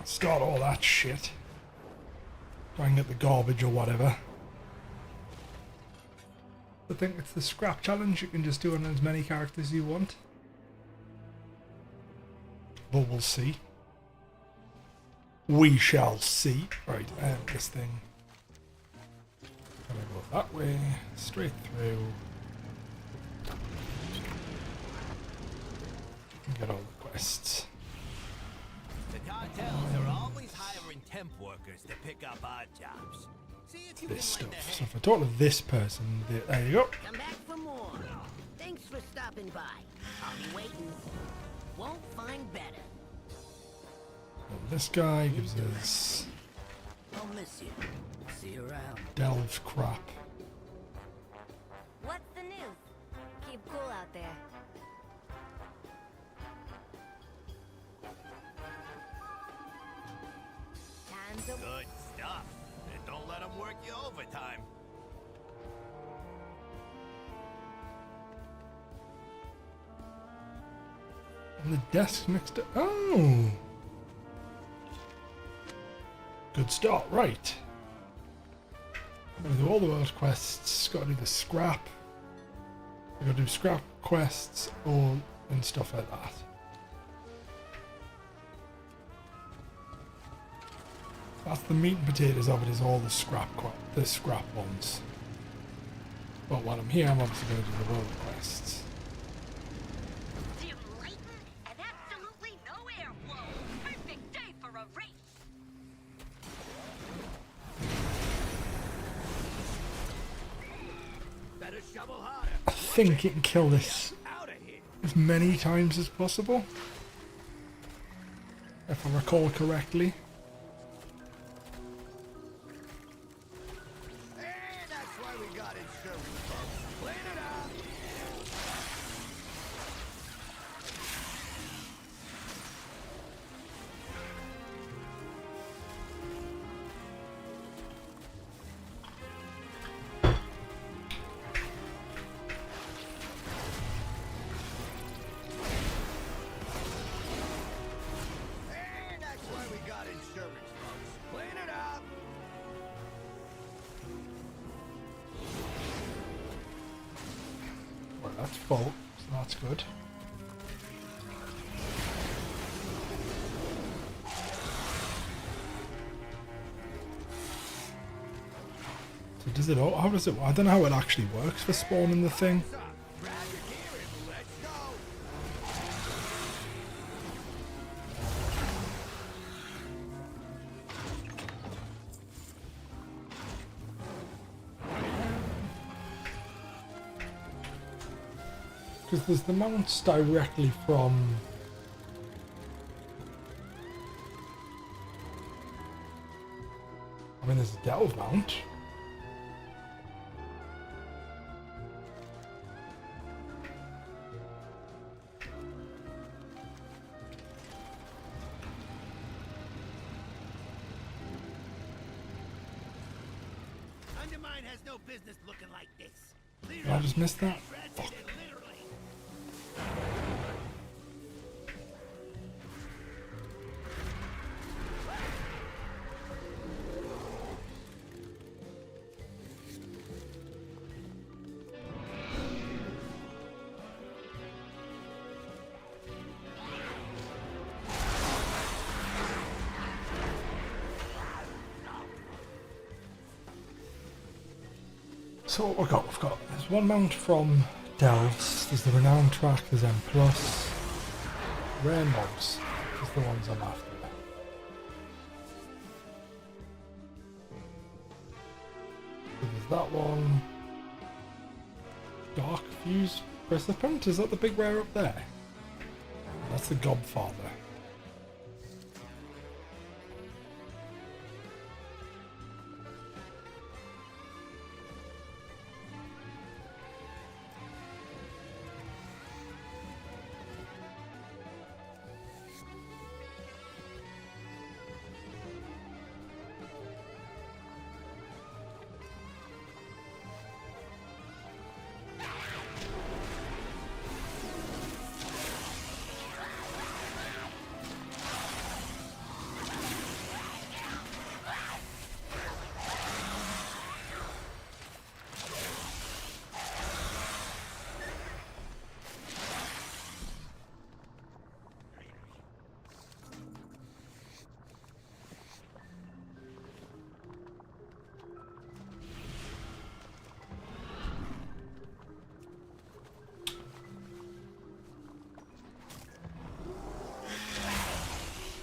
start all that shit. Try and get the garbage or whatever. I think it's the scrap challenge. You can just do it on as many characters as you want. But we'll see. We shall see. Right, this thing. Gonna go that way, straight through. And get all the quests. The cartels are always hiring temp workers to pick up odd jobs. See if you This can lend a stuff. So hand. if I talk to this person, there you go. Come back for more. Thanks for stopping by. I'll be waiting. Won't find better. And this guy gives us I'll miss you. See you around. delve crap. What's the news? Keep cool out there. Time to Good stuff. And don't let them work you overtime. And the desk next to... Oh! Good start, right. Gotta do all the world quests, gotta do the scrap. I gotta do scrap quests and stuff like that. That's the meat and potatoes of it, is all the scrap ones. But while I'm here, I'm obviously gonna do the world quests. Dim lighting and absolutely no airflow. Perfect day for a race. Better shovel harder. I think you can kill this Out of here. as many times as possible, if I recall correctly. And that's why we got insurance, folks. Clean it up. And that's why we got insurance, folks. Clean it up. Well, that's full, so that's good. So does it all? How does it? I don't know how it actually works for spawning the thing. Grab your gear and let's go. Because there's the mounts directly from... I mean, there's a delve mount. Undermine has no business looking like this. Clean Did I up. just miss that? Rats Fuck. in it, literally. So what we've got, there's one mount from Delves, there's the Renowned Track, there's M+, Rare Mobs is the ones I'm after. So there's that one. Dark Fuse Recipient, is that the big rare up there? That's the Godfather.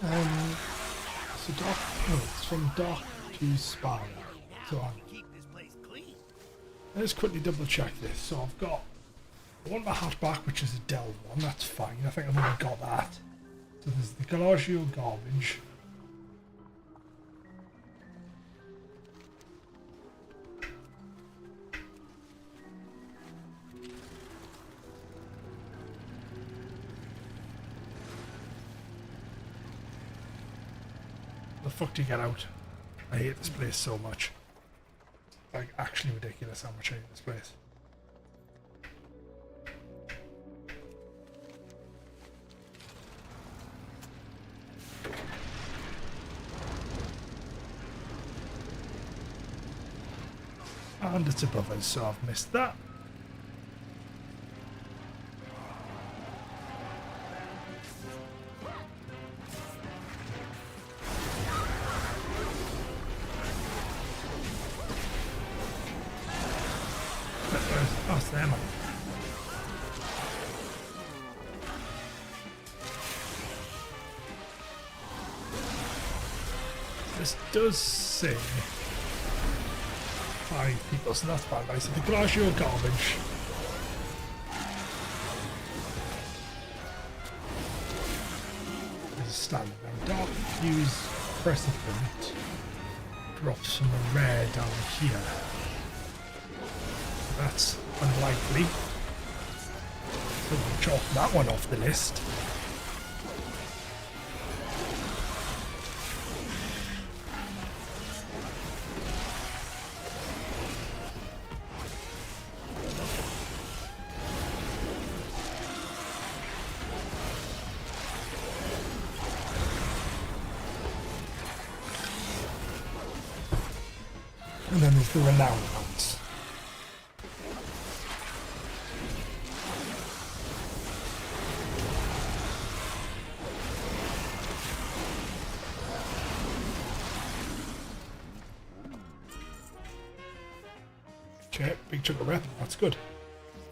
So dark pills from dark to spiral. So Keep this place clean. let's quickly double check this. So I've got, I want my hat back, which is a Dell one. That's fine. I think I've already got that. So there's the Galagio garbage. The fuck do you get out? I hate this place so much. Like, actually ridiculous how much I hate this place. And it's above us, so I've missed that. Oh, it's them. This does say 5 people, so that's bad, guys. So the Galagio garbage. Is standard. Now, dark fuse precipient drops from a rare down here. That's unlikely. So we'll chalk that one off the list. And then there's the renowned ones. Okay, big chunk of rep, that's good.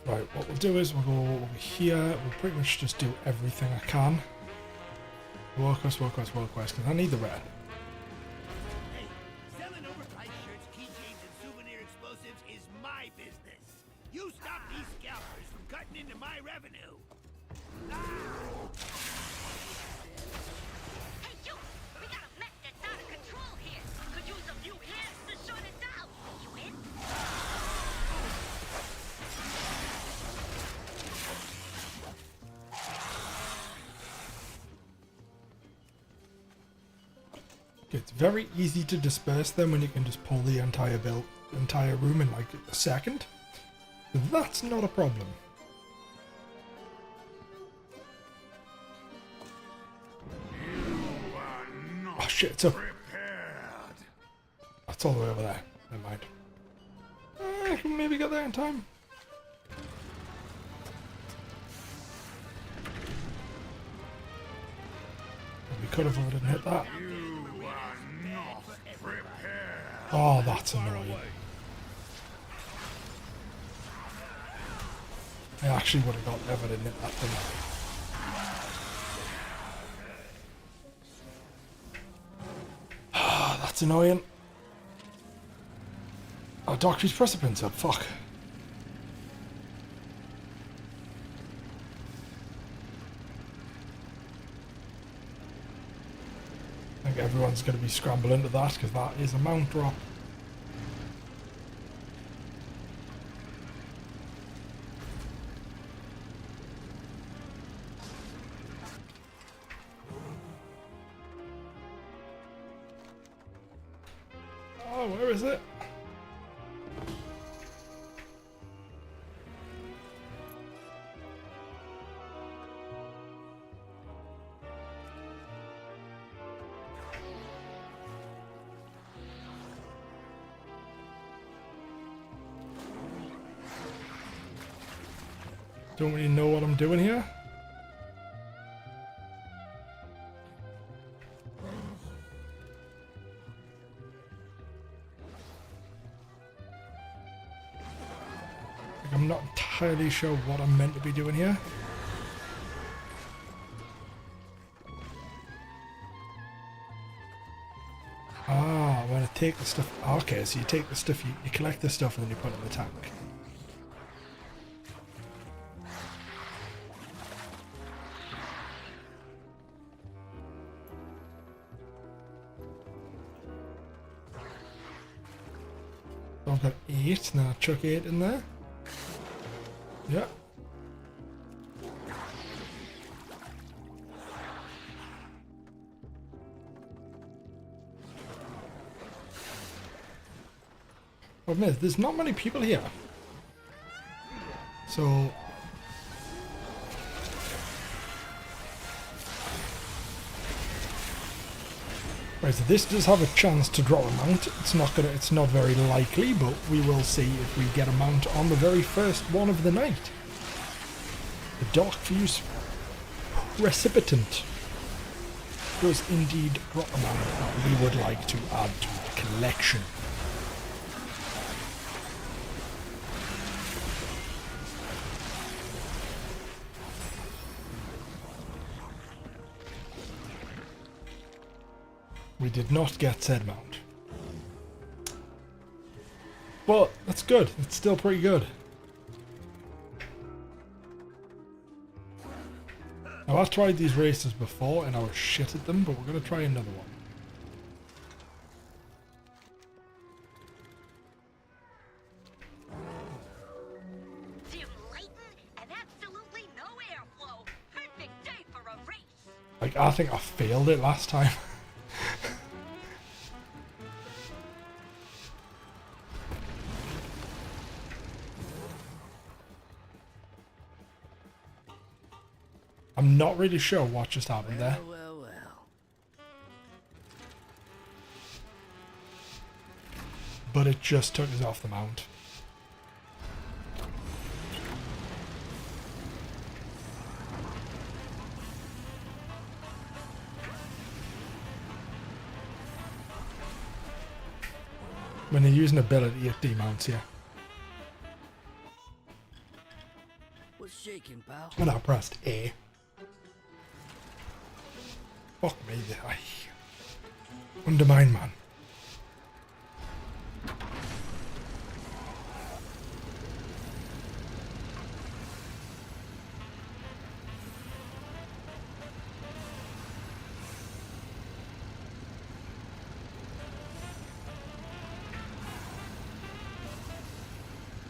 Right, what we'll do is we'll go over here, we'll pretty much just do everything I can. Warcraft, because I need the red. Hey, selling overpriced shirts, keychains, and souvenir explosives is my business. You stop these scalpers from cutting into my revenue. Hey, you! We got a mech that's out of control here. Could use a few hands to shut it down. You in? It's very easy to disperse them when you can just pull the entire room in like a second. That's not a problem. Oh shit, it's up. That's all the way over there. Never mind. I can maybe get there in time. We could have, if I didn't hit that. Oh, that's annoying. I actually would have got there if I didn't hit that thing. Ah, that's annoying. Oh, Doctor's precipit's up, fuck. I think everyone's going to be scrambling to that because that is a mount drop. Oh, where is it? Don't really know what I'm doing here. Like, I'm not entirely sure what I'm meant to be doing here. Ah, I'm gonna take the stuff. Okay, so you take the stuff, you collect the stuff, and then you put it in the tank. So I've got 8, and then I chuck 8 in there. Yeah. Problem is, there's not many people here. So... Right, so this does have a chance to drop a mount. It's not very likely, but we will see if we get a mount on the very first one of the night. The Dark Fuse Precipitant does indeed drop a mount that we would like to add to the collection. We did not get said mount. But that's good. It's still pretty good. Now I've tried these races before and I was shit at them, but we're going to try another one. Dim lighting and absolutely no airflow. Perfect day for a race. Like, I think I failed it last time. I'm not really sure what just happened there. Well. But it just took us off the mount. When you use an ability, it demounts you. What's shaking, pal? And I pressed A. Fuck me, I undermine, man.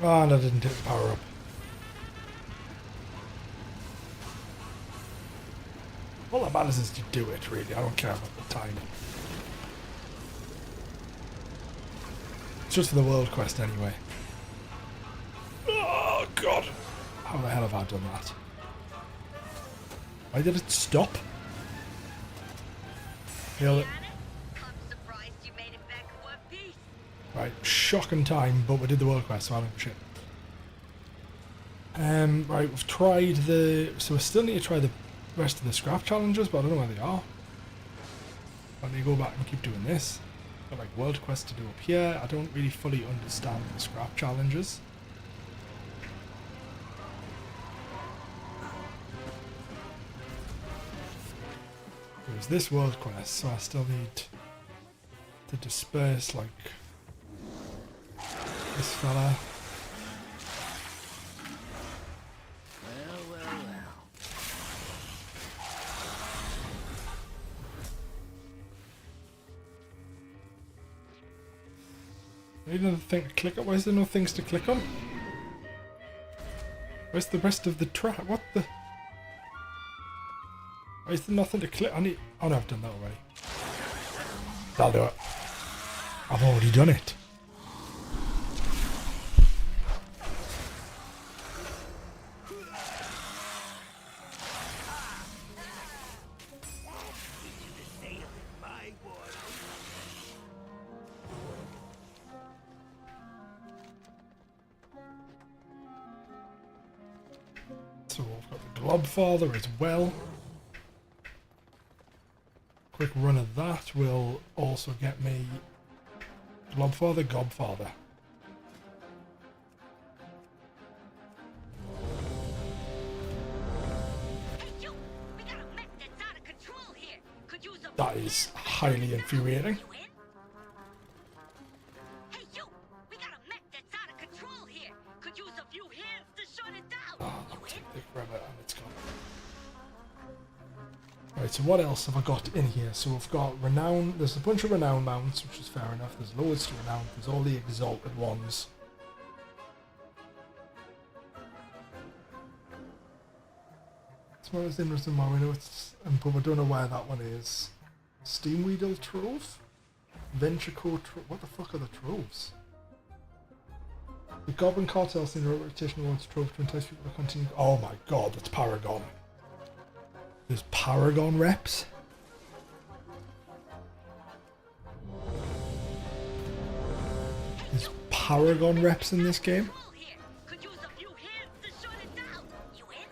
Oh, and I didn't take the power up. All that matters is to do it, really. I don't care about the time. It's just for the world quest anyway. Oh, God. How the hell have I done that? Why did it stop? Feel it. I'm surprised you made it back in one piece. Right, shocking time, but we did the world quest, so I don't give a shit. Right, we've tried so we still need to try the rest of the scrap challenges, but I don't know where they are. Let me go back and keep doing this. Got like world quest to do up here. I don't really fully understand the scrap challenges. There's this world quest, so I still need to disperse like this fella. Well. I need another thing to click on. Why is there no things to click on? Where's the rest of the track? What the? Why is there nothing to click? I need. Oh no, I've done that already. That'll do it. I've already done it. So we've got the Globfather as well. Quick run of that will also get me Globfather, Gobfather. Hey, you! We got a mech that's out of control here. Could use a That is highly infuriating. You in? Right, so what else have I got in here? So we've got renown. There's a bunch of renown mounts, which is fair enough. There's loads to renown. There's all the exalted ones. It's one of those interesting one. We know it's, but we don't know where that one is. Steamweedle Trove? Venture Code Trove? What the fuck are the troves? The Goblin Cartel seen a reputation awards Trove to entice people to continue. Oh my god, that's Paragon. There's Paragon reps? There's Paragon reps in this game? Could use a few hands to shut it down. You in?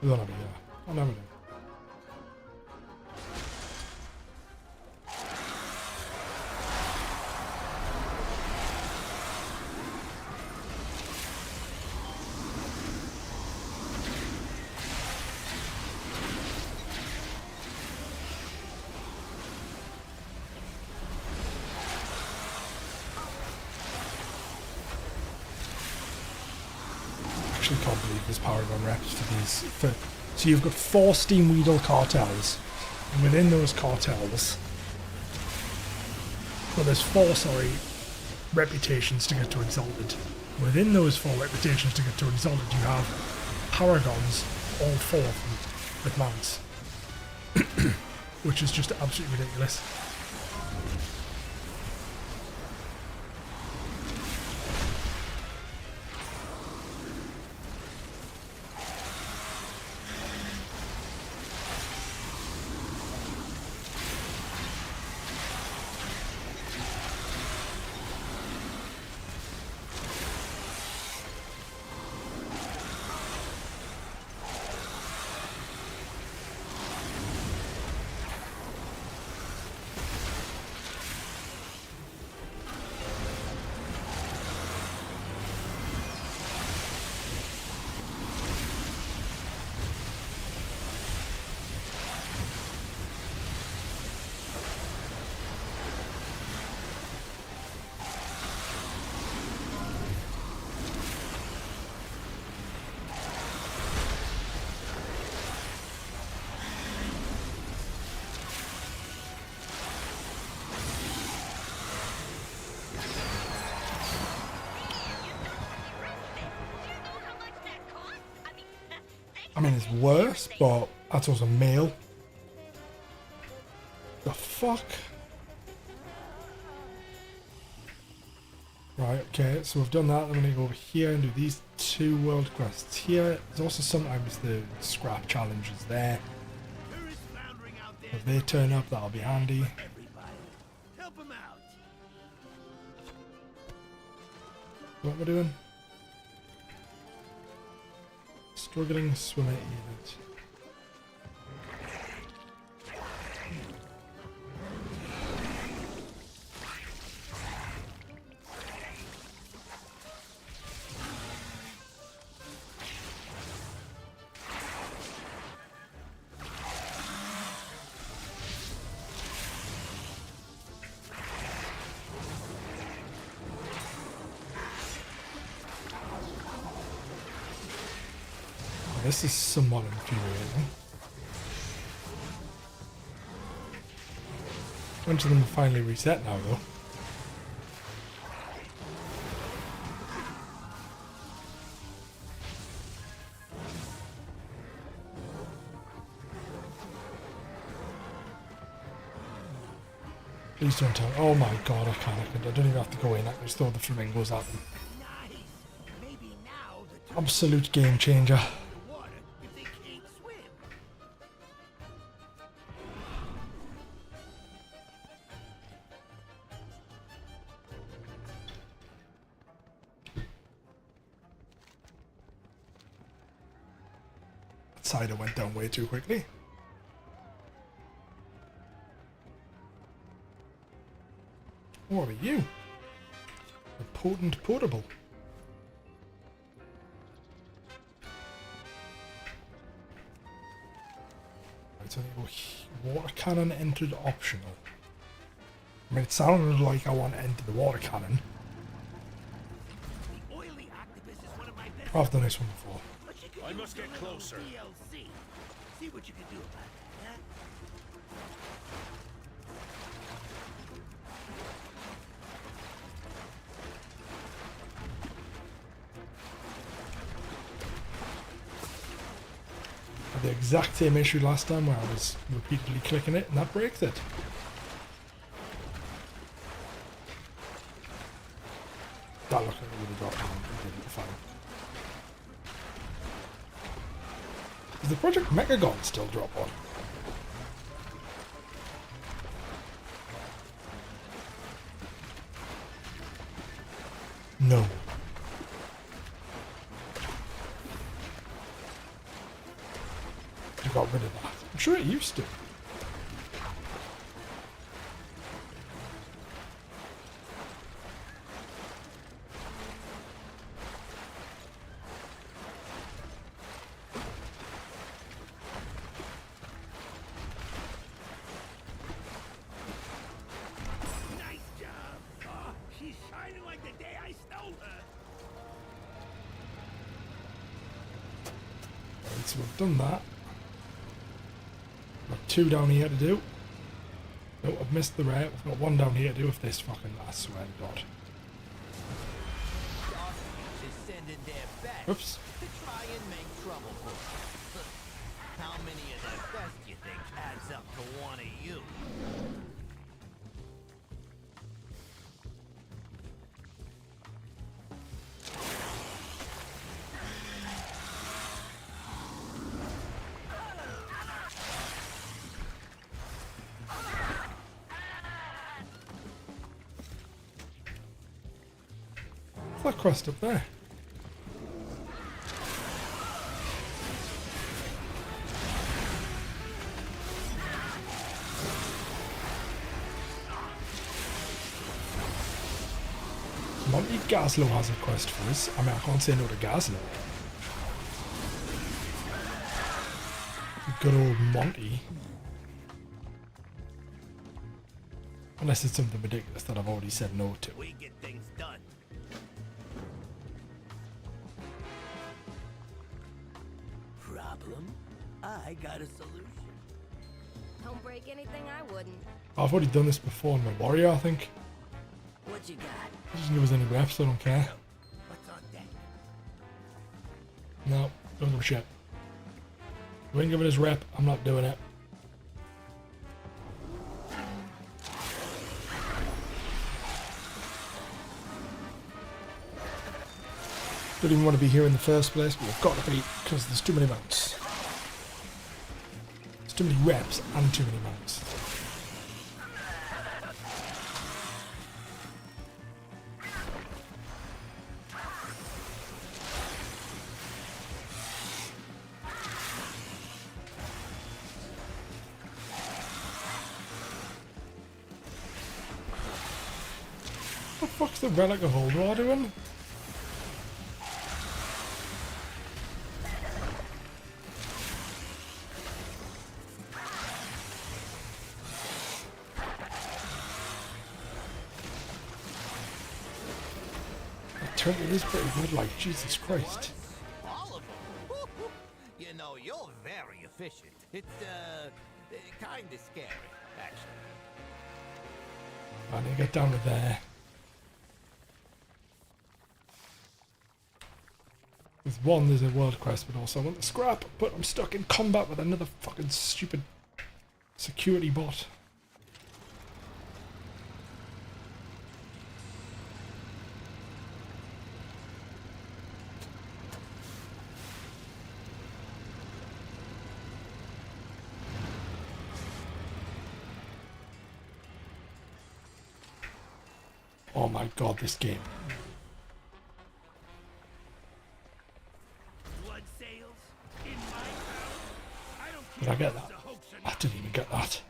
We don't have it here. I'll never do. Actually can't believe there's Paragon reps for these. So you've got 4 Steamweedle cartels, and within those cartels, well, there's 4, sorry, reputations to get to Exalted. Within those 4 reputations to get to Exalted, you have Paragons, all 4 of them, with mounts, which is just absolutely ridiculous. I mean, it's worse, but that's also male. The fuck? Right, okay, so we've done that. I'm going to go over here and do these 2 world quests here. There's also sometimes the scrap challenges there. If they turn up, that'll be handy. Help him out. What we're doing? Struggling swimmer unit. This is somewhat infuriating. A bunch of them are finally reset now, though. Please don't tell. Oh my god, I can't. I don't even have to go in. I can just throw the flamingos at them. Nice. Maybe now the Absolute game changer. water if they can't swim. That cider went down way too quickly. What are you? A potent potable. Right, so water cannon entered optional. I mean, it sounded like I want to enter the water cannon. The oily octopus is one of my best. I've done this one before. But you could I use must a get little closer. DLC. what you can do about that, huh? The exact same issue last time where I was repeatedly clicking it and that breaks it. That looked like it would have dropped down. It didn't, fine. Does the Project Mechagon still drop one? No. You got rid of that. I'm sure it used to. Nice job. Oh, she's shining like the day I stole her. Right, so we've done that. Got 2 down here to do. No, I've missed the rare. We've got 1 down here to do if this fucking, I swear to God. Is sending their best Oops. to try and make trouble for us. How many of their best you think adds up to one of you? What's that quest up there? Monty Gaslow has a quest for us. I mean, I can't say no to Gaslow. Good old Monty. Unless it's something ridiculous that I've already said no to. We get things done. Problem? I got a solution. Don't break anything I wouldn't. I've already done this before in my warrior, I think. What you got? I just give us any reps, I don't care. What's on deck? No, don't give a shit. You ain't giving us rep, I'm not doing it. Don't even want to be here in the first place, but we've got to be because there's too many mounts. There's too many reps and too many mounts. What the fuck's the relic of Holdwar doing? That turret is pretty good, like, Jesus Christ. All of them? You know, you're very efficient. It's, kinda scary, actually. I need to get down to there. With one, there's a world quest, but also I want the scrap, but I'm stuck in combat with another fucking stupid security bot. Oh my god, this game. Blood sales in my town? I don't Did care I get if that? it's a hoax or I not. didn't even get that.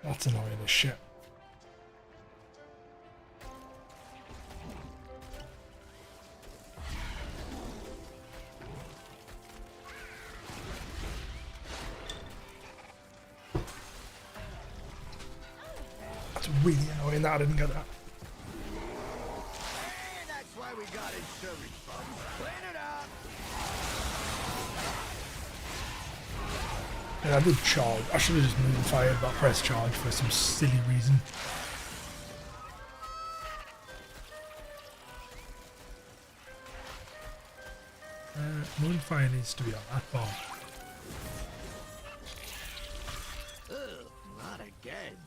That's annoying as shit. That's really annoying that I didn't get that. And that's why we got insurance, folks. Clean it up. And I did charge. I should have just moved fired, but press charge for some silly reason. Moonfire needs to be on that bar. Ugh, not again.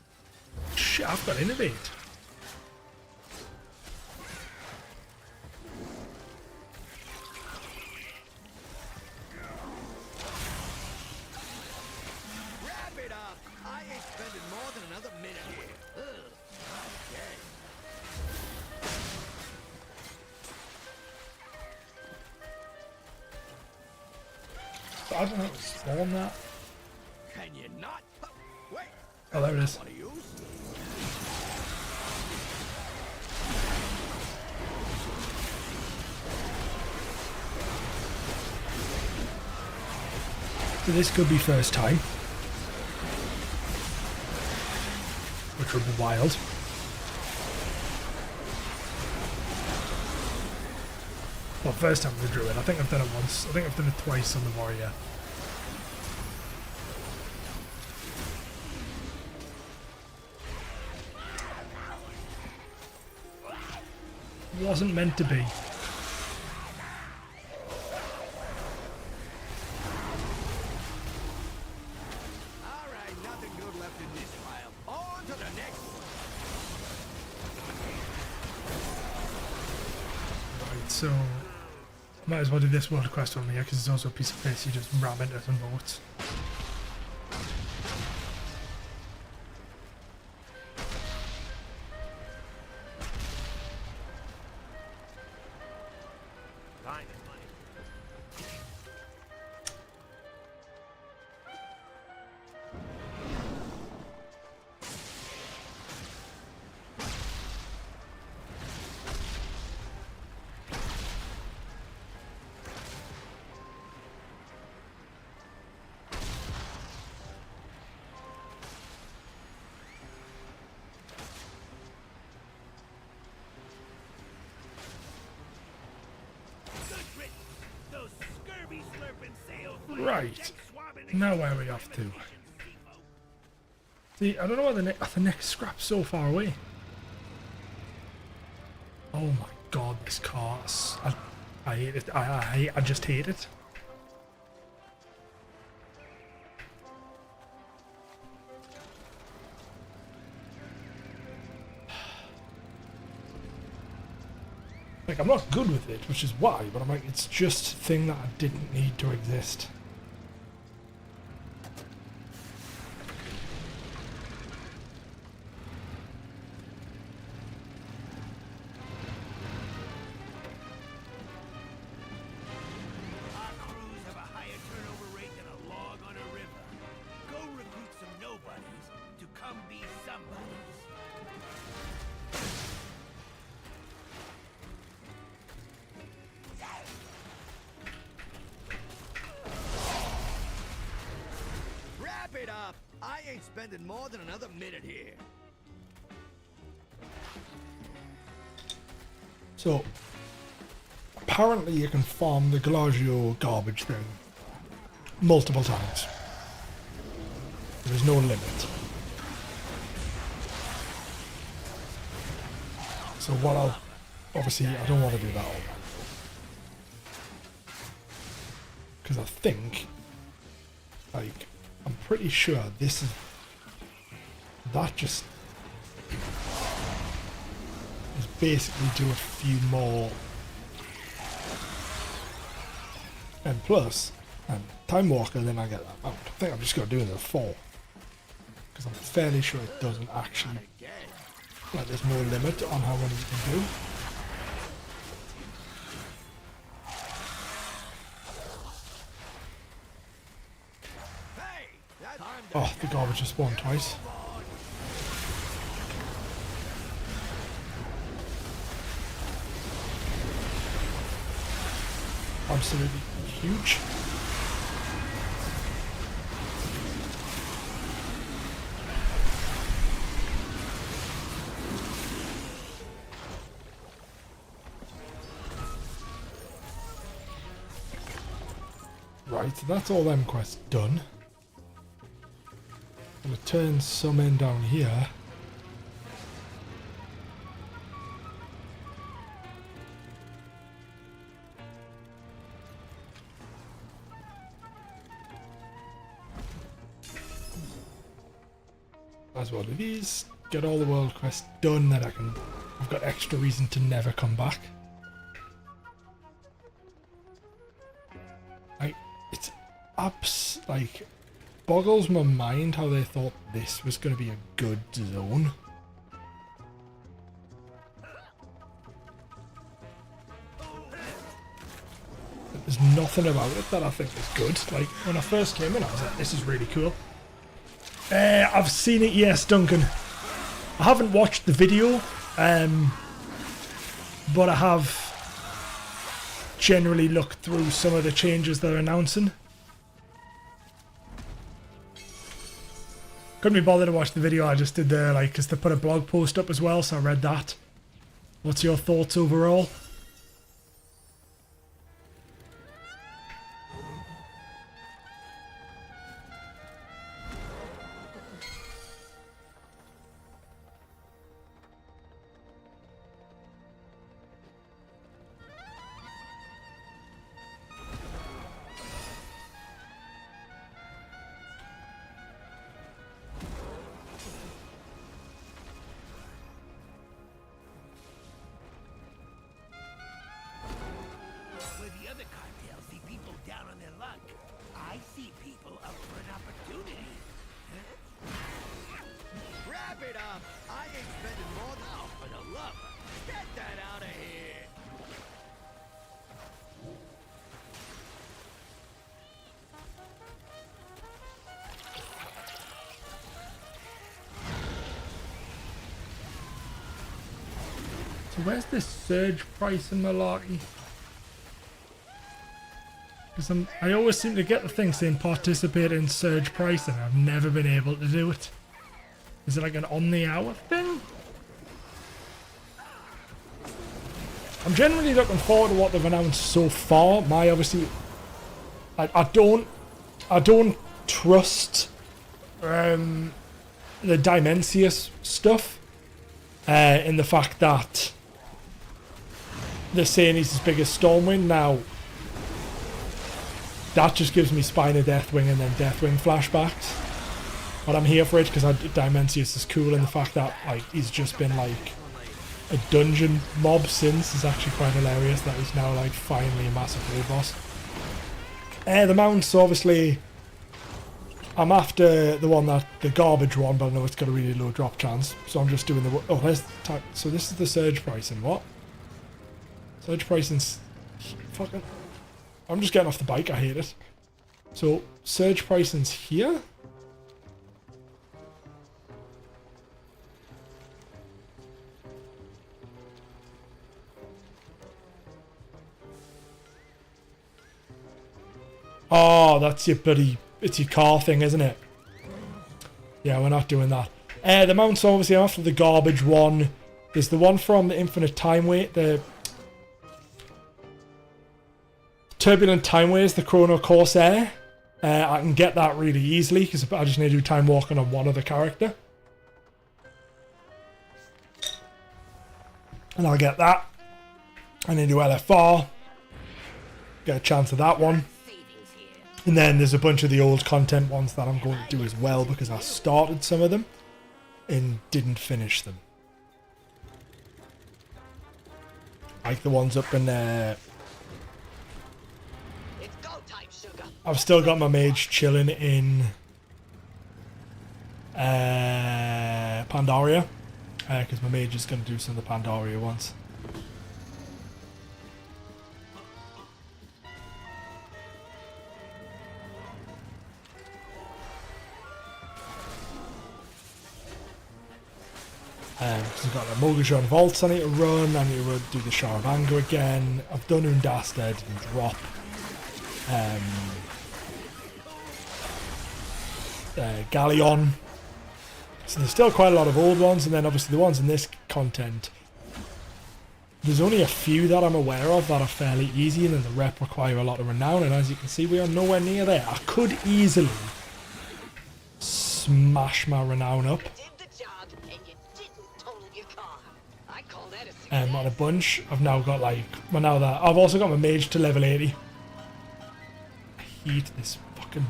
Shit, I've got innovate. Wrap it up. I ain't spending more than another minute here. Ugh, not again. I don't know how to spawn that. Can you not? Wait. Oh, there it is. Want to use? So this could be first time. Which would be wild. Well, first time with the druid. I think I've done it once. I think I've done it twice on the warrior. Wasn't meant to be. All right, nothing good left in this file. On to the next one. Right, so might as well do this world quest on here because it's also a piece of piss. You just ram into some boats. Good riddance. Those scurvy slurping sails. Right. Now where are we off to? See, I don't know why the next scrap's so far away. Oh my god, this car. I hate it. I just hate it. Like, I'm not good with it, which is why, but I'm like, it's just a thing that I didn't need to exist. Our crews have a higher turnover rate than a log on a river. Go recruit some nobodies to come be somebodies. Wrap it up. I ain't spending more than another minute here. So, apparently you can farm the Galagio garbage thing multiple times. There's no limit. So what I'll... Obviously, I don't want to do that all. Because I think, like, I'm pretty sure this is... That just... is basically do a few more... And plus, and Time Walker, then I get that mount. I think I'm just going to do the 4. Because I'm fairly sure it doesn't actually... Like, there's no limit on how many you can do. Hey, that time to Oh, the garbage just spawned twice. Absolutely huge. Right, so that's all them quests done. I'm gonna turn some in down here. As well do these. Get all the world quests done that I've got extra reason to never come back. Like, boggles my mind how they thought this was going to be a good zone. There's nothing about it that I think is good. Like, when I first came in, I was like, this is really cool. I've seen it, yes, Duncan. I haven't watched the video, but I have generally looked through some of the changes they're announcing. Couldn't be bothered to watch the video, I just did because they put a blog post up as well, so I read that. What's your thoughts overall? Where the other cartels see people down on their luck, I see people up for an opportunity. Wrap it up! I ain't spending more than... Oh, for the love of... Get that out of here! So where's this surge price in malarkey? Because I always seem to get the thing saying participate in surge price and I've never been able to do it. Is it like an on the hour thing? I'm generally looking forward to what they've announced so far. Obviously, I don't trust the Dimensius stuff in the fact that they're saying he's as big as Stormwind. Now, that just gives me Spine of Deathwing and then Deathwing flashbacks. But I'm here for it because Dimensius is cool, and the fact that he's just been like a dungeon mob since is actually quite hilarious. That he's now finally a massive raid boss. The mounts, so obviously I'm after the garbage one, but I know it's got a really low drop chance, so I'm just doing so this is the surge pricing. What? Surge pricing's fucking... I'm just getting off the bike, I hate it. So surge pricing's here. Oh, that's your buddy. It's your car thing, isn't it? Yeah, we're not doing that. The mounts, obviously, after the garbage one. There's the one from the Infinite Time Wait, the Turbulent Time Ways, the Chrono Corsair. I can get that really easily because I just need to do time walking on one other character. And I'll get that. I need to do LFR. Get a chance of that one. And then there's a bunch of the old content ones that I'm going to do as well because I started some of them and didn't finish them. Like the ones up in there. It's go time, sugar. I've still got my mage chilling in Pandaria because my mage is going to do some of the Pandaria ones. Because I've got the Mogajon Vaults I need to run, I need to do the Shower of Anger again. I've done Undasted and Drop. Galleon. So there's still quite a lot of old ones, and then obviously the ones in this content. There's only a few that I'm aware of that are fairly easy, and then the rep require a lot of renown, and as you can see we are nowhere near there. I could easily smash my renown up. Did the job and you didn't total your car. I call that a success. On a bunch. I've now got like, well now that, I've also got my mage to level 80. I hate this fucking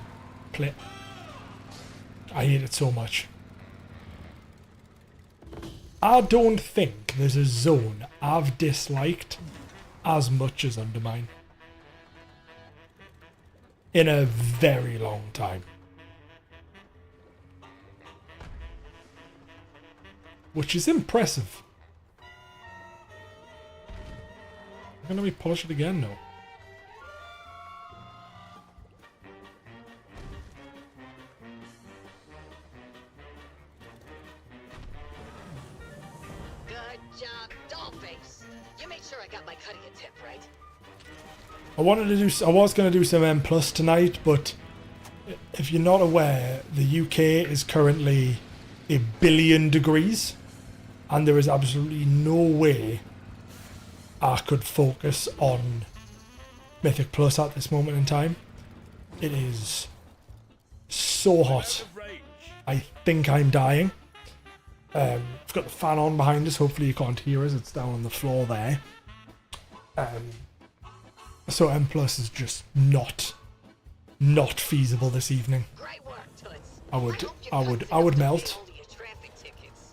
play. I hate it so much. I don't think there's a zone I've disliked as much as Undermine. In a very long time. Which is impressive. I'm gonna be polished again now. Good job, Dollface. You made sure I got my cutting a tip, right? I was going to do some M plus tonight, but if you're not aware, the UK is currently 1 billion degrees, and there is absolutely no way I could focus on Mythic Plus at this moment in time. It is so hot. I think I'm dying. I've got the fan on behind us. Hopefully you can't hear us. It's down on the floor there. So M plus is just not feasible this evening. Great work, Toots. I would melt. All your traffic tickets.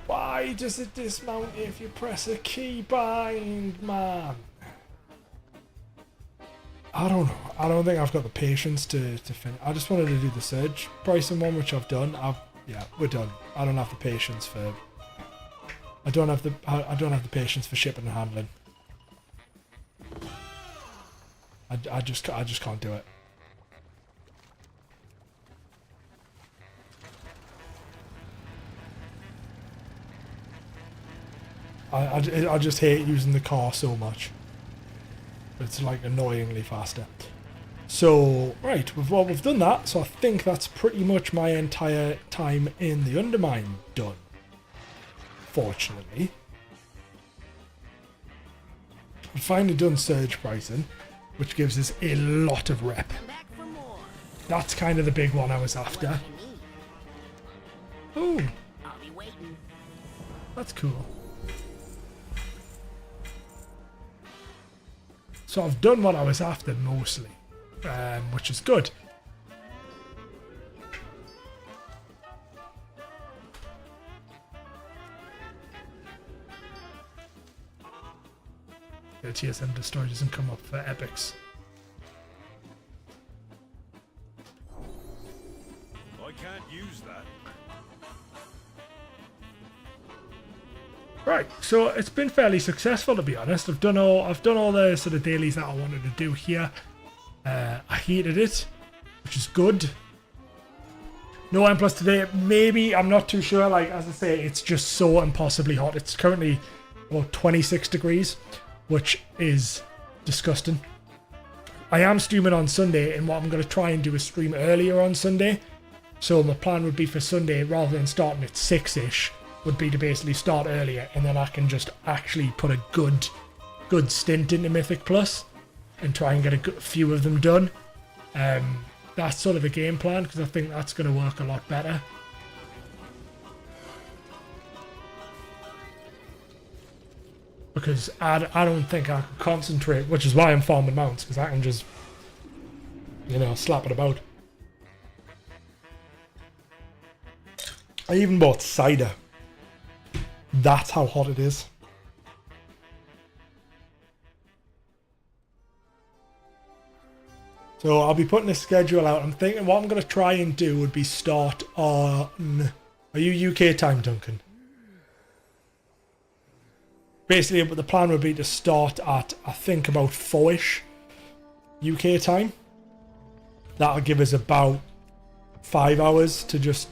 Why does it dismount if you press a key bind, man? I don't know. I don't think I've got the patience to finish. I just wanted to do the surge pricing one, which I've done. Yeah, we're done. I don't have the patience for. I don't have the patience for shipping and handling. I just can't do it. I just hate using the car so much. It's like annoyingly faster. So, right, we've done that. So I think that's pretty much my entire time in the Undermine done. Fortunately. I've finally done surge pricing, which gives us a lot of rep. Come back for more. That's kind of the big one I was after. What you need. Ooh, I'll be waiting. that's cool. So I've done what I was after mostly, which is good. The TSM Destroy doesn't come up for epics. I can't use that. Right, so it's been fairly successful, to be honest. I've done all the sort of dailies that I wanted to do here. I hated it, which is good. No M plus today. Maybe, I'm not too sure. Like, as I say, it's just so impossibly hot. It's currently about 26 degrees, which is disgusting. I am streaming on Sunday, and what I'm going to try and do is stream earlier on Sunday. So my plan would be for Sunday, rather than starting at 6-ish, would be to basically start earlier, and then I can just actually put a good stint into Mythic Plus and try and get a few of them done. That's sort of the game plan, because I think that's going to work a lot better. Because I don't think I can concentrate, which is why I'm farming mounts, because I can just, you know, slap it about. I even bought cider. That's how hot it is. So I'll be putting a schedule out. I'm thinking what I'm going to try and do would be start on... Are you UK time, Duncan? Basically, the plan would be to start at, I think, about 4-ish UK time. That'll give us about 5 hours to just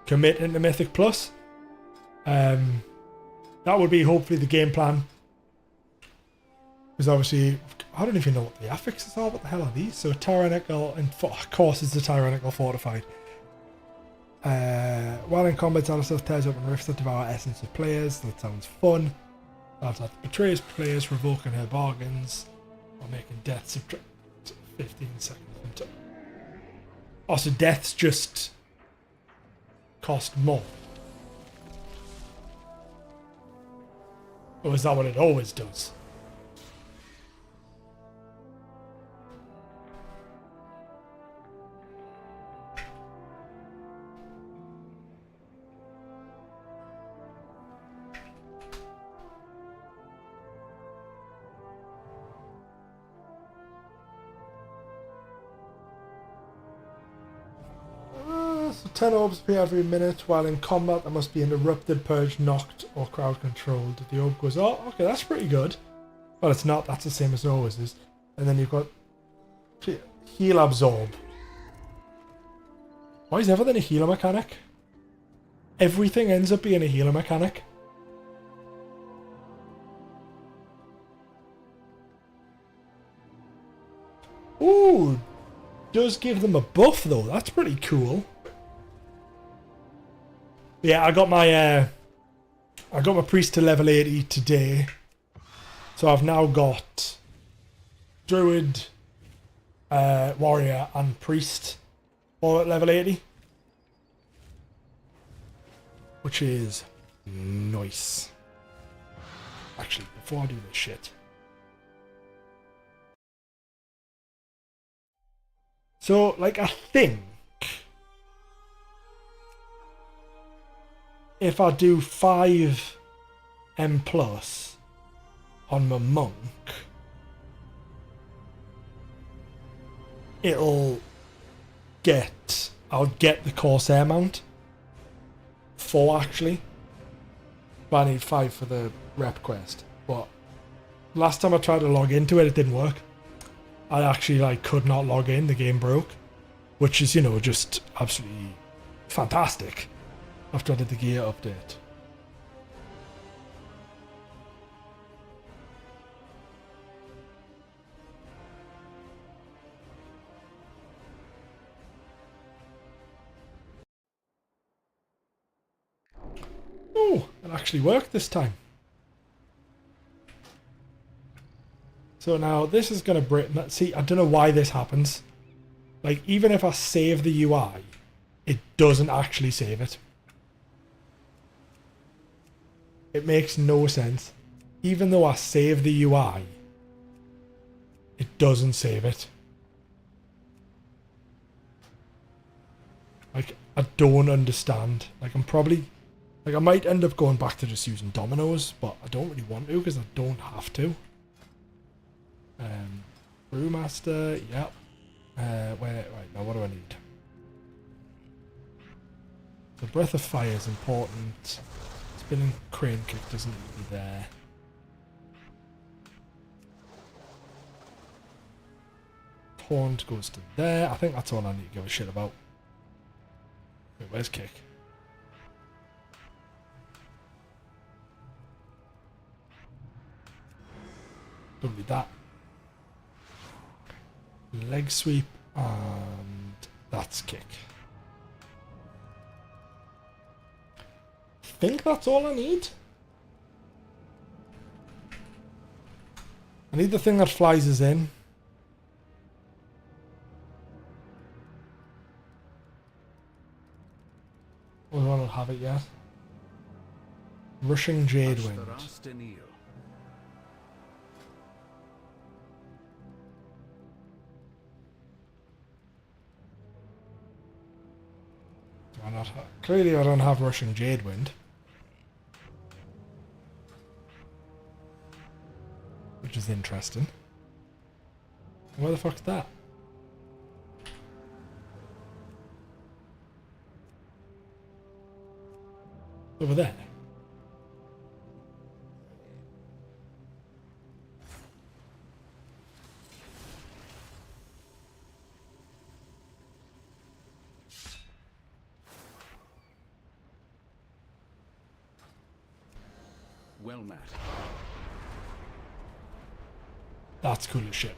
commit into Mythic Plus. That would be hopefully the game plan. Because obviously, I don't even know what the affixes are. What the hell are these? So tyrannical, and of course it's the tyrannical fortified. while in combat, Alistair tears open rifts that devour essence of players. That sounds fun. That betrays players, revoking her bargains, or making death subtract 15 seconds from time. Oh, so deaths just cost more. Or is that what it always does? So 10 orbs appear every minute. While in combat, there must be interrupted, purged, knocked, or crowd controlled. The orb goes, oh, okay, that's pretty good. Well, it's not. That's the same as it always is. And then you've got heal absorb. Why is everything a healer mechanic? Everything ends up being a healer mechanic. Ooh, does give them a buff though. That's pretty cool. Yeah, I got my priest to level 80 today. So I've now got druid, warrior and priest all at level 80. Which is nice. Actually, before I do this shit. So, like, I think if I do 5 M plus on my monk, I'll get the Corsair mount. 4 actually. But I need 5 for the rep quest. But last time I tried to log into it, it didn't work. I actually could not log in, the game broke. Which is, just absolutely fantastic. After I did the gear update. Oh, it actually worked this time. So now this is going to break. See, I don't know why this happens. Like, even if I save the UI, it doesn't actually save it. It makes no sense. Even though I save the UI, it doesn't save it. Like, I don't understand. Like, I might end up going back to just using dominoes, but I don't really want to because I don't have to. Brewmaster, yep. Right, now what do I need? The Breath of Fire is important. Spinning crane kick doesn't need to be there. Taunt goes to there. I think that's all I need to give a shit about. Wait, where's kick? Don't need that. Leg sweep and that's kick. I think that's all I need. I need the thing that flies us in. Oh, I don't have it yet. Rushing Jade Wind. Clearly I don't have Rushing Jade Wind. Which is interesting. Where the fuck's that? Over there. Well met. That's cool as shit.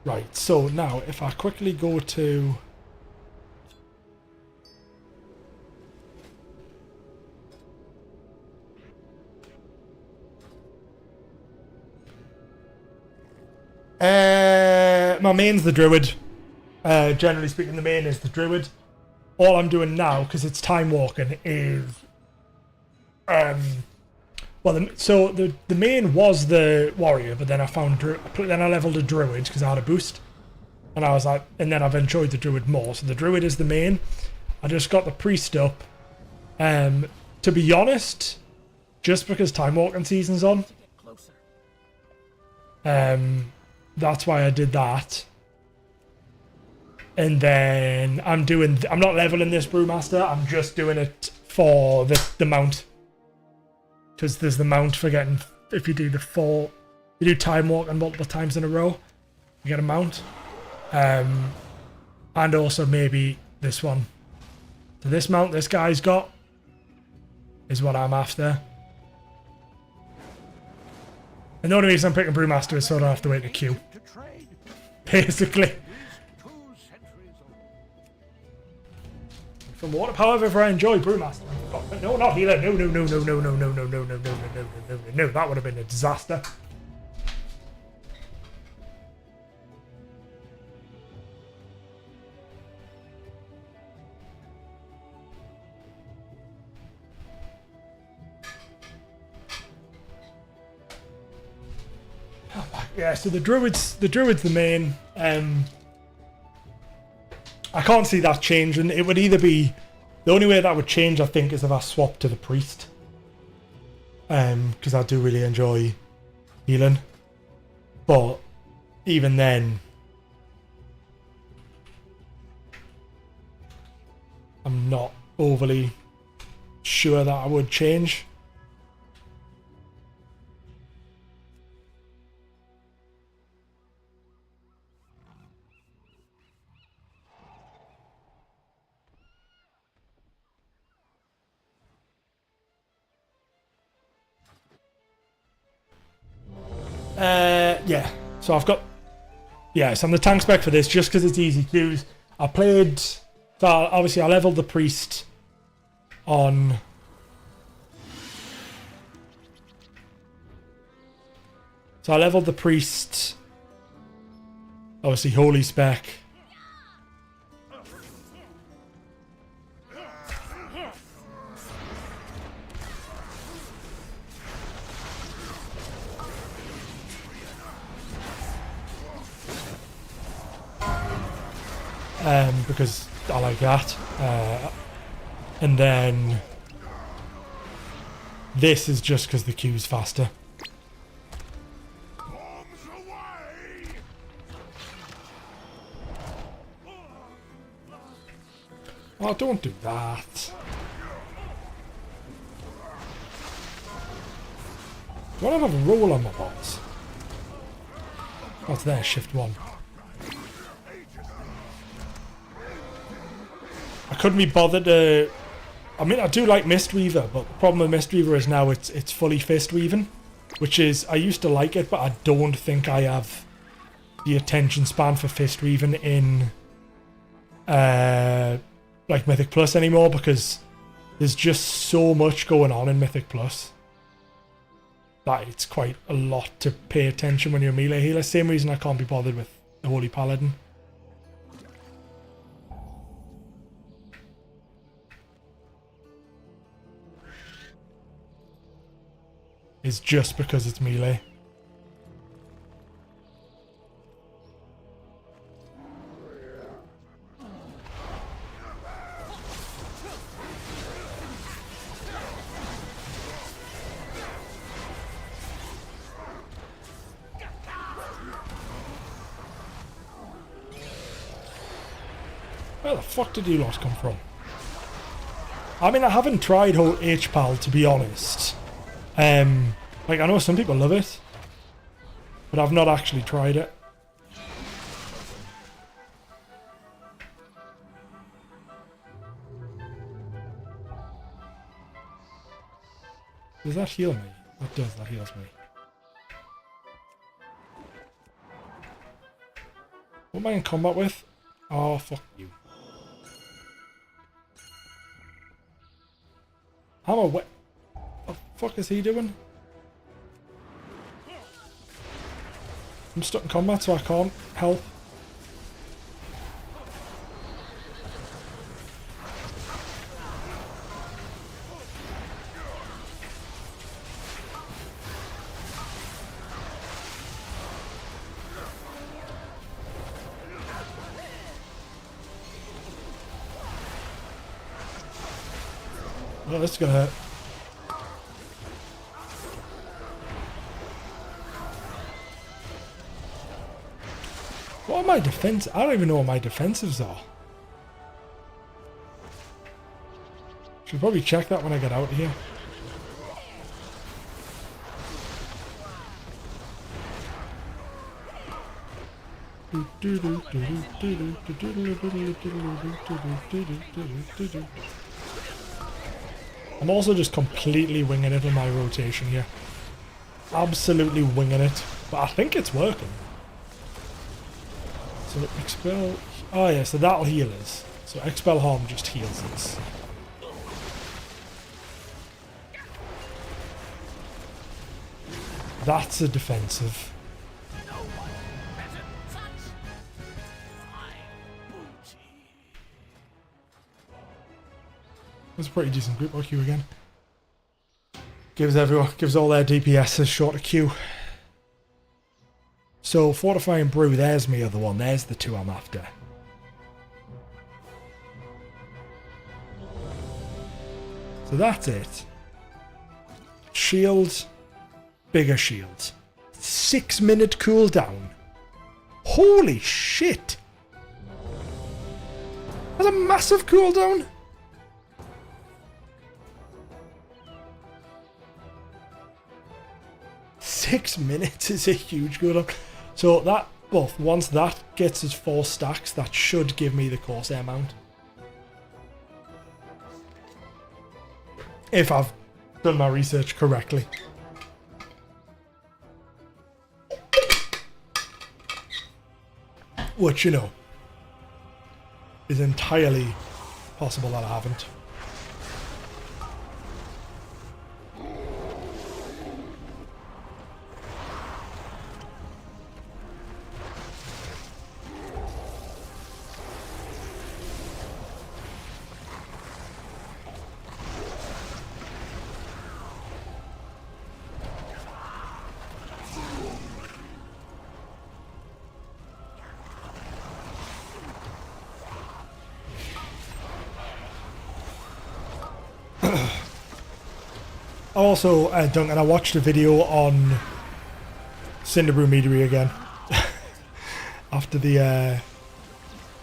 Right, so now if I quickly go to My main's the druid. Generally speaking, the main is the druid. All I'm doing now, because it's time walking, is the main was the warrior, but then I found then I leveled a druid because I had a boost, and I was like, and then I've enjoyed the druid more. So the druid is the main. I just got the priest up. To be honest, just because time walking season's on. That's why I did that. And then I'm not leveling this brewmaster, I'm just doing it for the mount. Because there's the mount for getting, if you do you do time walking multiple times in a row, you get a mount. And also maybe this one. So this mount this guy's got is what I'm after. And the only reason I'm picking brewmaster is so I don't have to wait in a queue. Basically. From water. However, I enjoy brewmaster. No, not healer. No. That would have been a disaster. Yeah, so the druid's the main. I can't see that changing. It would either be the only way that would change, I think, is if I swap to the priest. Because I do really enjoy healing. But even then, I'm not overly sure that I would change. Yeah, so I've got, so I'm the tank spec for this just because it's easy to use. I leveled the priest on, obviously holy spec. Because I like that. And then this is just because the queue's faster. Oh, don't do that. Do I have a roll on my bots? What's there? Shift 1. I couldn't be bothered to... I mean, I do like Mistweaver, but the problem with Mistweaver is now it's fully fist weaving, which is... I used to like it, but I don't think I have the attention span for fist weaving in like Mythic Plus anymore, because there's just so much going on in Mythic Plus that it's quite a lot to pay attention when you're a melee healer. Same reason I can't be bothered with the Holy Paladin. Is just because it's melee. Where the fuck did you lot come from? I mean, I haven't tried whole HPAL, to be honest. Like, I know some people love it, but I've not actually tried it. Does that heal me? That does, that heals me. What am I in combat with? Oh, fuck you. I'm a what the fuck is he doing? I'm stuck in combat, so I can't help. Oh, this is gonna hurt. What are my defense? I don't even know what my defensives are. Should probably check that when I get out of here. I'm also just completely winging it on my rotation here. Absolutely winging it. But I think it's working. So expel... Oh yeah, so that'll heal us. So expel harm just heals us. That's a defensive. That's a pretty decent group Q again. Gives all their DPS a shorter queue. So Fortifying Brew, there's my other one. There's the two I'm after. So that's it. Shield, bigger shield. 6-minute cooldown. Holy shit! That's a massive cooldown. Six minutes is a huge cooldown. So that, well, once that gets its 4 stacks, that should give me the Corsair mount. If I've done my research correctly. Which, you know, is entirely possible that I haven't. Also, Duncan, I watched a video on Cinderbrew Meadery again. After the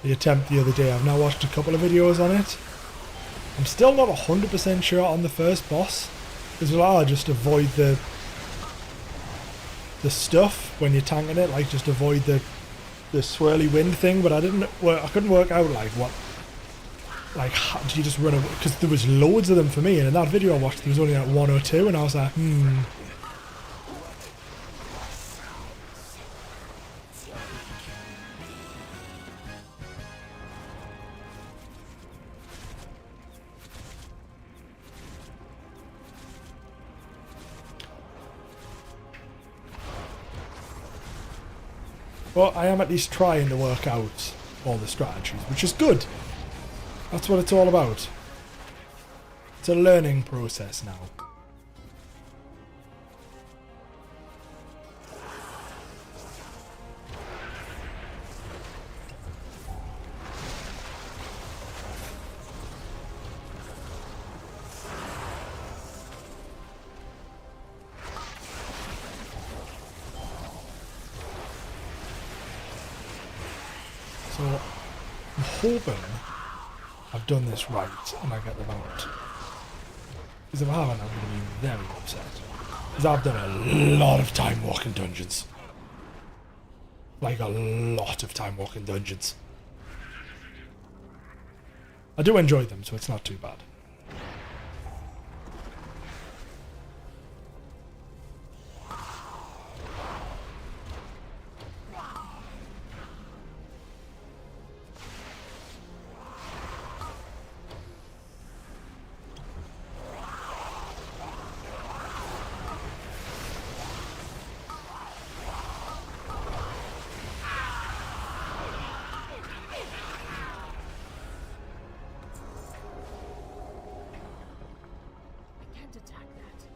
attempt the other day. I've now watched a couple of videos on it. I'm still not 100% sure on the first boss. Because I'll just avoid the stuff when you're tanking it. Like, just avoid the swirly wind thing. But I couldn't work out, like, what... Like, how do you just run away? Because there was loads of them for me, and in that video I watched there was only like 1 or 2, and I was like, Well, I am at least trying to work out all the strategies, which is good. That's what it's all about. It's a learning process now. So, I'm hoping I've done this right and I get the mount. Because if I haven't, I'm going to be very upset. Because I've done a lot of time walking dungeons. Like a lot of time walking dungeons. I do enjoy them, so it's not too bad. can't attack that.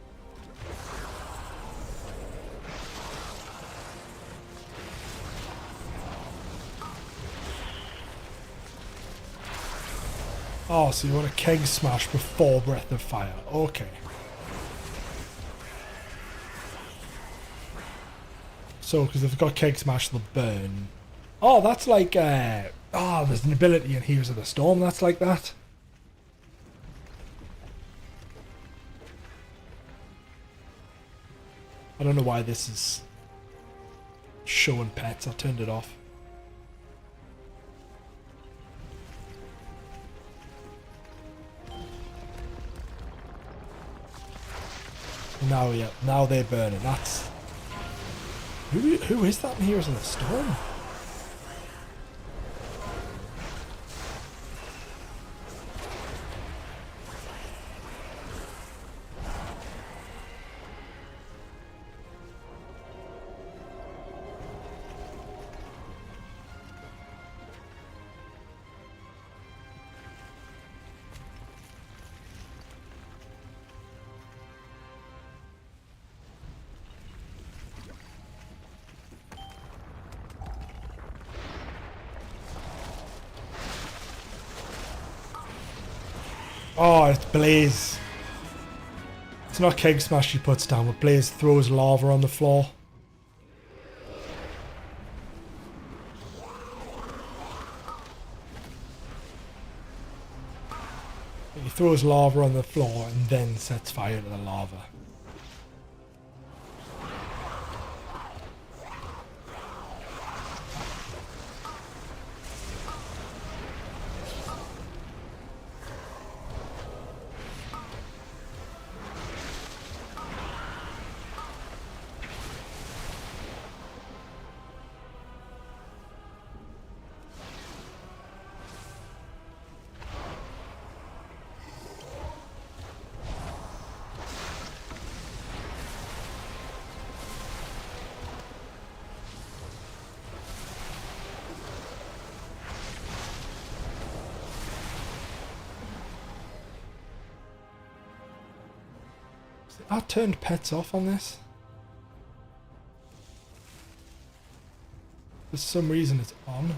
Oh, so you want a keg smash before Breath of Fire. Okay. So, because they've got keg smash, they'll burn. Oh, that's like, oh, there's an ability in Heroes of the Storm that's like that. I don't know why this is showing pets. I turned it off. Now, yeah, now they're burning. That's... Who is that in Heroes of the Storm? Oh, it's Blaze. It's not Keg Smash she puts down, but Blaze throws lava on the floor. He throws lava on the floor and then sets fire to the lava. I turned pets off on this. For some reason it's on.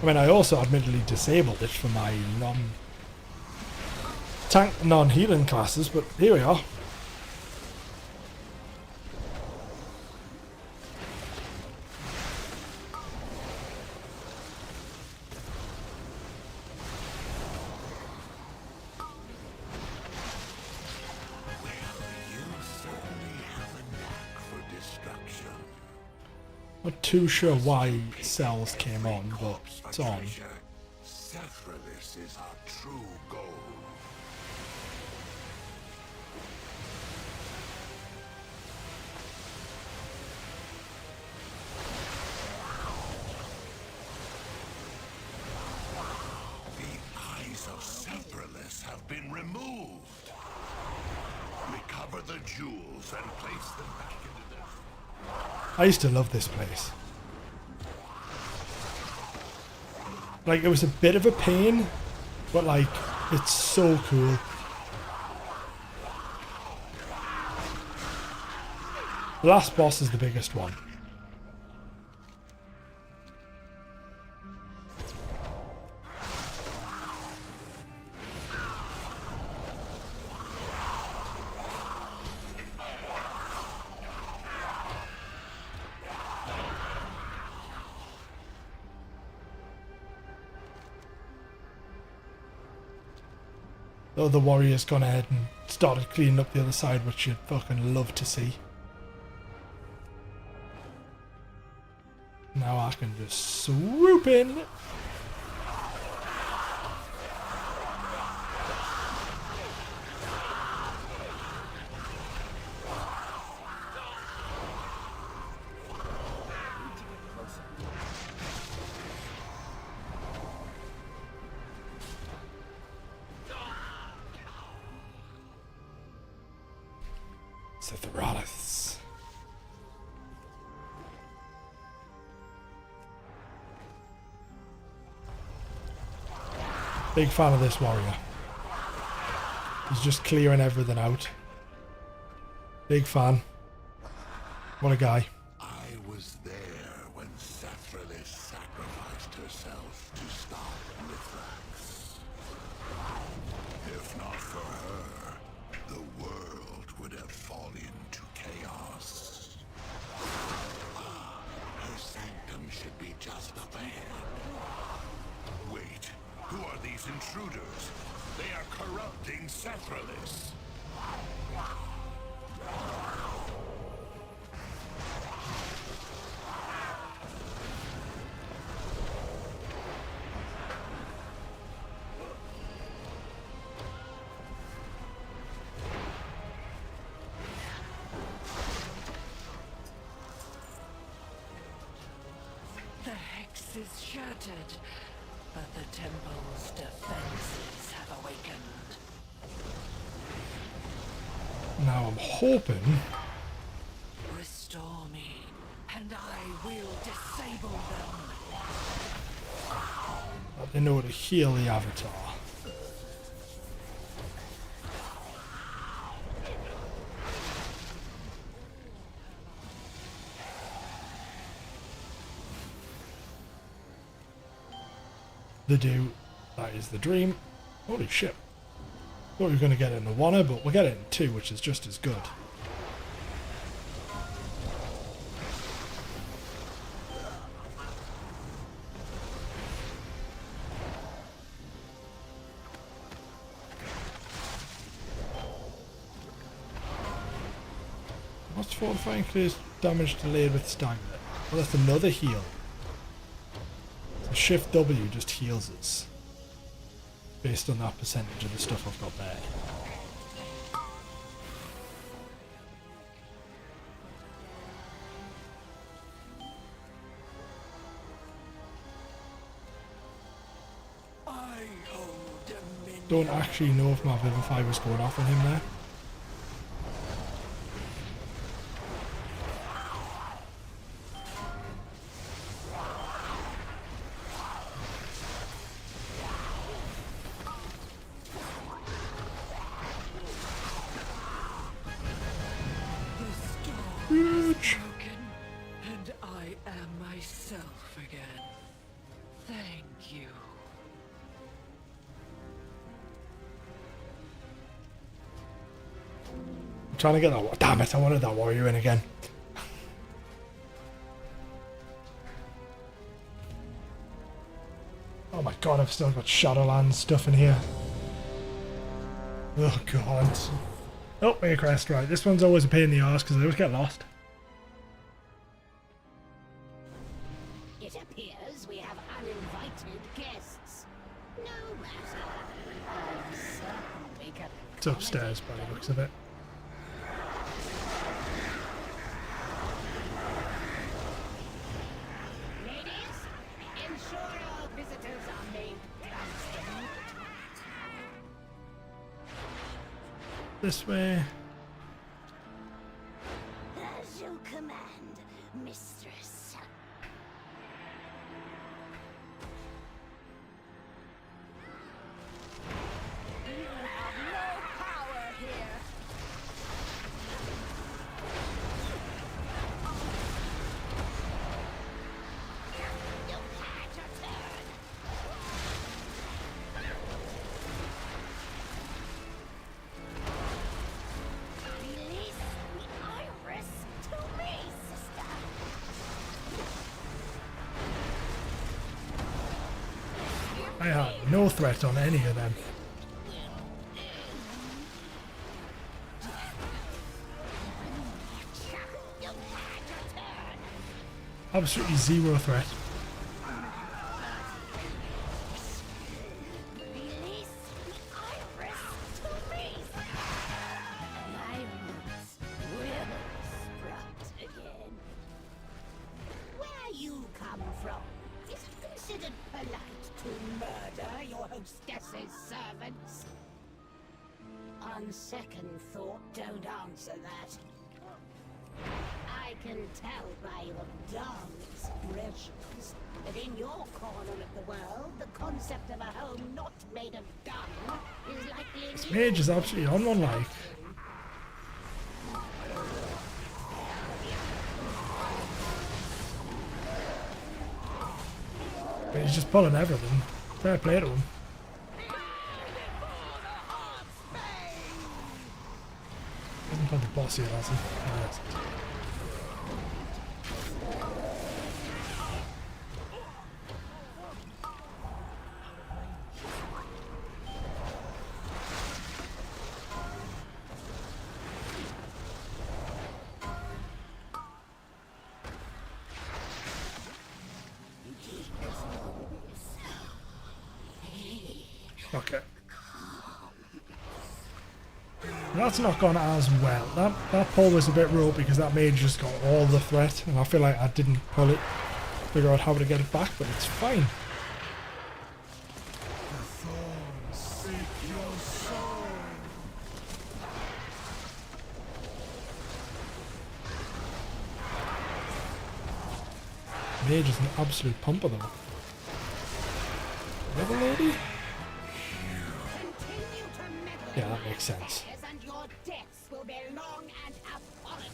I mean, I also admittedly disabled it for my non-healing classes, but here we are. Not too sure why cells came on, but it's on. Sephiroth is our true goal. The eyes of Sephiroth have been removed. Recover the jewels and place them back into their... I used to love this place. Like, it was a bit of a pain, but like, it's so cool. The last boss is the biggest one. The other warrior's gone ahead and started cleaning up the other side, which you'd fucking love to see. Now I can just swoop in. Big fan of this warrior. He's just clearing everything out. Big fan. What a guy. I was there when Sathralis sacrificed herself to stop Mithrax. If not for her, the world would have fallen to chaos. Her sanctum should be just up ahead. Wait, who are these intruders? They are corrupting Sathralis. The hex is shattered, but the temple's defenses have awakened. Now I'm hoping Restore me, and I will disable them. that they know to heal the Avatar. They do. That is the dream. Holy shit. Thought we were going to get it in a one, but we'll get it in two, which is just as good. What's fortifying clears damage delayed with stagger? Well, that's another heal. So Shift W just heals us. Based on that percentage of the stuff I've got there. I hold dominion. Don't actually know if my Vivify was going off on him there. Huge. Broken, and I am myself again. Thank you. I'm trying to get that. Damn it! I wanted that warrior in again. Oh my god! I've still got Shadowlands stuff in here. Oh god. Oh, my crest, right. This one's always a pain in the arse because I always get lost. It appears we have uninvited guests. No matter. I'm certain we can It's upstairs by the looks of it. Ladies, ensure all visitors are made comfortable. This way. As you command, mistress. You have no power here. You've had your turn. Release the iris to me, sister. I have no threat on any of them. You've had your turn. Absolutely zero threat. Release the iris to me. My roots will sprout again. Where you come from, is it considered polite to murder your hostess's servants? On second thought, don't answer that. I can tell by your dull expressions But in your corner of the world, the concept of a home not made of dung is likely This new. mage is absolutely on one, like. But he's just pulling everything. Fair play to him. Hasn't played the boss yet, has he? No, he hasn't. Okay. That's not gone as well. That pull was a bit rough because that mage just got all the threat, and I feel like I didn't pull it, figure out how to get it back, but it's fine. Mage is an absolute pumper though. Another lady? Yeah, that makes sense. And your deaths will be long and abhorrent.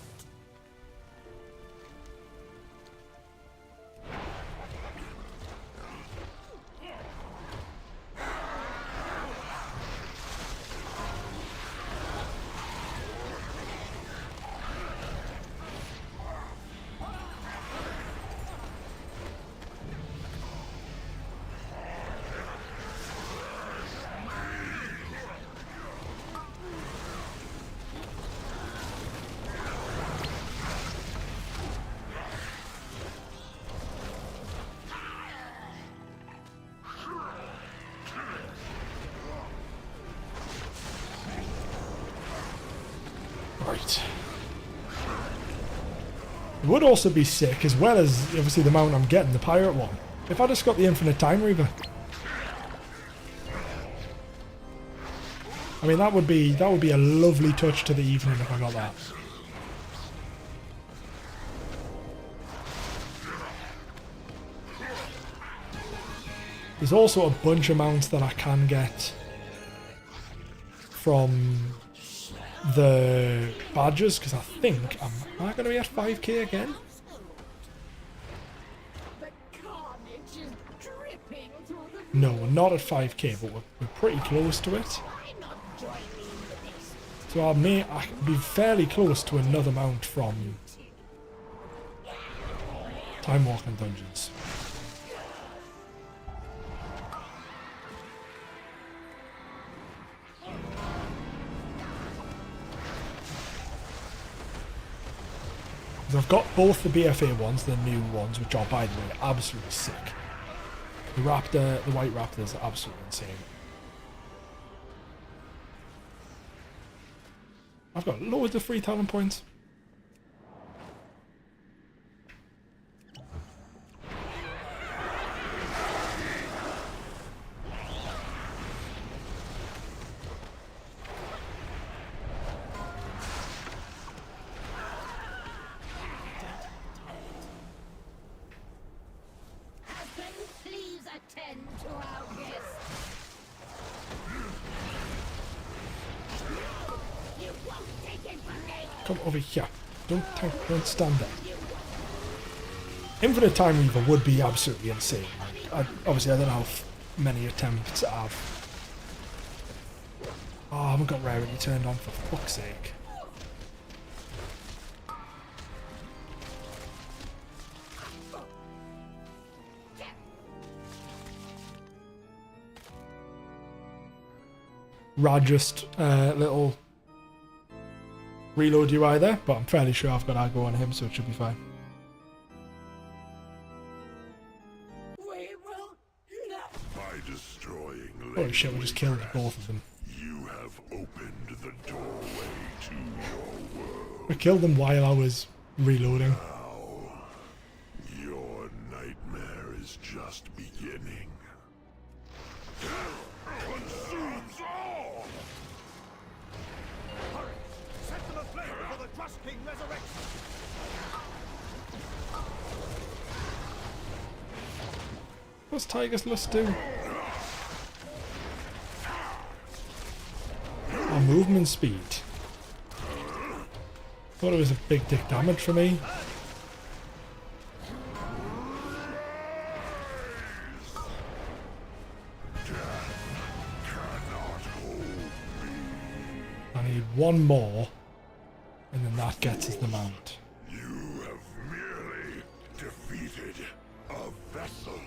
Right. It would also be sick, as well as obviously the mount I'm getting, the pirate one, if I just got the infinite time reaver. I mean, that would be a lovely touch to the evening if I got that. There's also a bunch of mounts that I can get from the badges, because I think am I going to be at 5k again? The carnage is dripping through the. No, we're not at 5k, but we're pretty close to it. I'm not joining this. So I can be fairly close to another mount from Time Walking Dungeons. So I've got both the BFA ones, the new ones, which are, by the way, absolutely sick. The Raptor, the White Raptors are absolutely insane. I've got loads of free talent points. Please attend to our guest. You won't take it from me. Come over here. Don't stand there. Infinite Time Reaver would be absolutely insane. Obviously, I don't know how many attempts I have. Oh, I haven't got Rarity turned on, for fuck's sake. Just little reload UI there, but I'm fairly sure I've got aggro on him, so it should be fine. We will not. By destroying Holy shit, we just killed both of them. you have opened the doorway to your world. We killed them while I was reloading. Now, your nightmare is just beginning. Consumes all! Hurry! Set them aflame before the Trust King resurrects! What's Tiger's Lust do? Oh, movement speed. Thought it was a big dick damage for me. I need one more, and then that gets us the mount. You have merely defeated a vessel.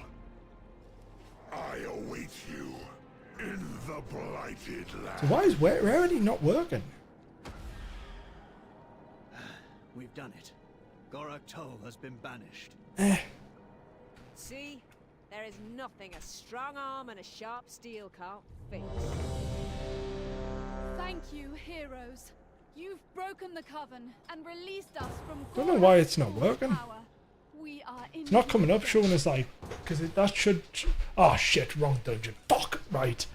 I await you in the blighted land. So why is rarity not working? We've done it. Gorak Tol has been banished. See? There is nothing a strong arm and a sharp steel can't fix. Thank you, heroes. You've broken the coven and released us from. Don't know why it's not working. Power. We are It's not coming up showing us like, because that should. Oh shit, wrong dungeon. Fuck, right.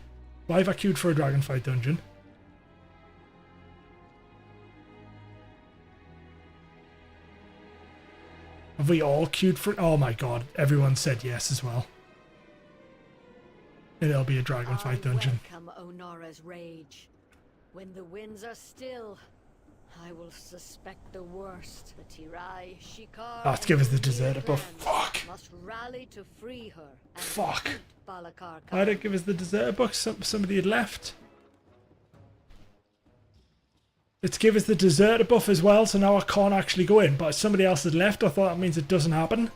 Why have I queued for a dragonfight dungeon? Have we all queued for? Oh my god, everyone said yes as well. And it'll be a dragonfight dungeon. Welcome Onora's rage. When the winds are still, I will suspect the worst. The Tirai, Shikar, Let's give us the and deserter buff. clans Fuck. must rally to free her and Fuck. defeat Balakar Why did it give us the deserter buff? Somebody had left. Let's give us the deserter buff as well, so now I can't actually go in. But if somebody else had left, I thought that means it doesn't happen.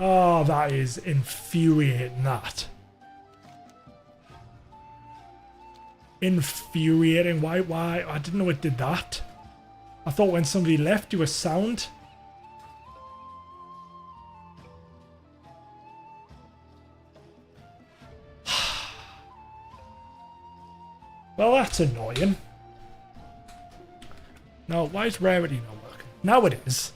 Oh, that is infuriating, that. Infuriating. Why? I didn't know it did that. I thought when somebody left, you were sound. Well, that's annoying. No, why is rarity not working? Now it is.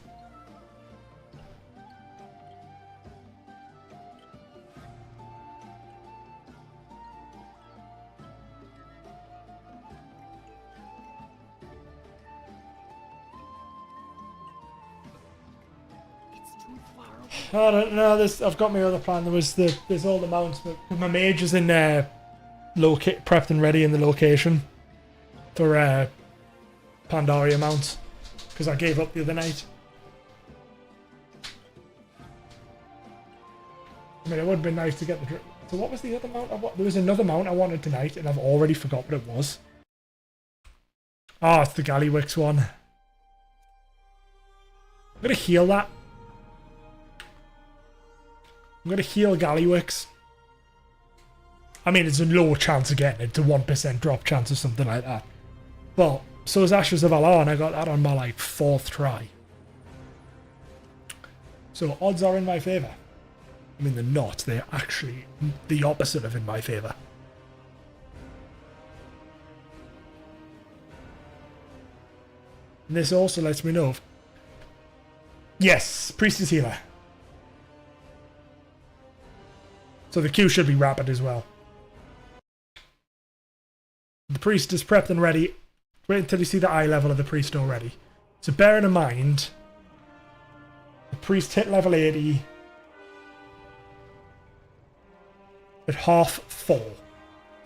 I don't know. I've got my other plan. There's all the mounts. My mage is in prepped and ready in the location for Pandaria mounts because I gave up the other night. I mean, it would have been nice to get the. So what was the other mount? There was another mount I wanted tonight, and I've already forgot what it was. Oh, it's the Gallywix one. I'm gonna heal that. I'm going to heal Gallywix. I mean, it's a low chance again. It's a 1% drop chance or something like that. Well, so is Ashes of Alar, and I got that on my, like, 4th try. So, odds are in my favour. I mean, they're not. They're actually the opposite of in my favour. And this also lets me know. Yes, Priest is healer. So the queue should be rapid as well. The priest is prepped and ready. Wait until you see the eye level of the priest already. So bearing in mind, the priest hit level 80 at 4:30.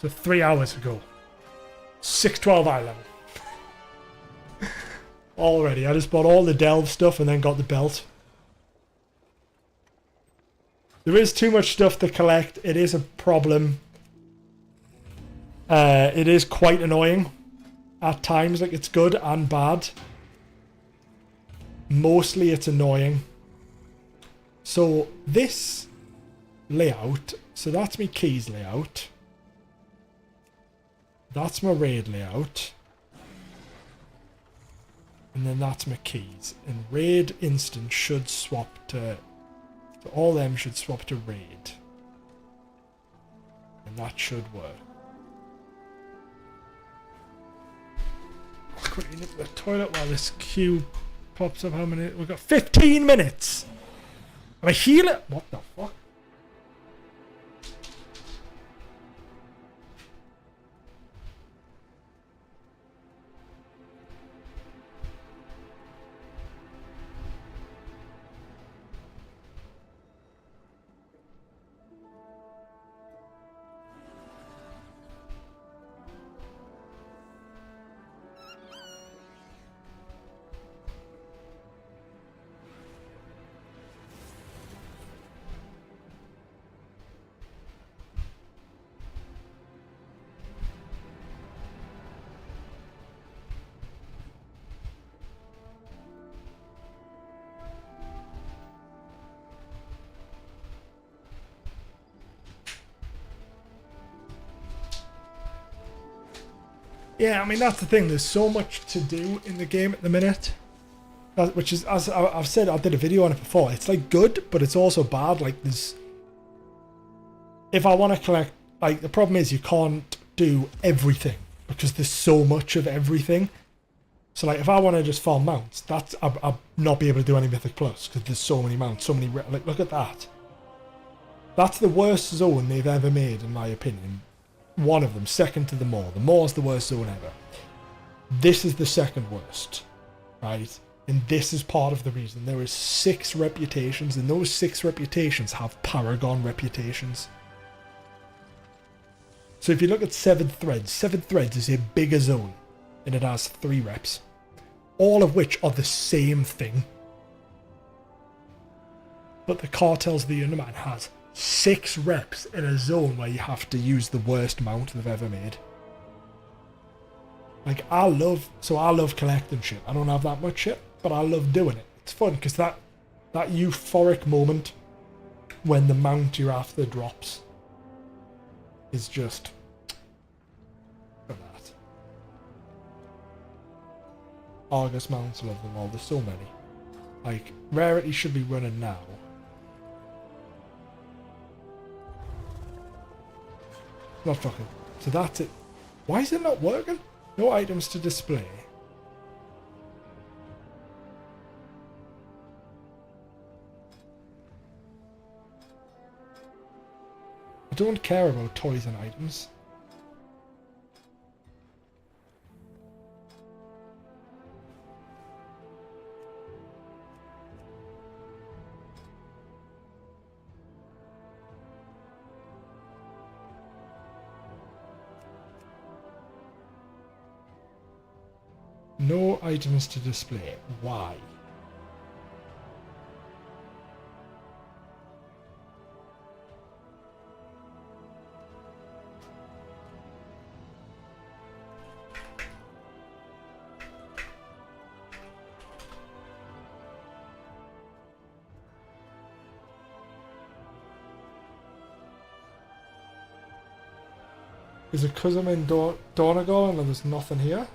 So 3 hours ago. 612 eye level. Already. I just bought all the delve stuff and then got the belt. There is too much stuff to collect. It is a problem. It is quite annoying at times. Like, it's good and bad. Mostly it's annoying. So this layout. So that's my keys layout. That's my raid layout. And then that's my keys. And raid instant should swap to... So all them should swap to raid. And that should work. Let's quickly nip to the toilet while this queue pops up. How many? We've got 15 minutes! Am I healing? What the fuck? Yeah, I mean, that's the thing. There's so much to do in the game at the minute. Which is, as I've said, I did a video on it before. It's like good, but it's also bad. Like there's, if I want to collect, like the problem is you can't do everything because there's so much of everything. So like if I want to just farm mounts, that's I'll not be able to do any Mythic Plus because there's so many mounts, so many. Like look at that. That's the worst zone they've ever made, in my opinion. One of them, second to the Maw. The Maw's the worst zone ever. This is the second worst, right? And this is part of the reason. There is 6 reputations, and those 6 reputations have Paragon reputations. So if you look at 7 Threads is a bigger zone, and it has 3 reps. All of which are the same thing. But the Cartels of the Undermine has 6 reps in a zone where you have to use the worst mount they've ever made. Like, I love collecting shit. I don't have that much shit, but I love doing it. It's fun, because that euphoric moment when the mount you're after drops is just for that. Argus mounts, love them all. There's so many. Like, rarity should be running now. Not fucking. So that's it. Why is it not working? No items to display. I don't care about toys and items. No items to display. Why? Is it because I'm in Donegal and there's nothing here?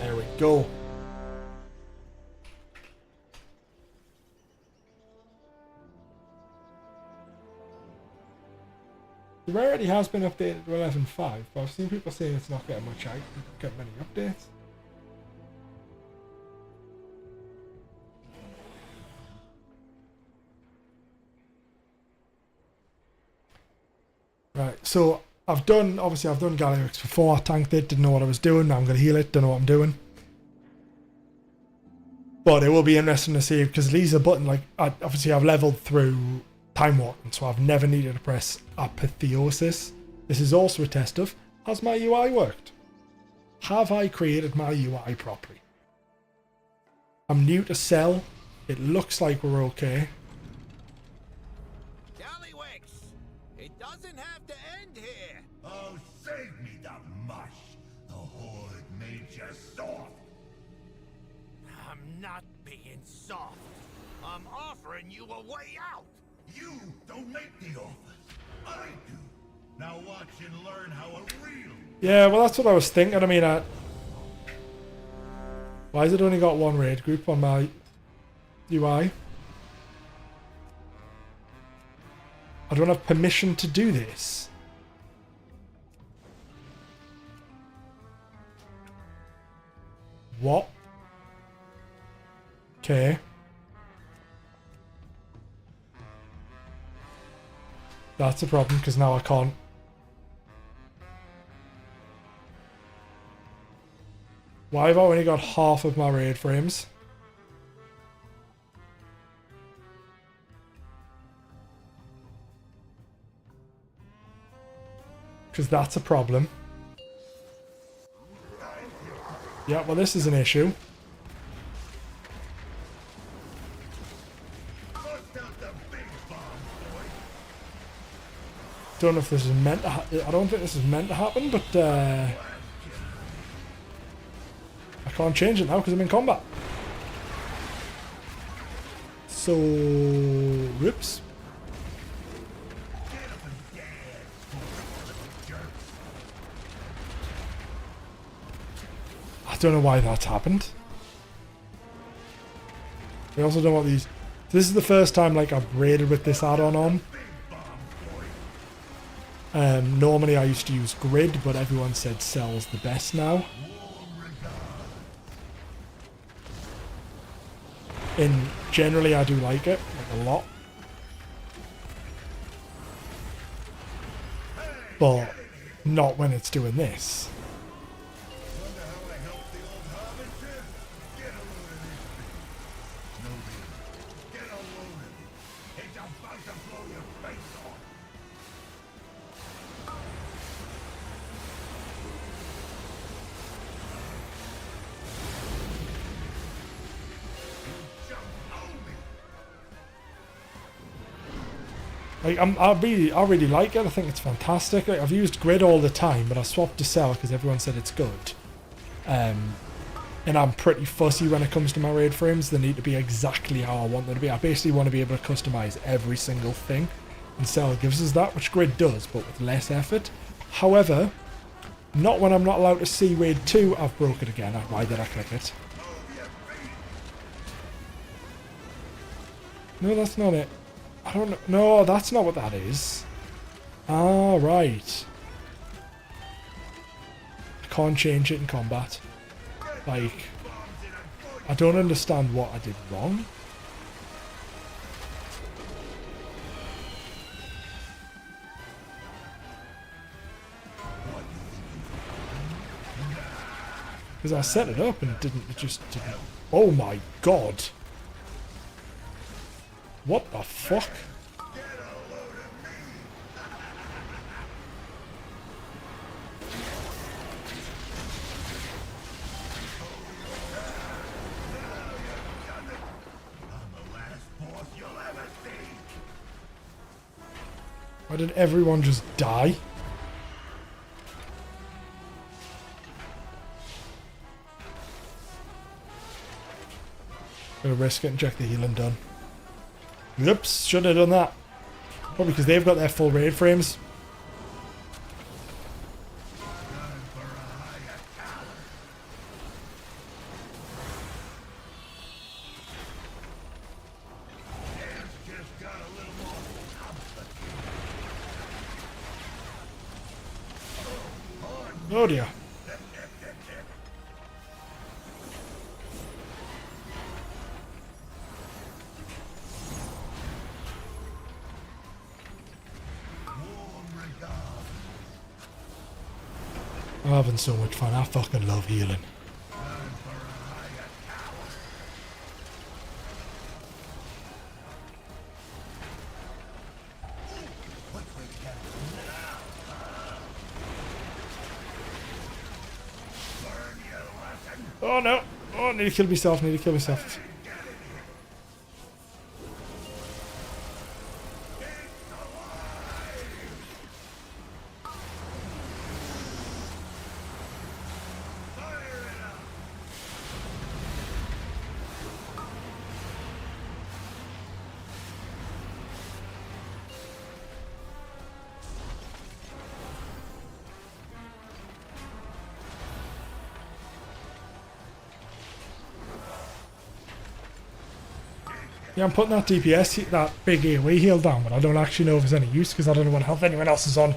There we go. The rarity has been updated to 11.5, but I've seen people saying it's not getting much out, get many updates. Right, so I've done Galliarix before. I tanked it, didn't know what I was doing. Now I'm going to heal it, don't know what I'm doing. But it will be interesting to see, because these are button, like, obviously I've leveled through Time Walking, so I've never needed to press Apotheosis. This is also a test of, has my UI worked? Have I created my UI properly? I'm new to Cell. It looks like we're okay. Gallywix, it doesn't have to end here. Oh, save me the mush. The Horde made you soft. I'm not being soft. I'm offering you a way out. You don't make the offers. I do. Now watch and learn how a real... Yeah, well that's what I was thinking. I mean, why has it only got one raid group on my UI? I don't have permission to do this. What? Okay. That's a problem, because now I can't. Why have I only got half of my raid frames? Because that's a problem. Yeah, well this is an issue. Bust out the big bomb, boy. Don't know if this is meant to I don't think this is meant to happen, but I can't change it now because I'm in combat. So, rips. I don't know why that's happened. I also don't want these. This is the first time like I've raided with this add-on on. Normally I used to use grid, but everyone said cell's the best now. And generally I do like it, like a lot. But not when it's doing this. Like I really like it. I think it's fantastic. Like, I've used grid all the time, but I swapped to cell because everyone said it's good. And I'm pretty fussy when it comes to my raid frames. They need to be exactly how I want them to be. I basically want to be able to customize every single thing, and cell gives us that, which grid does, but with less effort. However, not when I'm not allowed to see raid 2. I've broke it again. Why did I click it? No, that's not it. I don't know. No, that's not what that is. Ah, right. I can't change it in combat. Like, I don't understand what I did wrong. Because I set it up and it just didn't. Oh my god. What the fuck? Why did everyone just die? Gonna risk it and check the healing done. Oops, should have done that. Probably because they've got their full raid frames. Oh dear. I'm having so much fun. I fucking love healing. Oh no! Oh, I need to kill myself, need to kill myself. Yeah, I'm putting that DPS, that big AoE heal down, but I don't actually know if there's any use because I don't know what health anyone else is on.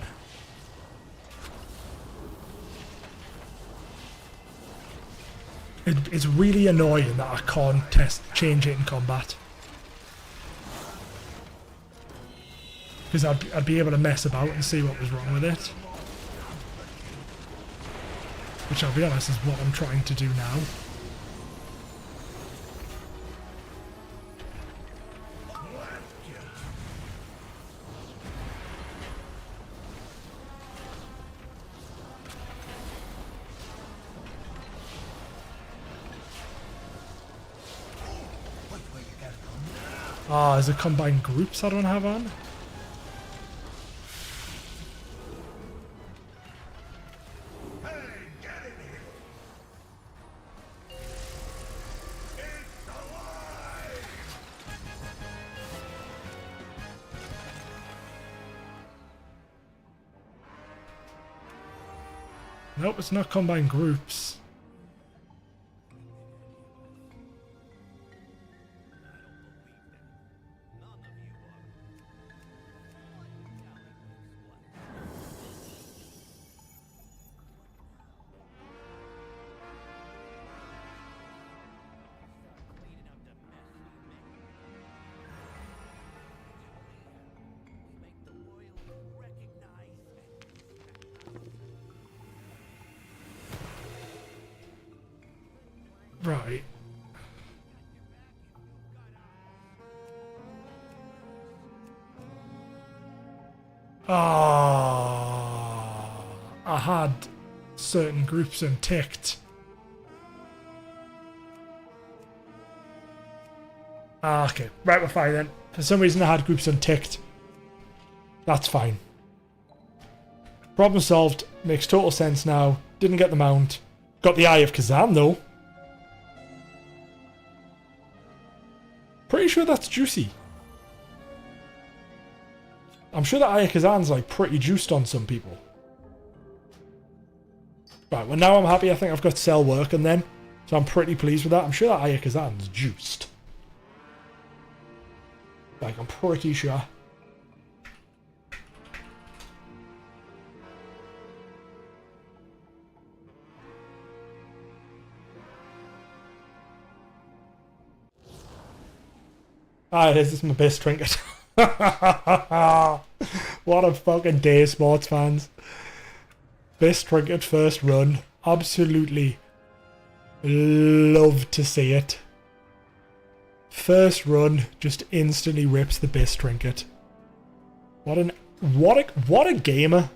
It's really annoying that I can't change it in combat. Because I'd be able to mess about and see what was wrong with it. Which I'll be honest is what I'm trying to do now. Ah, is it combined groups I don't have on? Nope, it's not combined groups. Right. Ah, I had certain groups unticked. Ah, okay. Right, we're fine then. For some reason I had groups unticked. That's fine. Problem solved. Makes total sense now. Didn't get the mount. Got the Eye of Kazan though. Pretty sure that's juicy. I'm sure that Eye of Kazan's like pretty juiced on some people. Right, well now I'm happy. I think I've got cell working then. So I'm pretty pleased with that. I'm sure that Eye of Kazan's juiced. Like, I'm pretty sure. Ah, it is. This is my best trinket. What a fucking day, sports fans. Best trinket first run. Absolutely love to see it. First run just instantly rips the best trinket. What a gamer.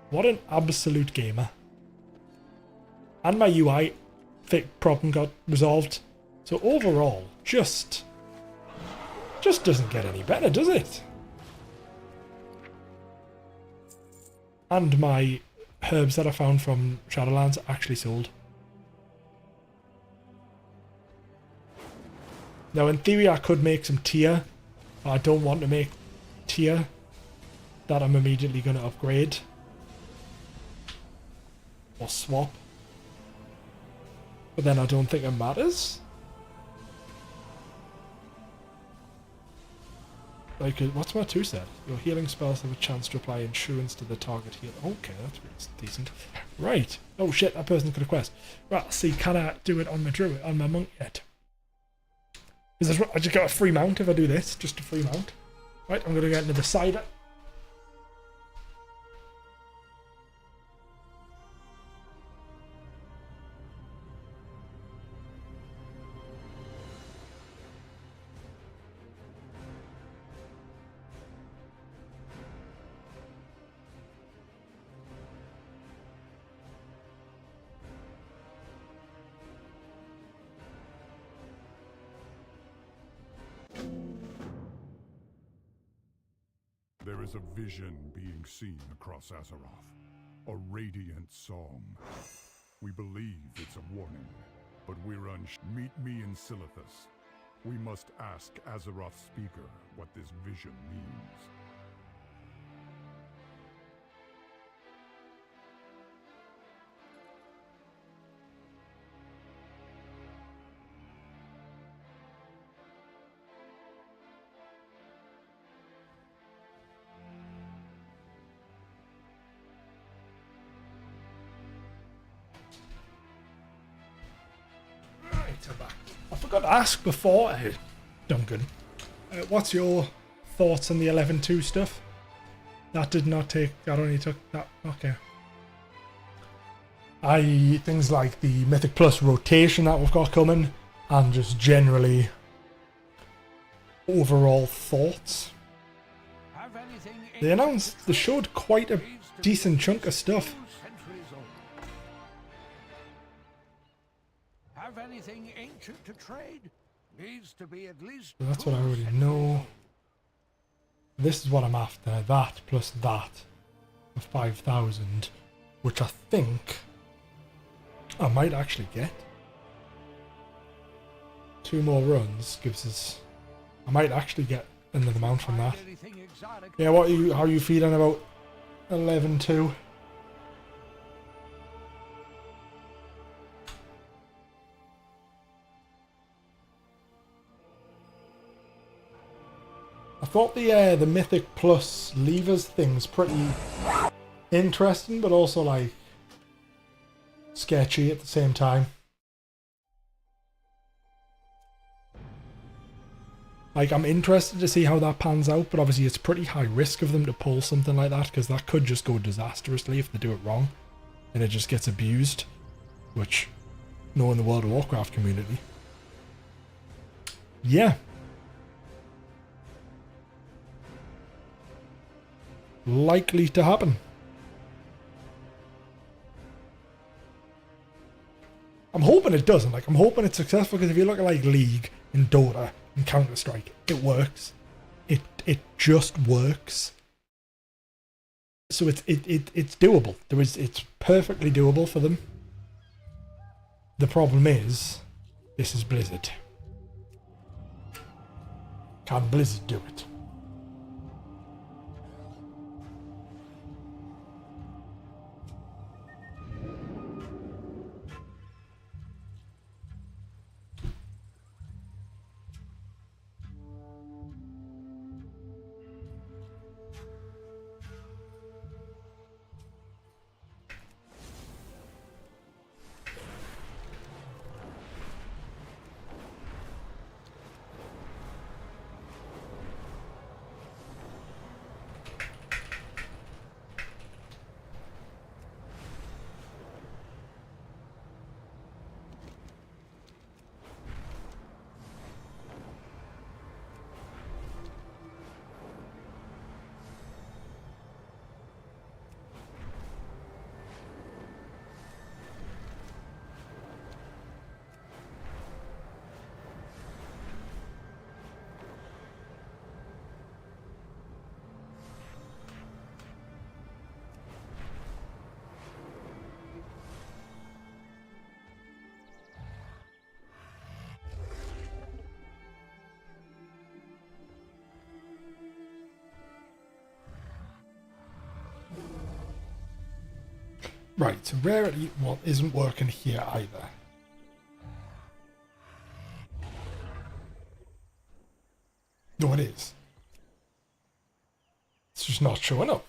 What an absolute gamer. And my UI problem got resolved. So overall, just doesn't get any better, does it? And my herbs that I found from Shadowlands actually sold. Now in theory I could make some tier, but I don't want to make tier that I'm immediately going to upgrade. Or swap. But then I don't think it matters. Like, what's my 2 set? Your healing spells have a chance to apply insurance to the target heal. Okay, that's pretty decent. Right. Oh shit, that person's got a quest. Right, let's see, can I do it on my druid, on my monk yet? I just got a free mount if I do this. Just a free mount. Right, I'm going to get into the cider. There is a vision being seen across Azeroth. A radiant song. We believe it's a warning, but we're Meet me in Silithus. We must ask Azeroth's speaker what this vision means. I forgot to ask before, Duncan, what's your thoughts on the 11.2 stuff? That did not take, that only took that, okay. Things like the Mythic Plus rotation that we've got coming, and just generally overall thoughts. They showed quite a decent chunk of stuff. Have anything ancient to trade? Needs to be at least. So that's what I already know. This is what I'm after. That plus that of 5,000, which I think I might actually get. 2 more runs gives us. I might actually get another mount from that. Yeah, how are you feeling about 11.2? thought the Mythic Plus levers thing's pretty interesting, but also like sketchy at the same time. Like, I'm interested to see how that pans out, but obviously it's pretty high risk of them to pull something like that, because that could just go disastrously if they do it wrong, and it just gets abused, which, knowing the World of Warcraft community. Yeah. Likely to happen. I'm hoping it doesn't. Like, I'm hoping it's successful, because if you look at like League and Dota and Counter-Strike, it works. It just works. So it's doable. It's perfectly doable for them. The problem is, this is Blizzard. Can Blizzard do it? Right, so rarity isn't working here either. No, it is. It's just not showing up.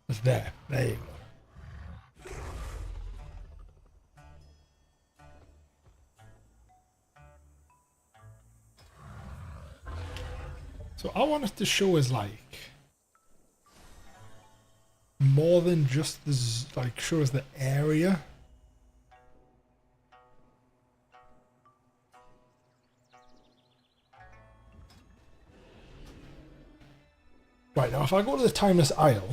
It's there. There you go. So I want us to show us like more than just this, like show us the area. Right, now if I go to the Timeless Isle,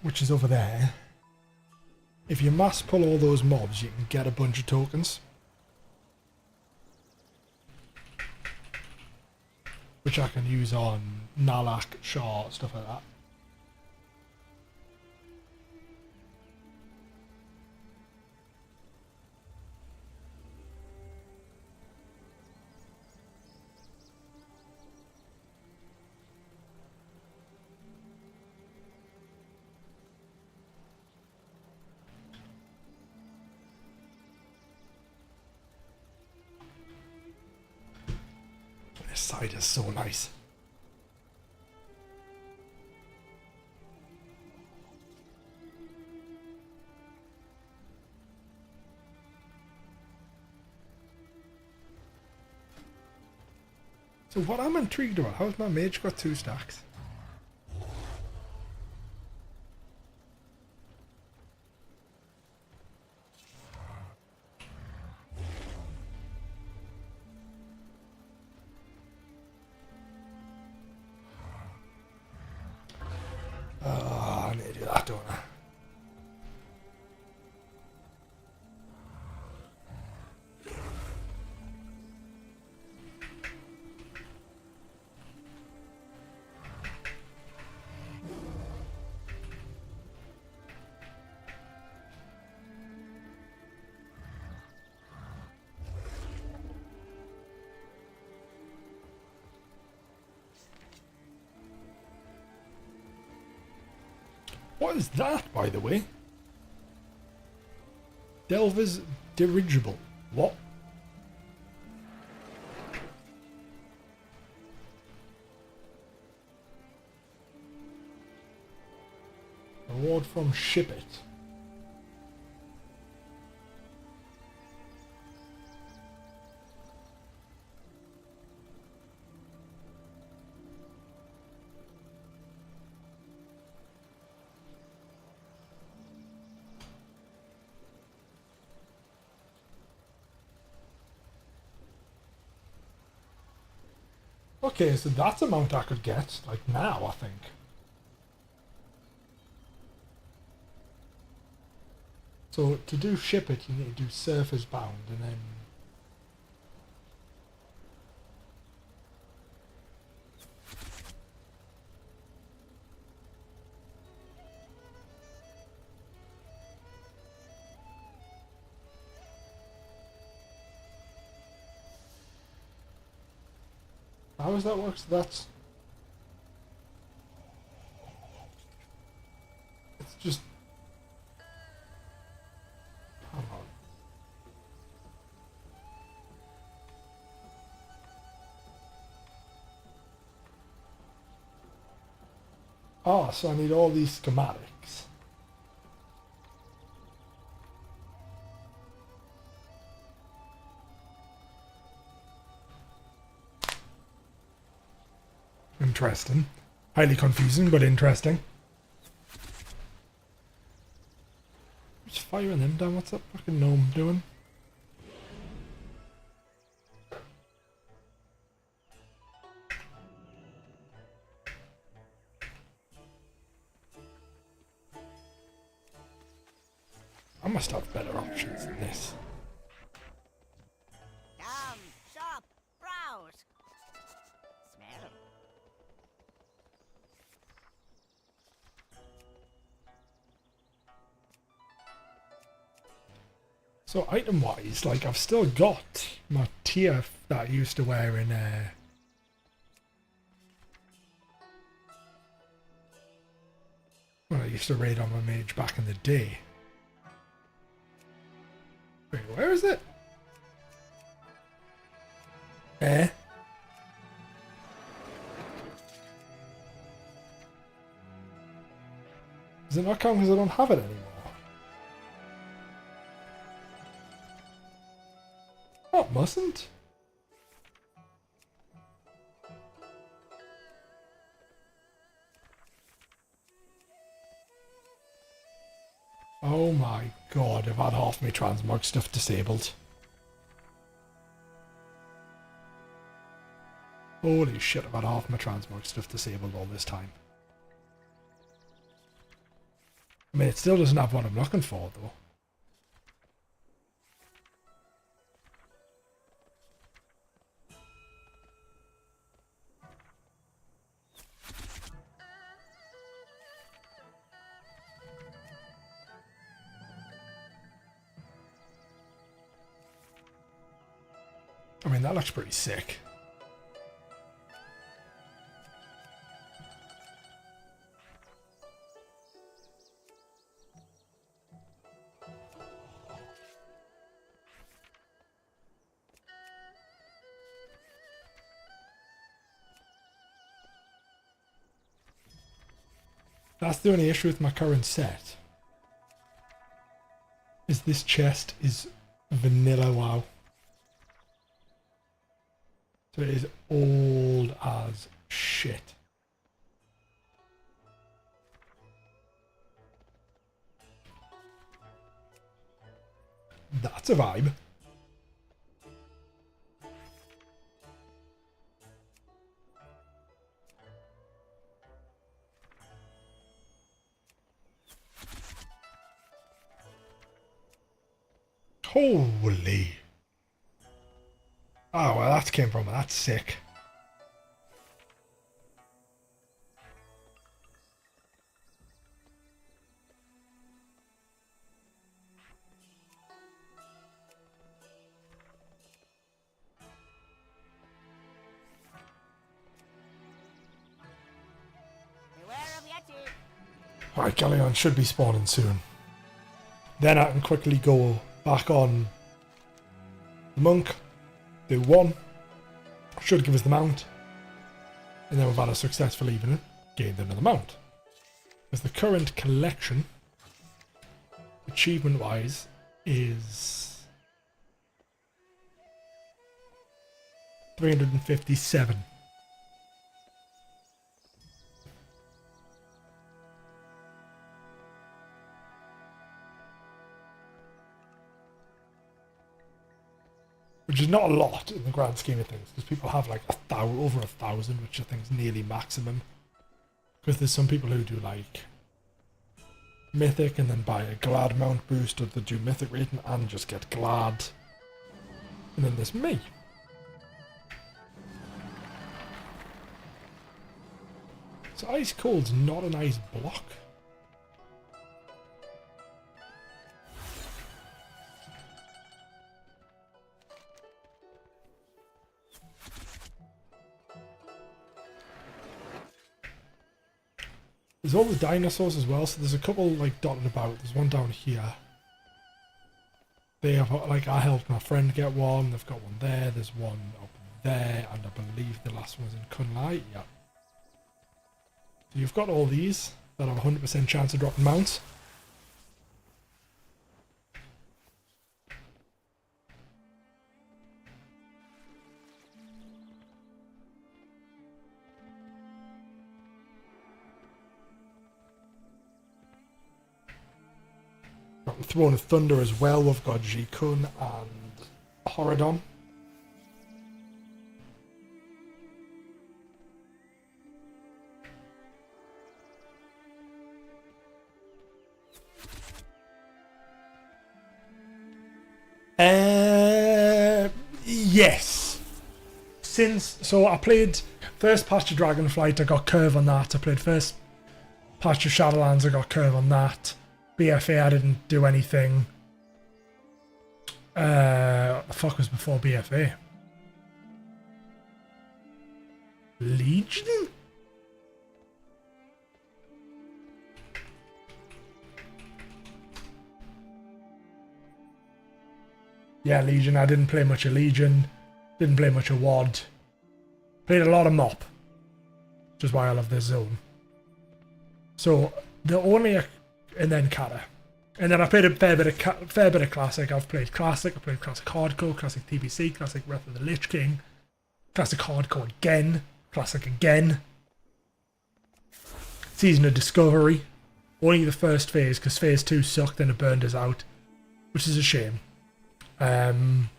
which is over there, if you mass pull all those mobs, you can get a bunch of tokens. Which I can use on Nalak, Shah, stuff like that. This side is so nice. So what I'm intrigued about, how's my mage got 2 stacks? I need to do that, don't I? What is that, by the way? Delver's dirigible. What? Reward from Ship It. Okay, so that's a mount I could get, like now, I think. So to do Ship It, you need to do Surface Bound, and then... How does that work? So that's... It's just... Come on. Oh, so I need all these schematics. Interesting. Highly confusing, but interesting. Just firing them down. What's that fucking gnome doing? I must have better options than this. Come, shop, browse. Smell. So item wise, like I've still got my tier that I used to wear in when I used to raid on my mage back in the day. Wait, where is it? Eh? Does it not count because I don't have it anymore? Oh, it mustn't. Oh my god, I've had half my transmog stuff disabled. Holy shit, I've had half my transmog stuff disabled all this time. I mean, it still doesn't have what I'm looking for, though. I mean, that looks pretty sick. That's the only issue with my current set. Is this chest is vanilla WoW. So it is old as shit. That's a vibe. Holy. Oh, well, that came from it. That's sick. Beware of Yeti. Right, Galleon should be spawning soon. Then I can quickly go back on the monk, do one, should give us the mount, and then we've had a successful evening, gained another mount. Because the current collection, achievement wise, is 357. Which is not a lot in the grand scheme of things, because people have like over 1,000, which I think is nearly maximum. Because there's some people who do like Mythic and then buy a Glad mount boost, or they do Mythic rating and just get Glad. And then there's me. So Ice Cold's not an ice block. There's all the dinosaurs as well, so there's a couple like dotted about. There's one down here. They have, like, I helped my friend get one. They've got one there. There's one up there, and I believe the last one was in Kunlai. Yeah. So you've got all these that have a 100% chance of dropping mounts. Throne of Thunder as well. We've got Jikun and Horadon. Yes. So I played first Patch of Dragonflight, I got Curve on that. I played first Patch of Shadowlands, I got Curve on that. BFA, I didn't do anything. What the fuck was before BFA? Legion? Yeah, Legion. I didn't play much of Legion. Didn't play much of WoD. Played a lot of MoP. Which is why I love this zone. So, the only... And then Kata. And then I played a fair bit of Classic. I've played Classic, I played Classic Hardcore, Classic TBC, Classic Wrath of the Lich King, Classic Hardcore again, Classic again. Season of Discovery. Only the first phase, because phase 2 sucked and it burned us out. Which is a shame. That's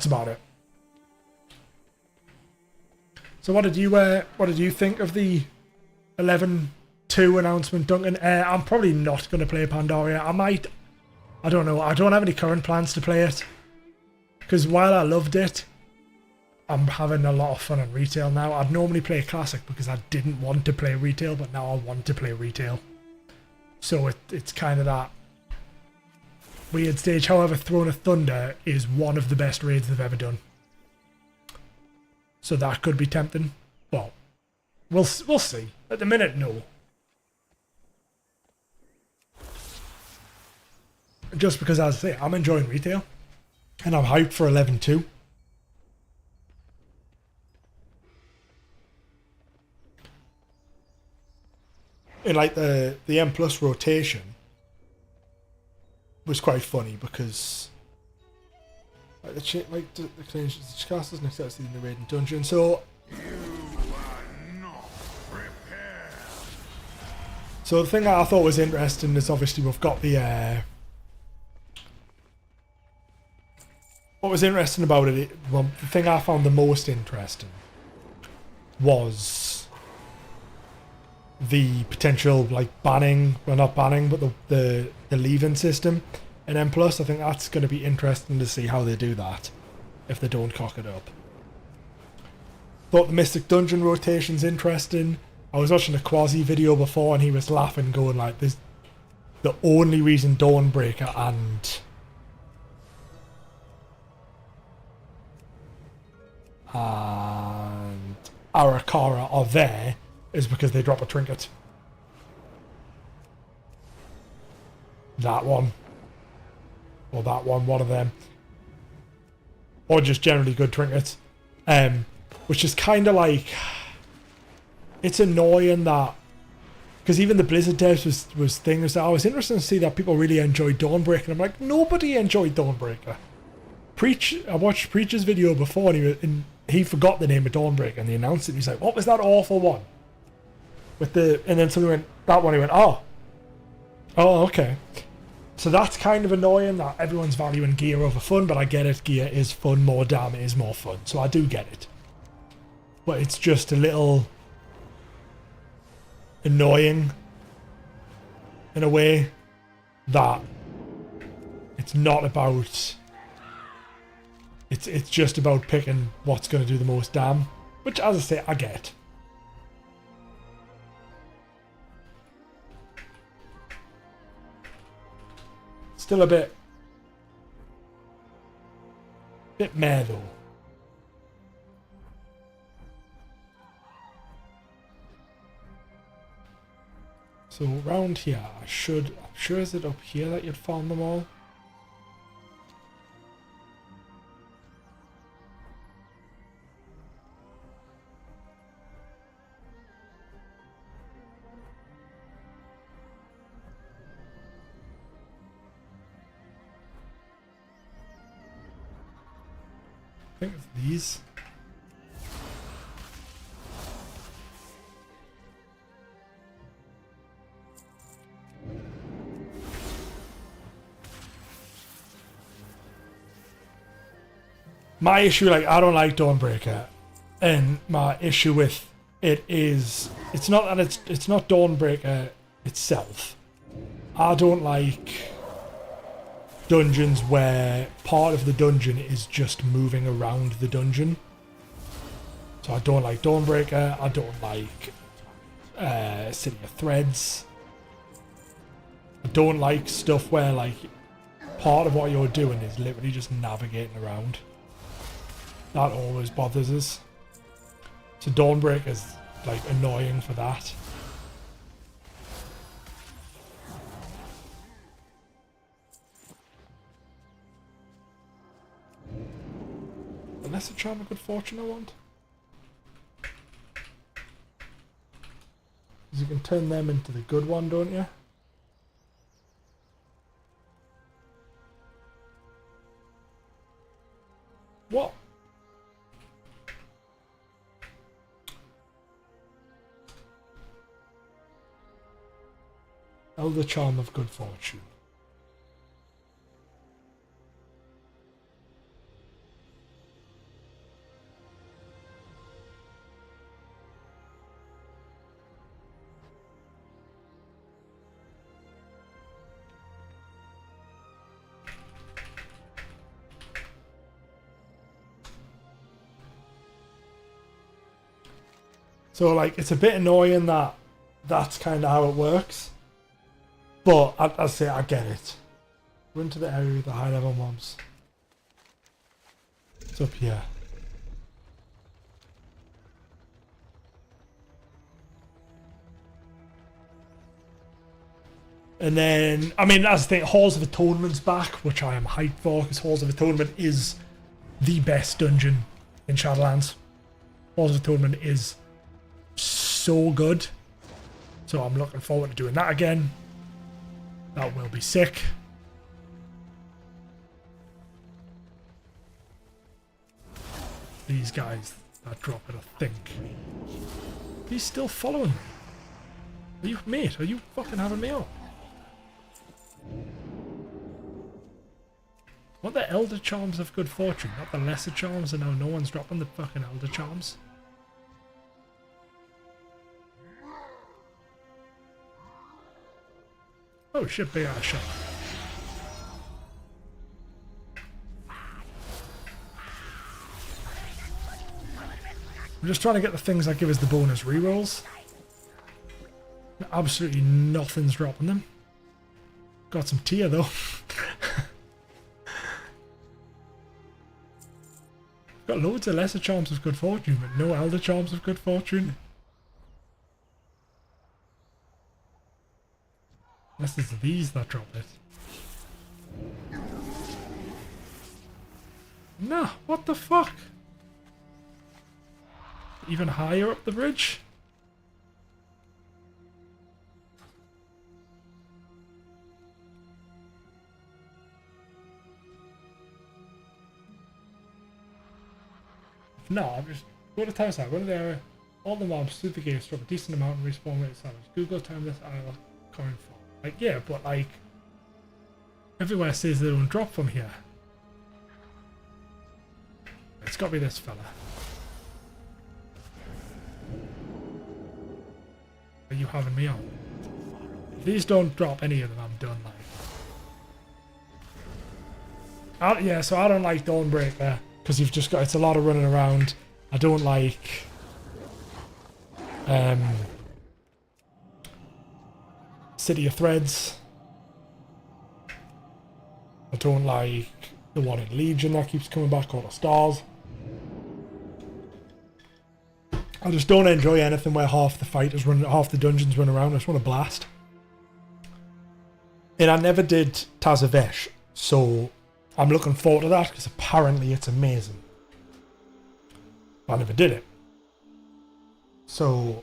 about it. So what did you think of the 11-2 announcement, Duncan? I'm probably not going to play Pandaria. I don't know. I don't have any current plans to play it. Because while I loved it, I'm having a lot of fun in retail now. I'd normally play Classic because I didn't want to play retail, but now I want to play retail. So it's kind of that weird stage. However, Throne of Thunder is one of the best raids they've ever done. So that could be tempting. Well, we'll see. At the minute, no. Just because, as I say, I'm enjoying retail. And I'm hyped for 11-2. And like the M plus rotation was quite funny because like the casters next out in the raiding dungeon. So the thing that I thought was interesting is obviously we've got the what was interesting about it, well, the thing I found the most interesting was the potential like banning, well not banning, but the leaving system in M+. I think that's going to be interesting to see how they do that if they don't cock it up. Thought the Mystic Dungeon rotation's interesting. I was watching a Quasi video before and he was laughing, going like, "This the only reason Dawnbreaker and Arakara are there is because they drop a trinket. That one. Or that one of them. Or just generally good trinkets. Which is kind of like... It's annoying that... Because even the Blizzard devs was things that I was interested to see that people really enjoyed Dawnbreaker. I'm like, nobody enjoyed Dawnbreaker. I watched Preacher's video before and he forgot the name of Dawnbreaker and they announced it. He's like, what was that awful one? And then somebody went, that one. He went, oh, okay. So that's kind of annoying that everyone's valuing gear over fun, but I get it. Gear is fun, more damn is more fun. So I do get it. But it's just a little annoying in a way that it's not about... It's just about picking what's going to do the most damn. Which, as I say, I get. Still a bit meh though. So around here, I'm sure is it up here that you'd found them all? I think it's these. My issue, like, I don't like Dawnbreaker, and my issue with it is it's not that it's not Dawnbreaker itself. I don't like dungeons where part of the dungeon is just moving around the dungeon. So I don't like Dawnbreaker. I don't like City of Threads. I don't like stuff where like part of what you're doing is literally just navigating around. That always bothers us. So Dawnbreaker is like annoying for that. Unless a charm of good fortune I want. Because you can turn them into the good one, don't you? What? Elder Charm of Good Fortune. So, like, it's a bit annoying that that's kind of how it works. But, I say, I get it. Run to the area with the high-level mobs. It's up here. And then, I mean, as I think, Halls of Atonement's back, which I am hyped for, because Halls of Atonement is the best dungeon in Shadowlands. Halls of Atonement is so good. So I'm looking forward to doing that again. That will be sick. These guys that drop it, I think. He's still following me. Are you, mate? Are you fucking having me up? What the Elder Charms of Good Fortune, not the Lesser Charms, and now no one's dropping the fucking Elder Charms. Oh shit, big ass shot. I'm just trying to get the things that give us the bonus rerolls. Absolutely nothing's dropping them. Got some tier though. Got loads of Lesser Charms of Good Fortune, but no Elder Charms of Good Fortune. Unless it's these that drop it. Nah, what the fuck? Even higher up the bridge? No, I'm just go to town side, go to the area. All the mobs through the gates drop a decent amount and respawn rate savage. Google time this isle coming from. Like, yeah, but like everywhere says they don't drop from here. It's gotta be this fella. Are you having me on? If these don't drop any of them, I'm done. Like, yeah, so I don't like Dawnbreaker because you've just got it's a lot of running around. I don't like City of Threads. I don't like the one in Legion that keeps coming back, all the stars. I just don't enjoy anything where half the fighters run, half the dungeons run around. I just want to blast. And I never did Tazavesh, so I'm looking forward to that because apparently it's amazing. I never did it. So,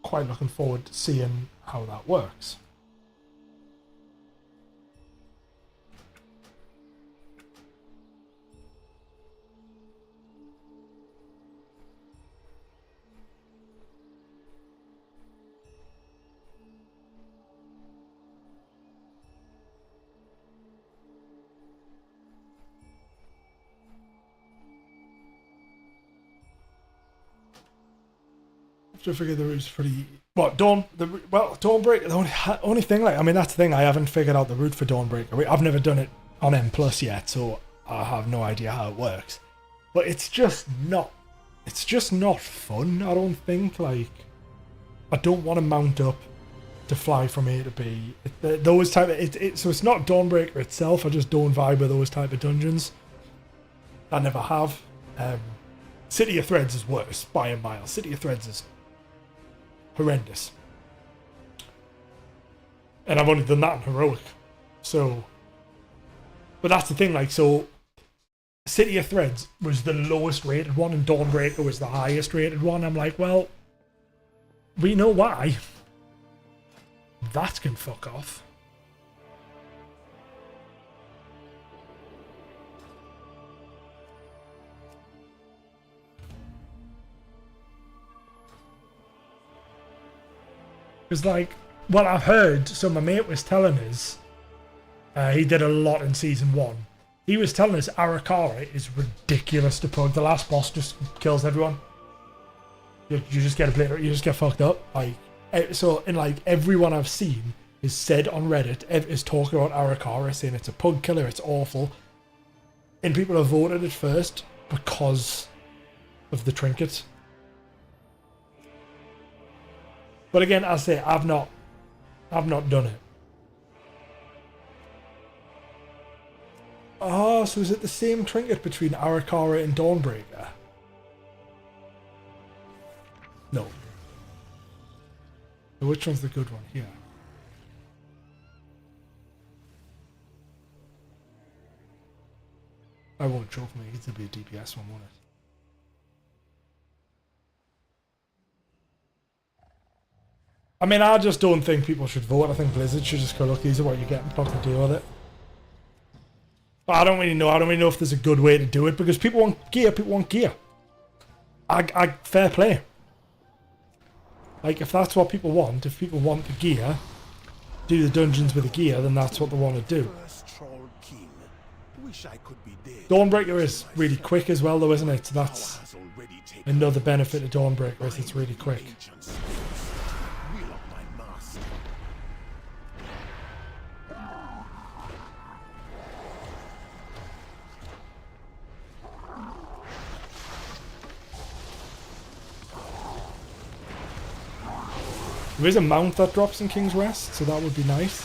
quite looking forward to seeing how that works. To figure the route's pretty. What Dawnbreaker? The only thing, like, I mean, that's the thing. I haven't figured out the route for Dawnbreaker. I've never done it on M Plus yet, so I have no idea how it works. But it's just not. It's just not fun. I don't think. Like, I don't want to mount up to fly from A to B. Those type of so it's not Dawnbreaker itself. I just don't vibe with those type of dungeons. I never have. City of Threads is worse by a mile. City of Threads is horrendous. And I've only done that in heroic. So, but that's the thing, like, so City of Threads was the lowest rated one and Dawnbreaker was the highest rated one. I'm like, well, we know why. That can fuck off. Because, like, what I've heard, so my mate was telling us, he did a lot in Season 1. He was telling us Arakara is ridiculous to pug. The last boss just kills everyone. You just get obliterated, you just get fucked up. Like, so, and like, everyone I've seen is said on Reddit, is talking about Arakara, saying it's a pug killer, it's awful. And people have voted it first because of the trinket. But again, I say I've not done it. Oh, so is it the same trinket between Arakara and Dawnbreaker? No. So which one's the good one here? I won't choke me. It's gonna be a DPS one, won't it? I mean, I just don't think people should vote. I think Blizzard should just go, look, these are what you get and fucking deal with it. But I don't really know. I don't really know if there's a good way to do it because people want gear. People want gear. Fair play. Like, if that's what people want, if people want the gear, do the dungeons with the gear, then that's what they want to do. Dawnbreaker is really quick as well, though, isn't it? So that's another benefit of Dawnbreaker is it's really quick. There is a mount that drops in King's Rest, so that would be nice.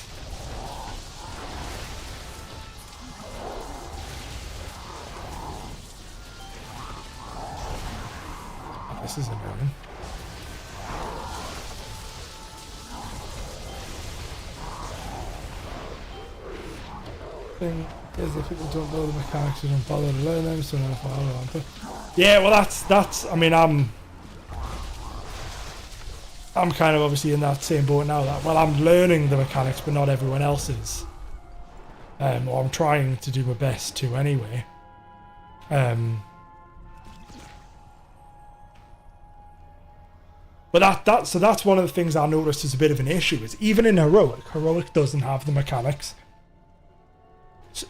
Oh, this is annoying. thing is if people don't know the mechanics, they don't bother to learn them, so no, yeah, well that's I mean I'm kind of obviously in that same boat now that, well, I'm learning the mechanics but not everyone else is. Or I'm trying to do my best to anyway. But that's one of the things I noticed is a bit of an issue, is even in Heroic doesn't have the mechanics.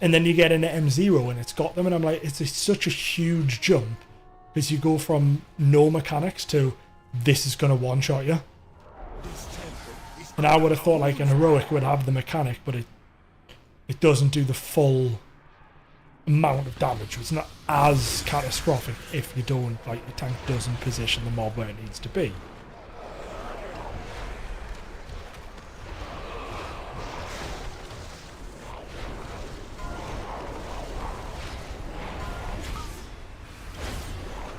And then you get into M0 and it's got them, and I'm like, such a huge jump, because you go from no mechanics to this is going to one-shot you. And I would have thought like an Heroic would have the mechanic, but it doesn't do the full amount of damage. It's not as catastrophic if you don't, like, your tank doesn't position the mob where it needs to be.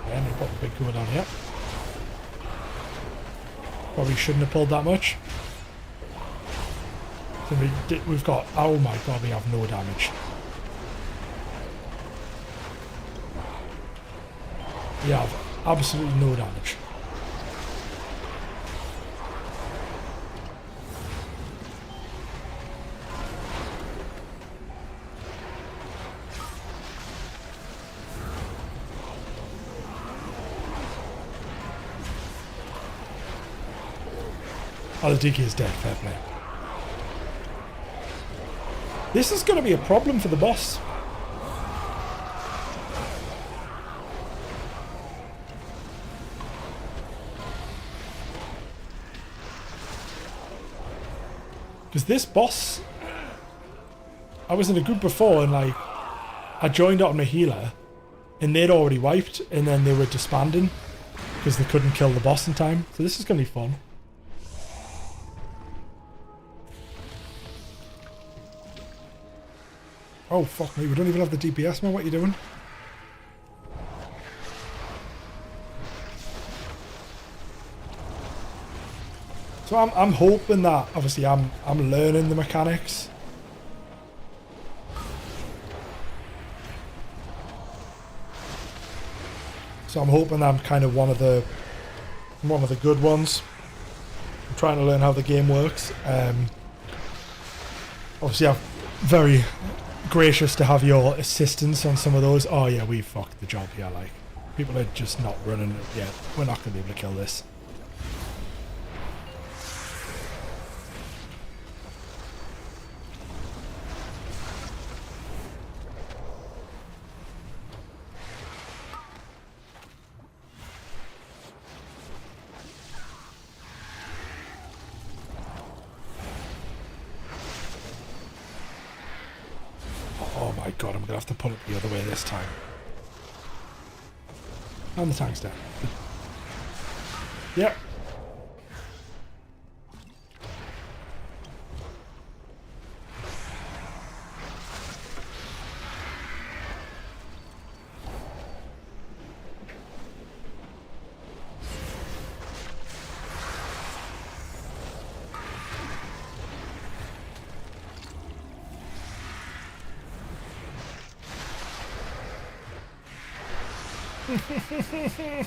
Yeah, they've got a big go down here. Probably shouldn't have pulled that much. So we've got, oh my god, we have no damage. We have absolutely no damage. Oh, the DK is dead, fair play. This is going to be a problem for the boss. Because this boss, I was in a group before and like, I joined out on my healer and they'd already wiped and then they were disbanding because they couldn't kill the boss in time. So this is going to be fun. Oh, fuck me, we don't even have the DPS, man. What are you doing? So I'm hoping that, obviously, I'm learning the mechanics. So I'm hoping I'm kind of one of the good ones. I'm trying to learn how the game works. Obviously, I'm very gracious to have your assistance on some of those. Oh yeah, we fucked the job here. Like, people are just not running it yet. We're not going to be able to kill this. Oh my god, I'm going to have to pull it the other way this time. And the tank's down. Yep.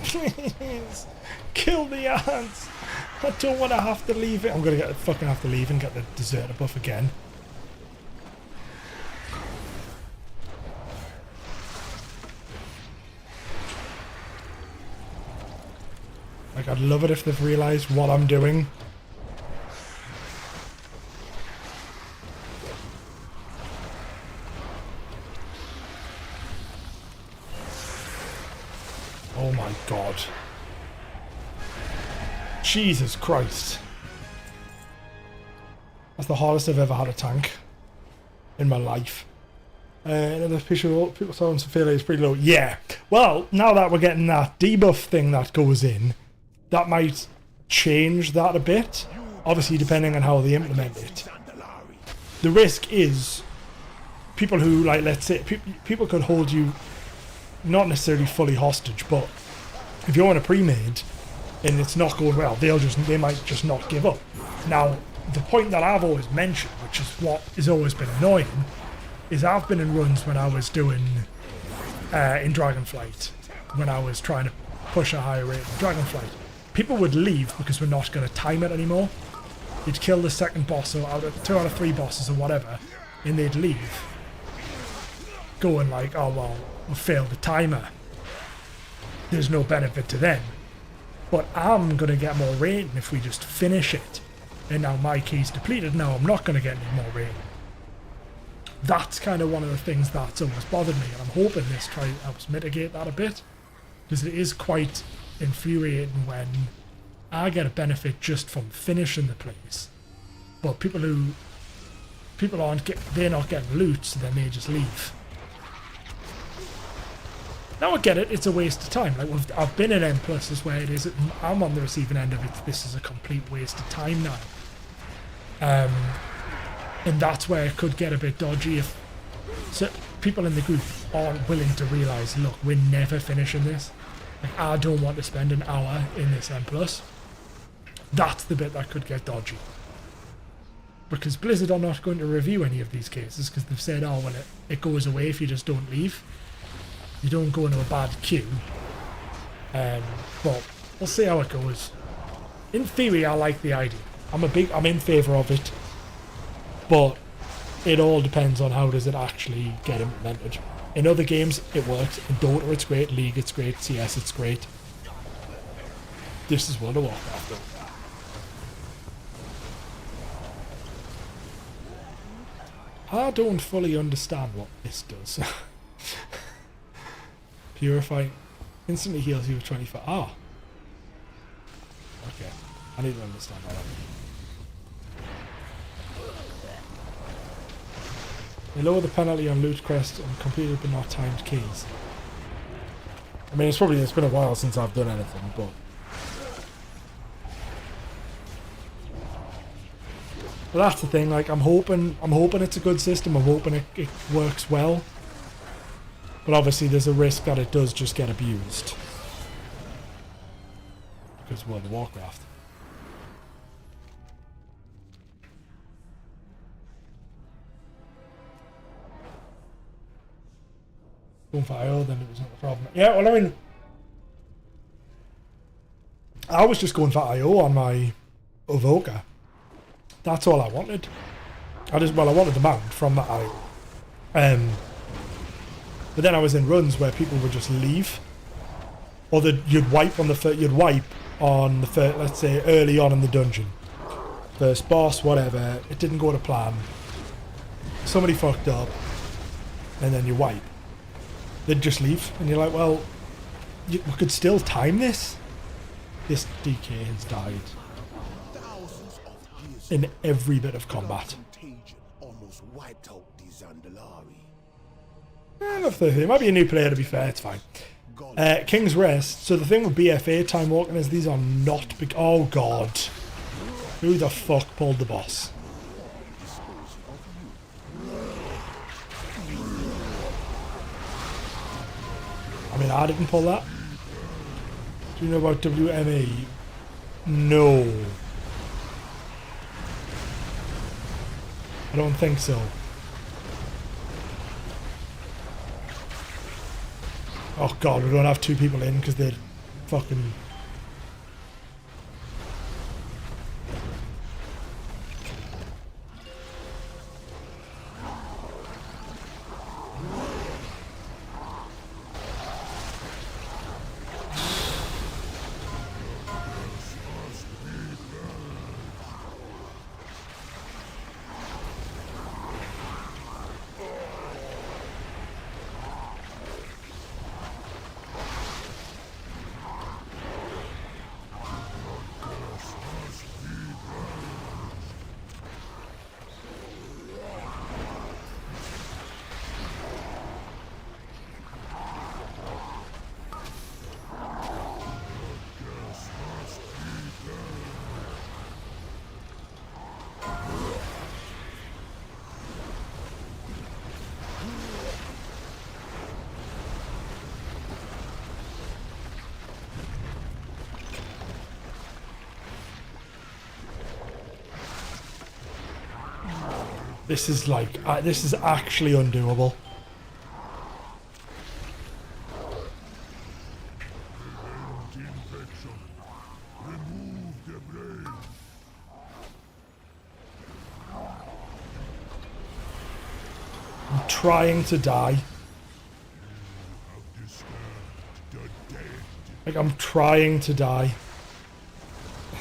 Please, kill the ants. I don't want to have to leave it. I'm gonna fucking have to leave and get the deserter buff again. Like, I'd love it if they've realised what I'm doing. Oh my god. Jesus Christ. That's the hardest I've ever had a tank in my life. Another people saying Sophia is pretty low. Yeah. Well, now that we're getting that debuff thing that goes in, that might change that a bit. Obviously, depending on how they implement it. The risk is people who, like, let's say, people could hold you not necessarily fully hostage, but if you're on a pre-made and it's not going well, they might just not give up. Now, the point that I've always mentioned, which is what has always been annoying, is I've been in runs when I was doing in Dragonflight, when I was trying to push a higher rate in Dragonflight. People would leave because we're not going to time it anymore. You'd kill the second boss or 2 out of 3 bosses or whatever, and they'd leave. Going like, oh well, we failed the timer. There's no benefit to them. But I'm going to get more rating if we just finish it. And now my key's depleted, now I'm not going to get any more rating. That's kind of one of the things that's always bothered me, and I'm hoping this helps mitigate that a bit. Because it is quite infuriating when I get a benefit just from finishing the place. But people they're not getting loot, so then they just leave. Now I get it, it's a waste of time. Like I've been in M pluses where it is, I'm on the receiving end of it. This is a complete waste of time now. And that's where it could get a bit dodgy if people in the group aren't willing to realise, look, we're never finishing this. Like I don't want to spend an hour in this M plus. That's the bit that could get dodgy. Because Blizzard are not going to review any of these cases because they've said, oh well, it goes away if you just don't leave. You don't go into a bad queue. But we'll see how it goes. In theory, I like the idea. I'm in favour of it. But it all depends on how does it actually get implemented. In other games, it works. In Dota, it's great. League, it's great. CS, it's great. This is World of Warcraft, though. I don't fully understand what this does. Purify instantly heals you with 25. Ah. Okay. I need to understand how that works. They lower the penalty on loot quest and completed but not timed keys. I mean, it's been a while since I've done anything, but that's the thing. Like, I'm hoping it's a good system. I'm hoping it works well. But obviously, there's a risk that it does just get abused because World of Warcraft. Going for IO, then it was not a problem. Yeah, well, I mean, I was just going for IO on my Evoker. That's all I wanted. I wanted the mount from that IO. But then I was in runs where people would just leave, or you'd wipe on the first, let's say early on in the dungeon, first boss, whatever. It didn't go to plan. Somebody fucked up, and then you wipe. They'd just leave, and you're like, well, we could still time this. This DK has died in every bit of combat. Almost wiped out the Zandalari. There might be a new player, to be fair, it's fine. King's Rest. So the thing with BFA time walking is these are not big. Oh god. Who the fuck pulled the boss? I mean, I didn't pull that. Do you know about WMA? No. I don't think so. Oh god, we don't have 2 people in because they're fucking... This is like, this is actually undoable. I'm trying to die. Like, I'm trying to die.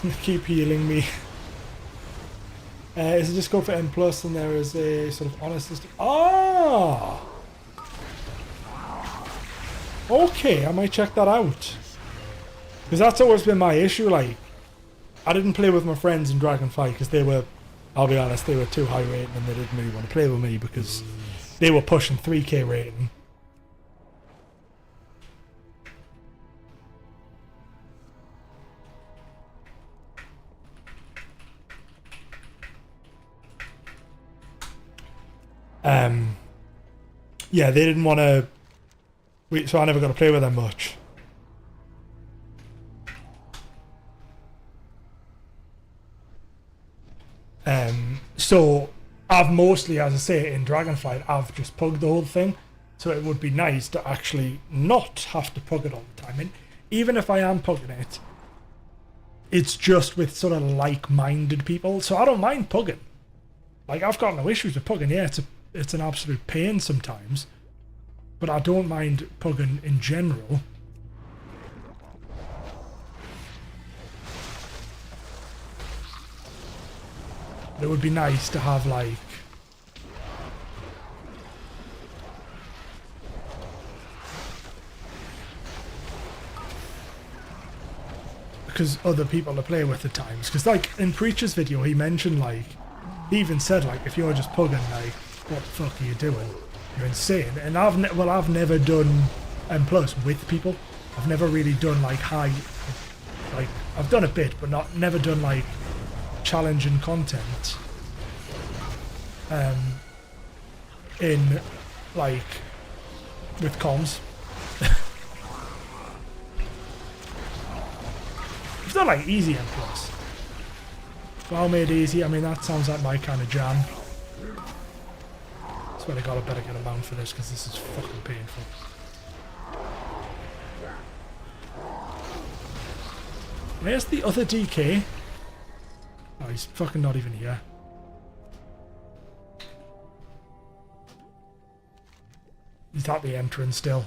They keep healing me. Is it just go for N+, and there is a sort of honest system? Ah! Okay, I might check that out. Because that's always been my issue, like, I didn't play with my friends in Dragonflight because they were, I'll be honest, they were too high rating and they didn't really want to play with me because they were pushing 3k rating. Yeah, they didn't want to, so I never got to play with them much. So I've mostly, as I say, in Dragonflight, I've just pugged the whole thing. So it would be nice to actually not have to pug it all the time. And even if I am pugging it, it's just with sort of like-minded people. So I don't mind pugging. Like, I've got no issues with pugging. Yeah, it's an absolute pain sometimes, but I don't mind pugging in general. It would be nice to have, like, because other people to play with at times. Because, like, in Preacher's video, he mentioned, like, he even said, like, if you're just pugging, like, what the fuck are you doing? You're insane. And I've never done M+ with people. I've never really done, like, high, like, I've done a bit, but never done, like, challenging content in, like, with comms. I've done, like, easy M+. Well made easy, I mean, that sounds like my kind of jam. I swear to God, I better get a mount for this because this is fucking painful. Where's the other DK? Oh, he's fucking not even here. He's at the entrance still.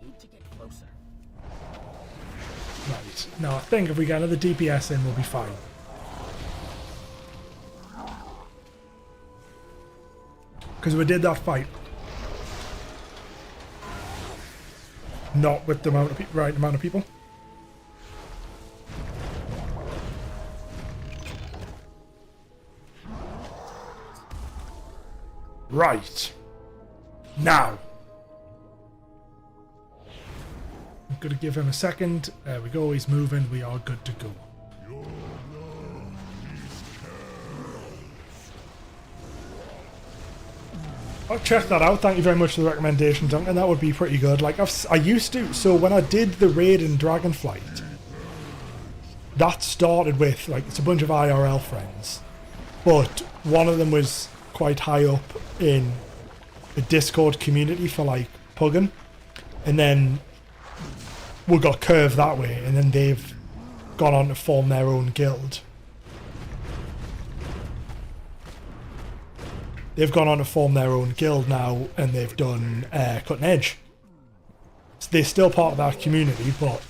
Need to get closer. Right. Now I think if we get another DPS in, we'll be fine. Because we did that fight. Not with the amount of right amount of people. Right. Now. I'm going to give him a second. There we go. He's moving. We are good to go. I'll check that out. Thank you very much for the recommendation, Duncan. That would be pretty good. Like, I used to... So when I did the raid in Dragonflight, that started with, like, it's a bunch of IRL friends. But one of them was quite high up in the Discord community for, like, pugging. And then we got curved that way. And then they've gone on to form their own guild. They've gone on to form their own guild now, and they've done Cutting Edge. So they're still part of that community, but...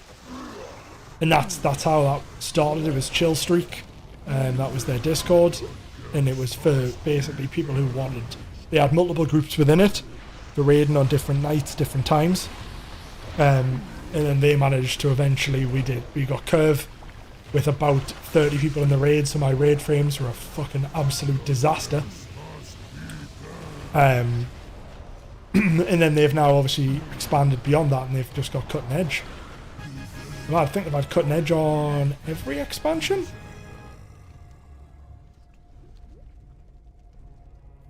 And that's how that started. It was Chill Streak, and that was their Discord. And it was for basically people who wanted... They had multiple groups within it, for raiding on different nights, different times. And then they managed to eventually... We got Curve with about 30 people in the raid, so my raid frames were a fucking absolute disaster. And then they've now obviously expanded beyond that, and they've just got Cutting Edge. Well, I think they've had Cutting Edge on every expansion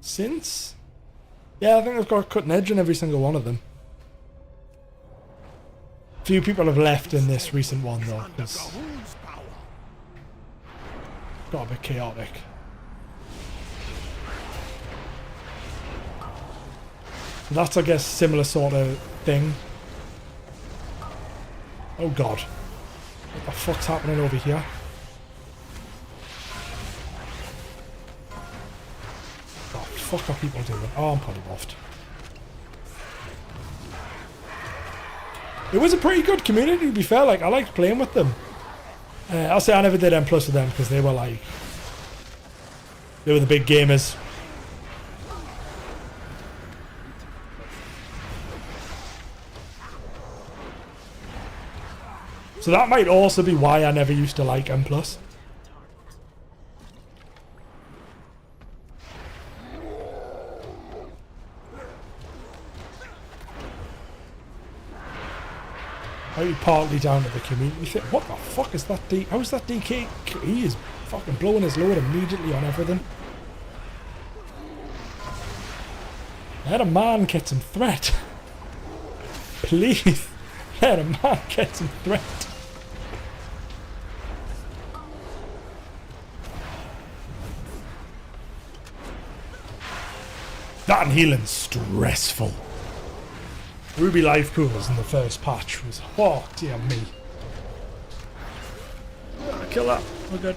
since. Yeah, I think they've got Cutting Edge in every single one of them. Few people have left in this recent one though, because got a bit chaotic. That's, I guess, similar sort of thing. Oh god. What the fuck's happening over here? What the fuck are people doing? Oh, I'm polymorphed. It was a pretty good community, to be fair. Like, I liked playing with them. I'll say I never did M+ with them because they were like... They were the big gamers. So that might also be why I never used to like M+. Maybe partly down to the community thing. What the fuck is that D? How is that DK? He is fucking blowing his load immediately on everything. Let a man get some threat. Please. Let a man get some threat. That and healing's stressful. Ruby life pools in the first patch was, oh dear me. Kill that, we're good.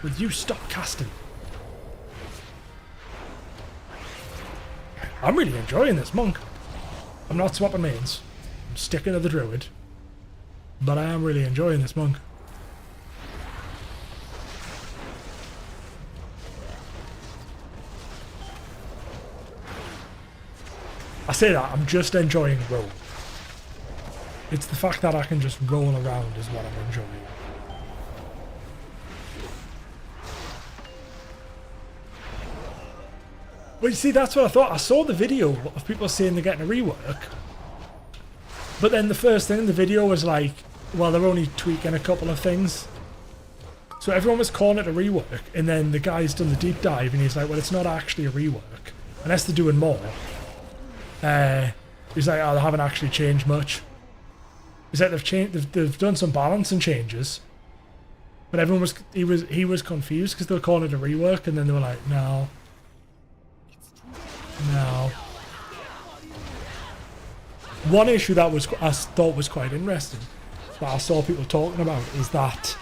Will you stop casting? I'm really enjoying this monk. I'm not swapping mains. I'm sticking to the druid. But I am really enjoying this monk. I say that, I'm just enjoying roll. It's the fact that I can just roll around is what I'm enjoying. Well, you see, that's what I thought. I saw the video of people saying they're getting a rework. But then the first thing in the video was like, well, they're only tweaking a couple of things. So everyone was calling it a rework, and then the guy's done the deep dive, and he's like, well, it's not actually a rework. Unless they're doing more. He's like, oh, they haven't actually changed much. He's like, they've done some balancing changes, but everyone was he was confused because they were calling it a rework, and then they were like, no. One issue that I thought was quite interesting that I saw people talking about is that,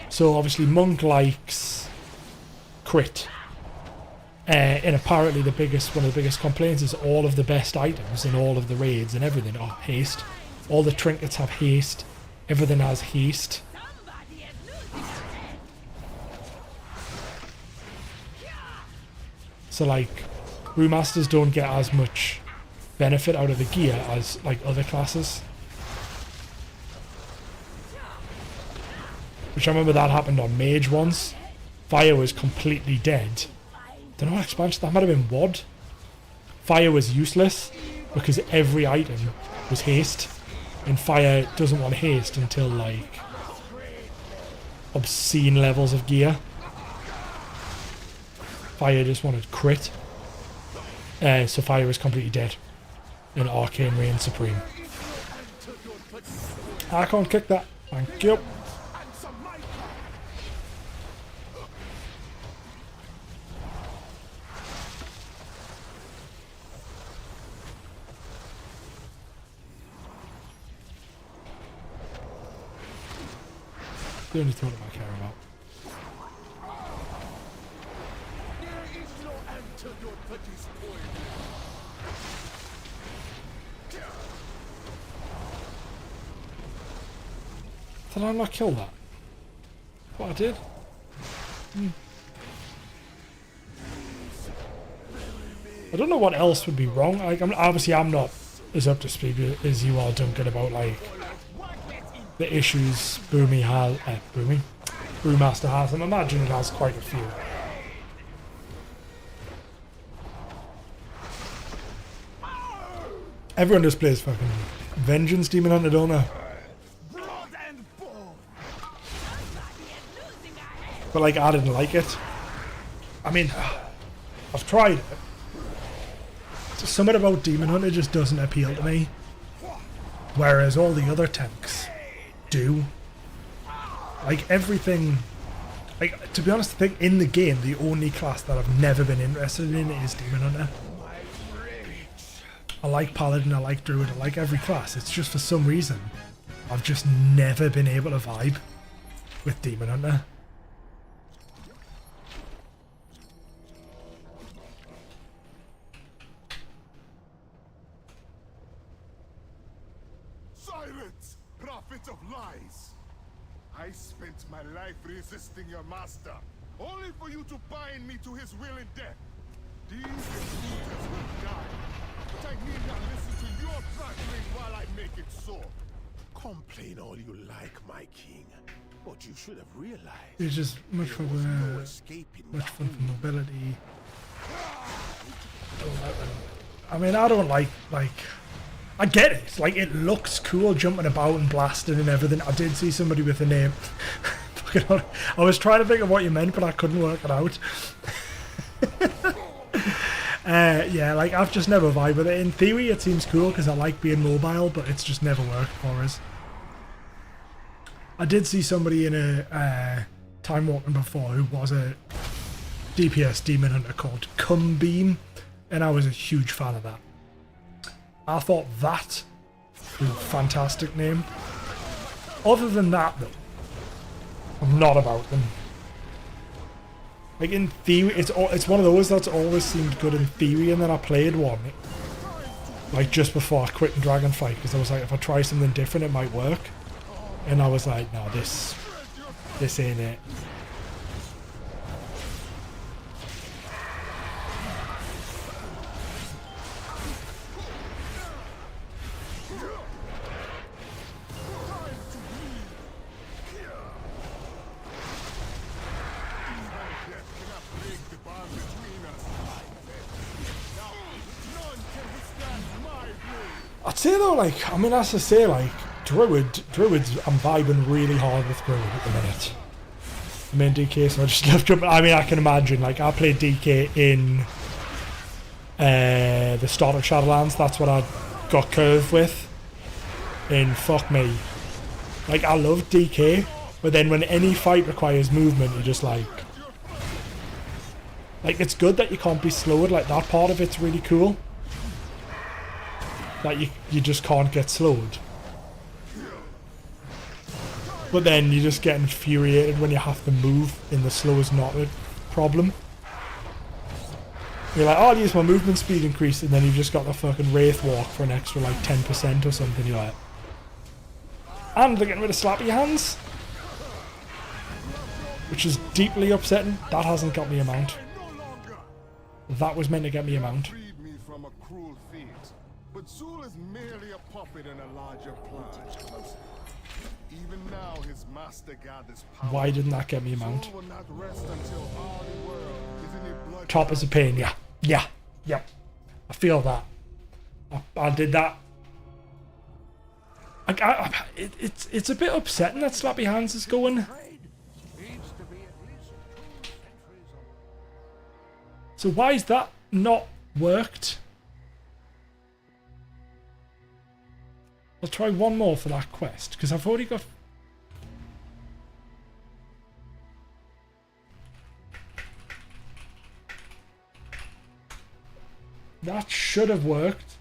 so obviously Monk likes crit. And apparently one of the biggest complaints is all of the best items in all of the raids and everything are haste. All the trinkets have haste. Everything has haste. So like, brewmasters don't get as much benefit out of the gear as like other classes. Which I remember that happened on Mage once. Fire was completely dead. I don't know what expansion, that might have been WOD. Fire was useless because every item was haste, and fire doesn't want haste until like obscene levels of gear. Fire just wanted crit, so fire was completely dead in Arcane Reign Supreme. I can't kick that, thank you. The only totem I care about. Did I not kill that? What I did? I don't know what else would be wrong. Like, obviously I'm not as up to speed as you are, Duncan, about like the issues Brewmaster has. I'm imagining it has quite a few. Everyone just plays fucking Vengeance Demon Hunter, don't they? But like, I didn't like it. I mean, I've tried it. Something about Demon Hunter just doesn't appeal to me. Whereas all the other tanks do. Like everything, like to be honest, I think in the game the only class that I've never been interested in is Demon Hunter. I like Paladin, I like Druid, I like every class. It's just for some reason I've just never been able to vibe with Demon Hunter. Silence, prophet of lies! I spent my life resisting your master, only for you to bind me to his will and death. These intruders will die, but I need not listen to your prattling while I make it so. Complain all you like, my king, but you should have realized It's just much for no escaping much fun for mobility. I mean, I don't like I get it. Like, it looks cool jumping about and blasting and everything. I did see somebody with a name. I was trying to think of what you meant, but I couldn't work it out. Yeah, like, I've just never vibed with it. In theory, it seems cool because I like being mobile, but it's just never worked for us. I did see somebody in a Time Walking before who was a DPS Demon Hunter called Cum Beam, and I was a huge fan of that. I thought that was a fantastic name. Other than that, though, I'm not about them. Like, in theory, it's one of those that's always seemed good in theory, and then I played one, like, just before I quit in Dragonfight, because I was like, if I try something different, it might work. And I was like, no, this ain't it. I'd say though, like, I mean, as I say, like, Druids, I'm vibing really hard with Druid at the minute. I mean, DK, so I just love jumping. I mean, I can imagine, like, I played DK in the start of Shadowlands. That's what I got curved with. And fuck me. Like, I love DK, but then when any fight requires movement, you're just like, it's good that you can't be slowed. Like, that part of it's really cool. That you just can't get slowed. But then you just get infuriated when you have to move in the slow is not a problem. You're like, oh, I'll use my movement speed increase, and then you've just got the fucking Wraith Walk for an extra like 10% or something. You're like, and they're getting rid of slappy hands, which is deeply upsetting. That hasn't got me a mount. That was meant to get me a mount. But Zul is merely a puppet in a larger plan. Even now, his master gathers power. Why didn't that get me a mount? Zul will not rest until all the world is in a blood. Top is a pain, yeah. I feel that. I did that. It's a bit upsetting that Slappy Hands is going. So why is that not worked? I'll try one more for that quest, because I've already got... That should have worked.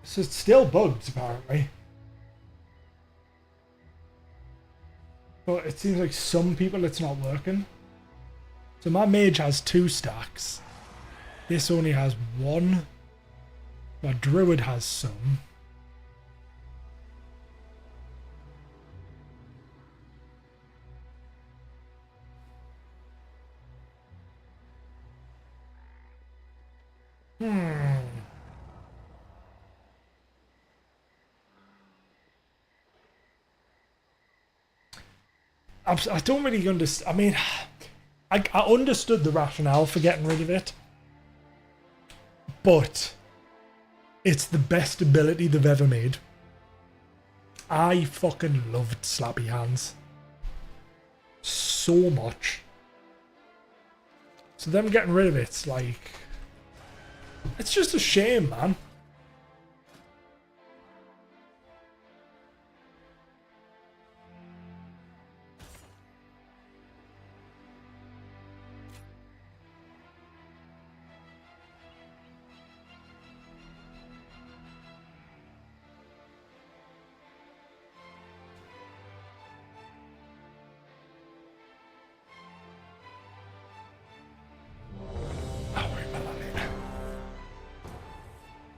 So it's still bugged, apparently. But it seems like some people it's not working. So my mage has 2 stacks. This only has 1. My druid has some. I don't really understand. I mean, I understood the rationale for getting rid of it, but It's the best ability they've ever made. I fucking loved Slappy Hands so much. So them getting rid of it's like, it's just a shame, man.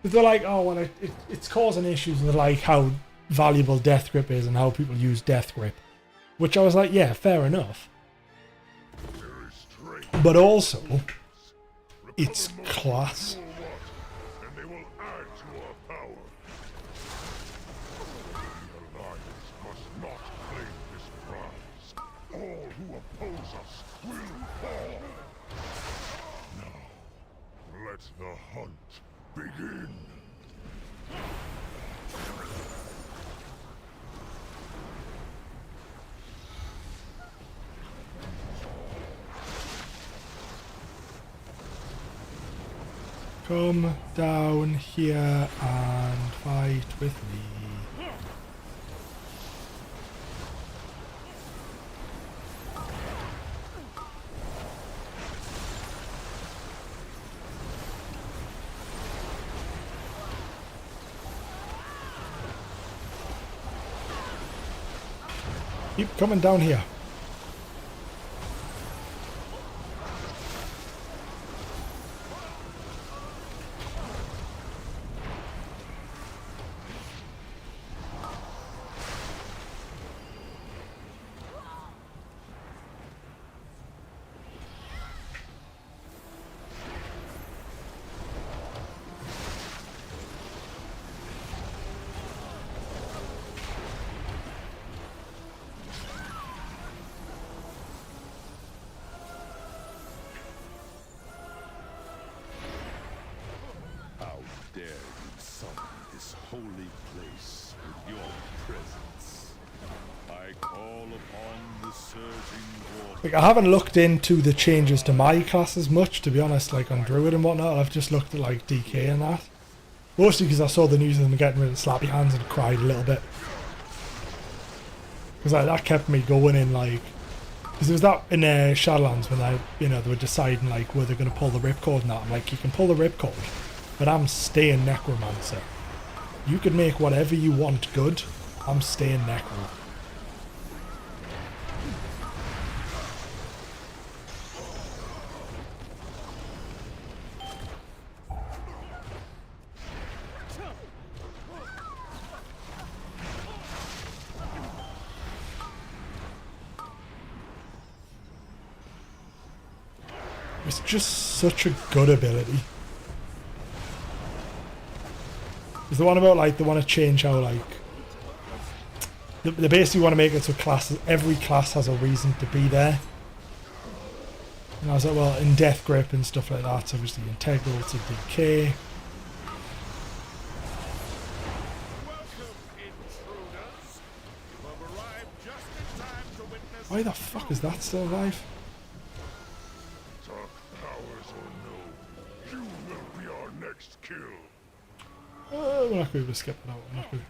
They're like, oh, well, it's causing issues with like how valuable Death Grip is and how people use Death Grip. Which I was like, yeah, fair enough. But also, it's class. And they will add to our power. The Alliance must not claim this prize. All who oppose us will fall. Now, let the hunt begin. Come down here and fight with me. Keep coming down here. How dare you summon this holy place with your presence? I call upon the surging water. Like, I haven't looked into the changes to my classes much, to be honest, like on Druid and whatnot. I've just looked at like DK and that. Mostly because I saw the news of them getting rid of Slappy Hands and cried a little bit. Because like, that kept me going in like... Because there was that in Shadowlands when they were deciding like were they going to pull the ripcord and that. I'm like, you can pull the ripcord, but I'm staying Necromancer. You can make whatever you want good, I'm staying Necro. It's just such a good ability. Is the one about like they want to change how like they basically want to make it so every class has a reason to be there. And I was like, well, in Death Grip and stuff like that, it's obviously integral to DK. Why the fuck is that still alive? Next kill. We're not going to be able to skip it out. We're not going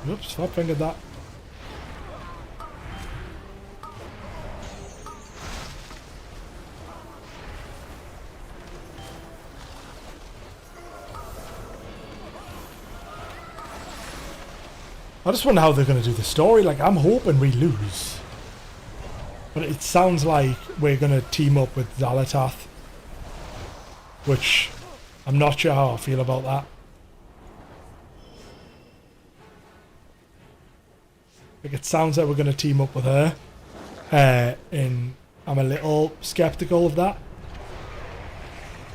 to... Oops, fat fingered that. I just wonder how they're going to do the story. Like, I'm hoping we lose. But it sounds like we're going to team up with Xalatath. Which, I'm not sure how I feel about that. Like, it sounds like we're going to team up with her. And I'm a little skeptical of that.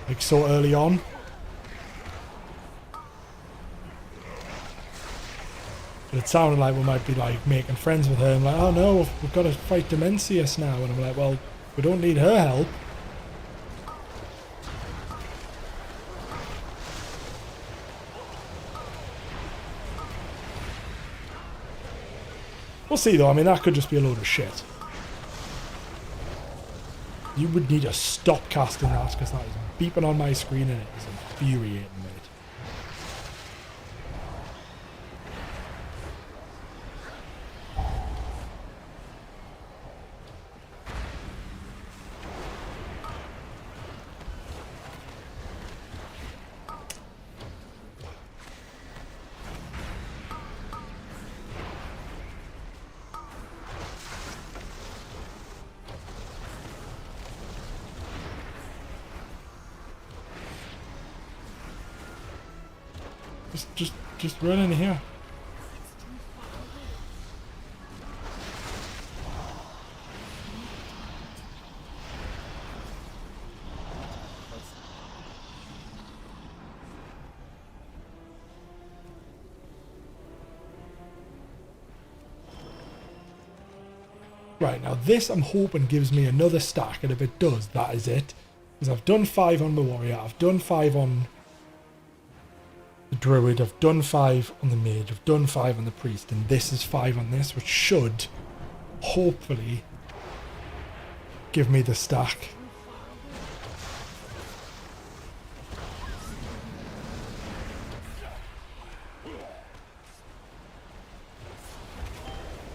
Like, so early on. But it sounded like we might be like making friends with her. I'm like, oh no, we've got to fight Demencius now. And I'm like, well, we don't need her help. We'll see though. I mean, that could just be a load of shit. You would need to stop casting that because that is beeping on my screen and it is infuriating me. Just run in here. Right, now this I'm hoping gives me another stack, and if it does, that is it. Because I've done 5 on the warrior, I've done 5 on the druid, I've done 5 on the mage, I've done 5 on the priest, and this is 5 on this, which should hopefully give me the stack.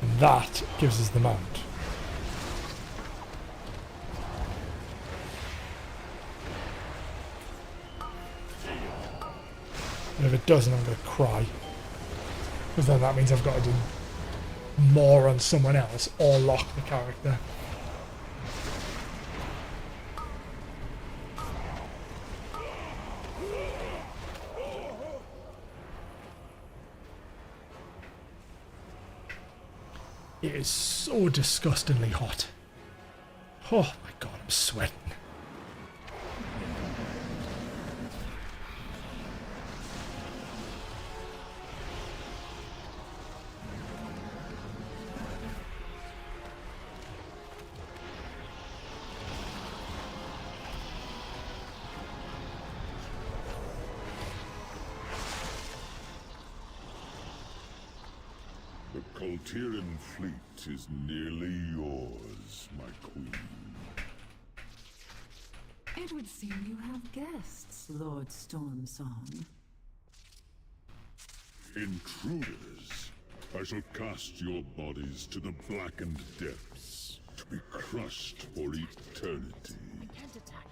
And that gives us the mount. And if it doesn't, I'm going to cry. Because then that means I've got to do more on someone else or lock the character. It is so disgustingly hot. Oh my god, I'm sweating. The Coltirian fleet is nearly yours, my queen. It would seem you have guests, Lord Stormsong. Intruders, I shall cast your bodies to the blackened depths, to be crushed for eternity. Can't attack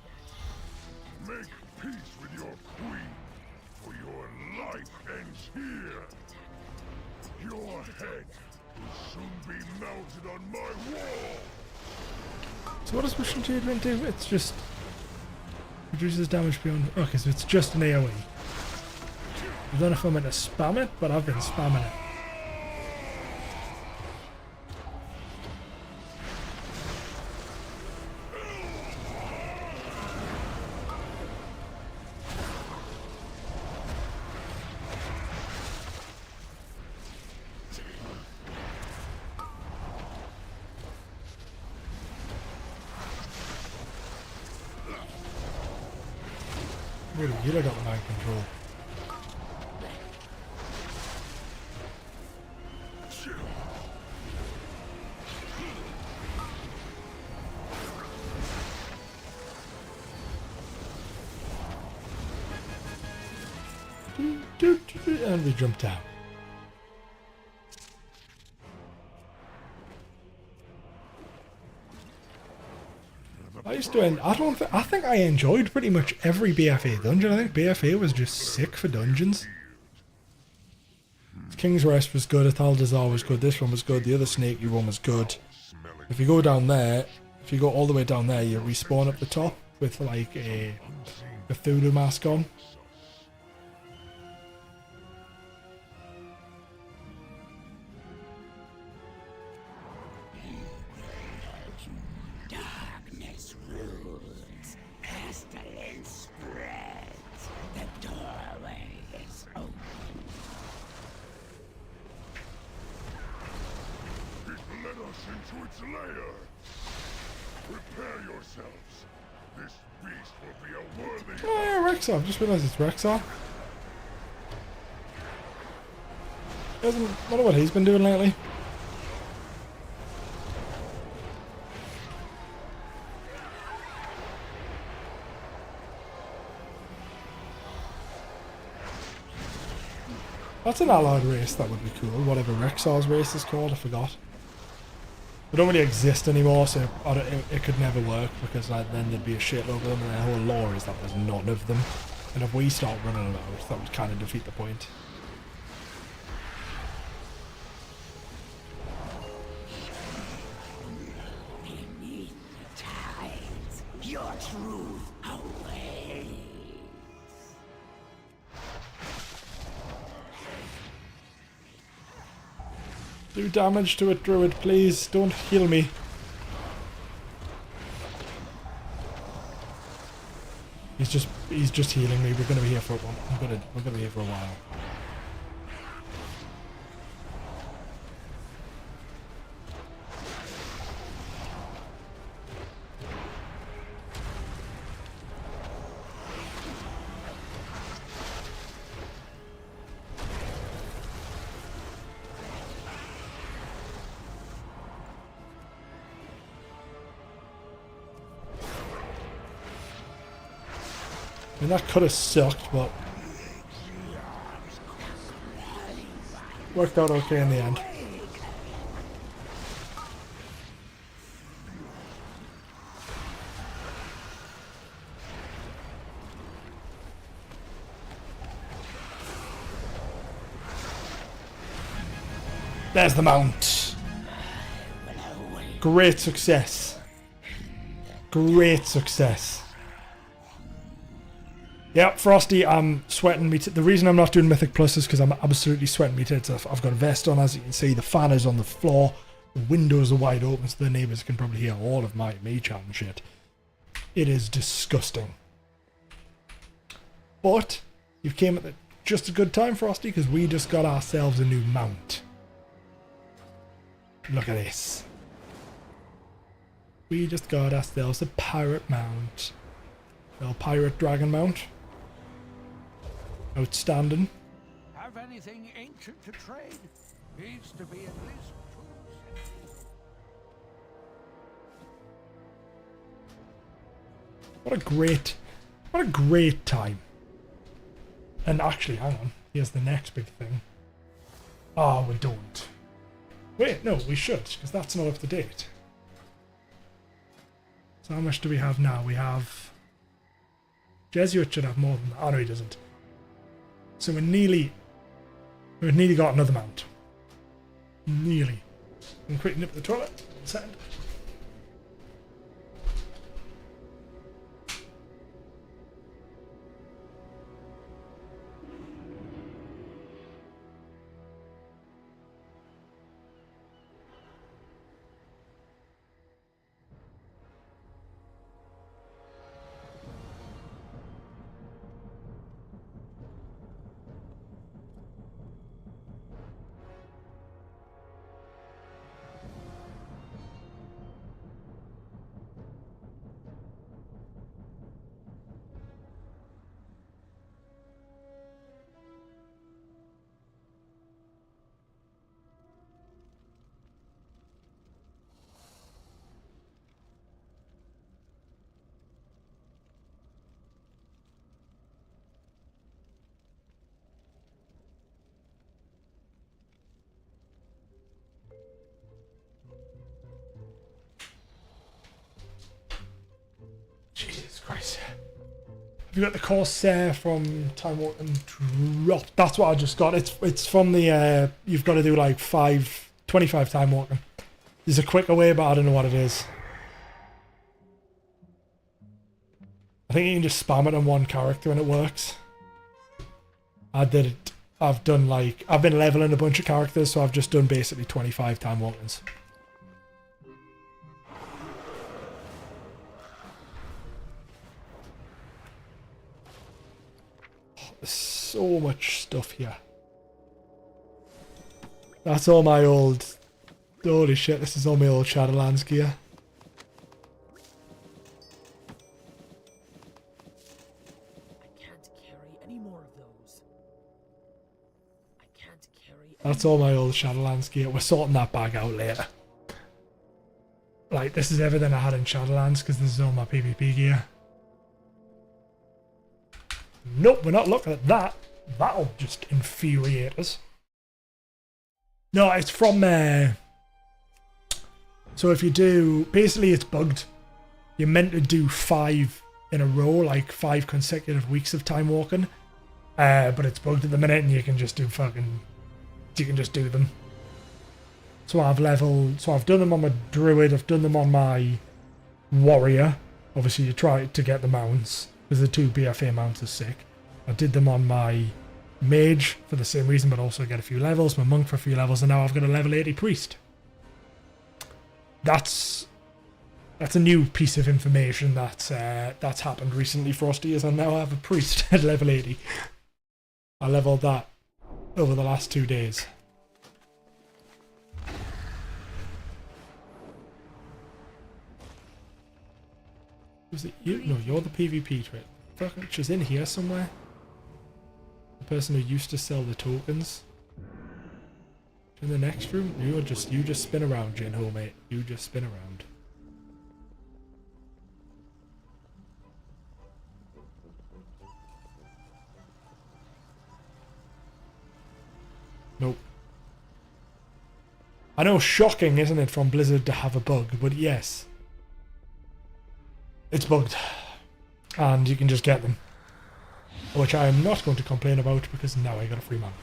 that. Make peace with your queen, for your life ends here. Your head will soon be mounted on my wall. So what does Mission Achievement do? It's just reduces damage beyond. Okay, so it's just an AoE. I don't know if I'm meant to spam it, but I've been spamming it. Really, you got the mind control. And we jumped out. I think I enjoyed pretty much every BFA dungeon. I think BFA was just sick for dungeons. King's Rest was good, Athaldazar was good, this one was good, the other snaky one was good. If you go down there, if you go all the way down there, you respawn up the top with like a Cthulhu mask on. to its lair. Prepare yourselves. This beast will be a worthy. Oh yeah, Rexar. I've just realised it's Rexar. I wonder what he's been doing lately. That's an allied race, that would be cool. Whatever Rexar's race is called, I forgot. They don't really exist anymore, so it could never work, because then there'd be a shitload of them, and their whole lore is that there's none of them. And if we start running them out, that would kind of defeat the point. Beneath the tides, your truth awaits. Do damage to it, Druid, please. Don't heal me. He's just healing me. We're gonna be here for we're gonna be here for a while. I mean, that could have sucked, but worked out okay in the end. There's the mount. Great success. Great success. Yep, Frosty, I'm sweating me. The reason I'm not doing Mythic Plus is because I'm absolutely sweating me tits off. I've got a vest on, as you can see. The fan is on the floor. The windows are wide open, so the neighbours can probably hear all of me chatting shit. It is disgusting. But you've came at just a good time, Frosty, because we just got ourselves a new mount. Look at this. We just got ourselves a pirate mount. Well, pirate dragon mount. Outstanding. Have anything ancient to trade? Needs to be at least 2 centuries. What a great time. And actually, hang on. Here's the next big thing. Oh, we don't. Wait, no, we should, because that's not up to date. So how much do we have now? We have... Jesuit should have more than that. Oh, no, he doesn't. So we've nearly got another mount. Nearly. I'm quickly nip the toilet. 1 second. Jesus Christ. Have you got the Corsair from Time Walking Drop? That's what I just got. It's from the, you've got to do like 25 Time Walking. There's a quicker way, but I don't know what it is. I think you can just spam it on one character and it works. I did it. I've been leveling a bunch of characters, so I've just done basically 25 Time Walkings. There's so much stuff here. That's all my old Holy shit, this is all my old Shadowlands gear. I can't carry any more of those. I can't carry. That's all my old Shadowlands gear. We're sorting that bag out later. Like, this is everything I had in Shadowlands because this is all my PvP gear. Nope, we're not looking at that. That'll just infuriate us. No, it's from so if you do, basically it's bugged. You're meant to do 5 in a row, like 5 consecutive weeks of time walking. But it's bugged at the minute and you can just do them. So I've done them on my druid, I've done them on my warrior. Obviously you try to get the mounts, because the 2 BFA mounts are sick. I did them on my mage for the same reason, but also get a few levels, my monk for a few levels, and now I've got a level 80 priest. That's a new piece of information that's happened recently, Frosty, is I now have a priest at level 80. I leveled that over the last 2 days. Was it you? No, you're the PvP twit. Fucking, she's in here somewhere. The person who used to sell the tokens. In the next room? You just spin around, Jinho, mate. You just spin around. Nope. I know, shocking, isn't it, from Blizzard to have a bug, but yes. It's bugged. And you can just get them. Which I am not going to complain about because now I got a free mount.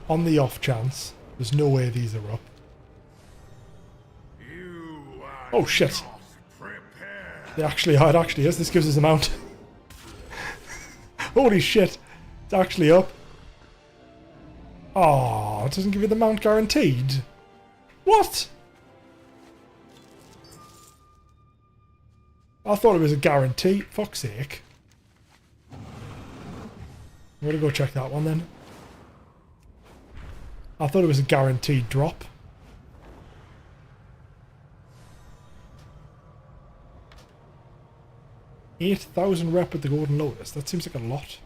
On the off chance, there's no way these are up. Oh shit. They actually are, it actually is. This gives us a mount. Holy shit. It's actually up. Oh, it doesn't give you the mount guaranteed. What? I thought it was a guarantee. Fuck's sake. I'm gonna go check that one then. I thought it was a guaranteed drop. $8,000 rep with the Golden Lotus. That seems like a lot.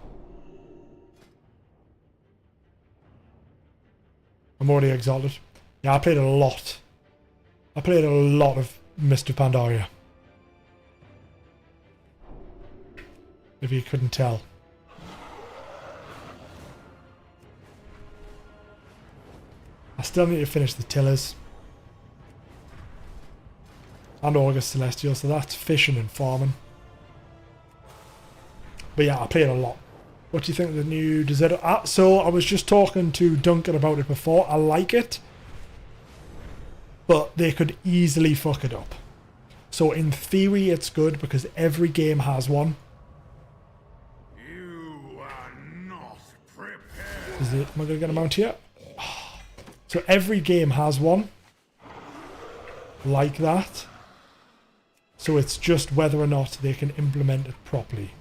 I'm already exalted. Yeah, I played a lot. I played a lot of Mr. Pandaria. If you couldn't tell. I still need to finish the Tillers. And August Celestial, so that's fishing and farming. But yeah, I played a lot. What do you think of the new Deserto? So I was just talking to Duncan about it before. I like it. But they could easily fuck it up. So in theory it's good because every game has one. You are not prepared. Am I going to get a mount here? So every game has one. Like that. So it's just whether or not they can implement it properly.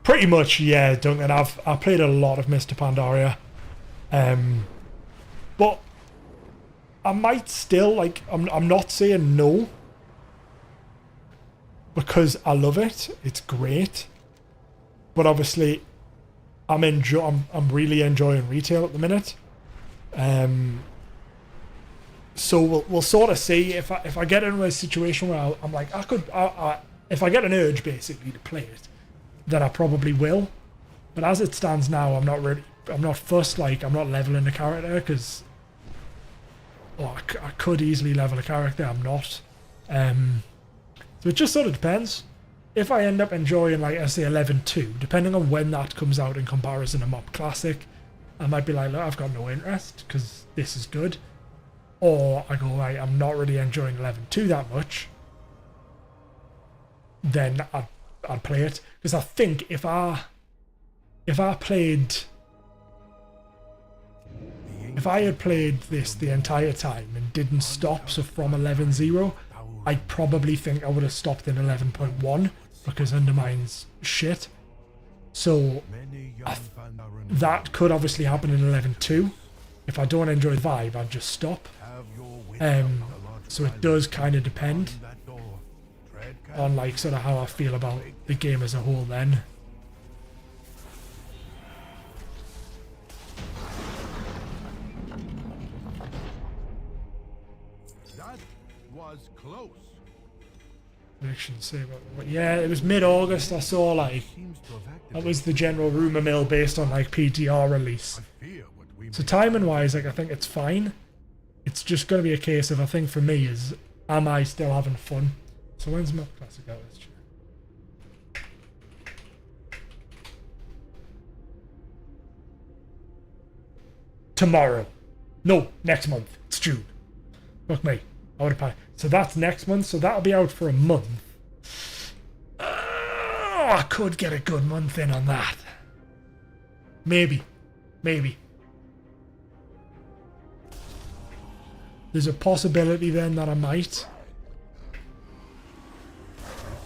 Pretty much, yeah, Duncan. I've played a lot of Mr. Pandaria. But I might still, like, I'm not saying no. Because I love it. It's great. But obviously, I'm really enjoying retail at the minute. So we'll sort of see if I get into a situation where I'm like, if I get an urge basically to play it, then I probably will. But as it stands now, I'm not fussed, like, I'm not leveling a character, because I could easily level a character, I'm not. So it just sort of depends. If I end up enjoying, like, I say 11.2, depending on when that comes out in comparison to Mob Classic, I might be like, look, I've got no interest, because this is good. Or I go, right, I'm not really enjoying 11.2 that much, then I'd play it. Because I think if I played if I had played this the entire time and didn't stop, so from 11.0, I probably think I would have stopped in 11.1 because Undermine's shit. So that could obviously happen in 11.2. If I don't enjoy the vibe, I'd just stop. So it does kind of depend on like sort of how I feel about the game as a whole then. That was close. Prediction say about, yeah, it was mid-August. I saw like that was the general rumor mill based on like PTR release. So timing wise, like I think it's fine. It's just going to be a case of, I think for me is, am I still having fun? So when's my classic out this year? Tomorrow. No, next month. It's June. Fuck me. I would have paid. So that's next month, so that'll be out for a month. I could get a good month in on that. Maybe. Maybe. There's a possibility then that I might.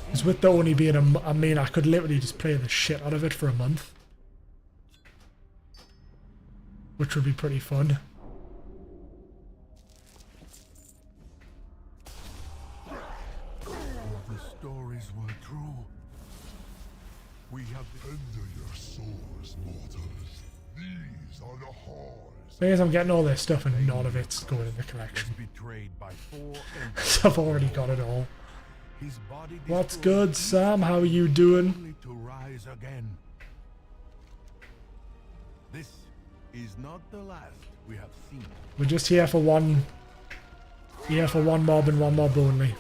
Because with the only being I mean, I could literally just play the shit out of it for a month. Which would be pretty fun. The stories were true. We have under your swords, mortals. These are the halls. Thing is, I'm getting all this stuff and none of it's going in the collection. Betrayed by 4 So I've already got it all. What's good, Sam? How are you doing? To rise again. This is not the last we have seen. We're just here for one. Here for one mob and one mob only.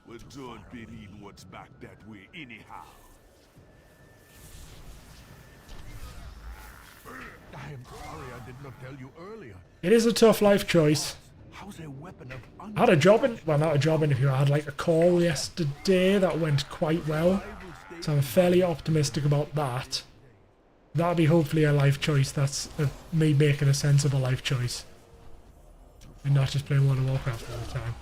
We don't believe what's back that way anyhow. I am sorry I did not tell you earlier. It is a tough life choice. How's a weapon of I had a job in, well, not a job interview, I had like a call yesterday that went quite well. So I'm fairly optimistic about that. That'll be hopefully a life choice that's me making a sensible life choice. And not just playing World of Warcraft all the time.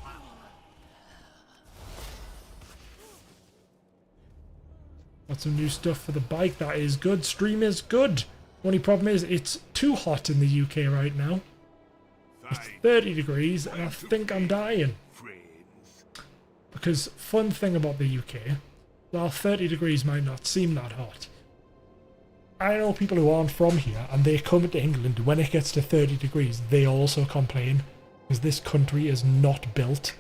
Got some new stuff for the bike, that is good. Stream is good. Only problem is it's too hot in the UK right now. It's 30 degrees and I think I'm dying. Because fun thing about the UK, while 30 degrees might not seem that hot, I know people who aren't from here and they come to England, when it gets to 30 degrees they also complain because this country is not built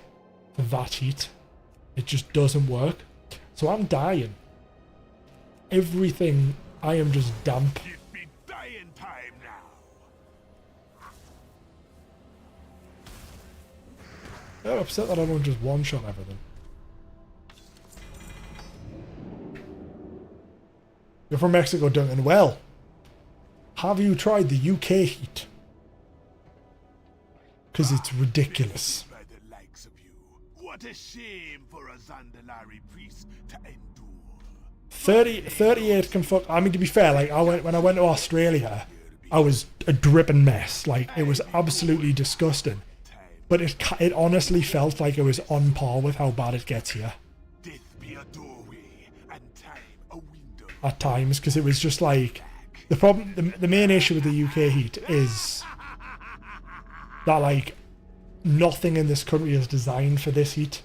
for that heat. It just doesn't work. So I'm dying. Everything, I am just damp. I'm upset that I don't just one-shot everything. You're from Mexico, Duncan. Well, have you tried the UK heat? Because it's ridiculous. What a shame for a Zandalari priest to endure. 38 can fuck. I mean, to be fair, like when I went to Australia, I was a dripping mess. Like it was absolutely disgusting. But it honestly felt like it was on par with how bad it gets here. At times, because it was just like the problem. The main issue with the UK heat is that like nothing in this country is designed for this heat.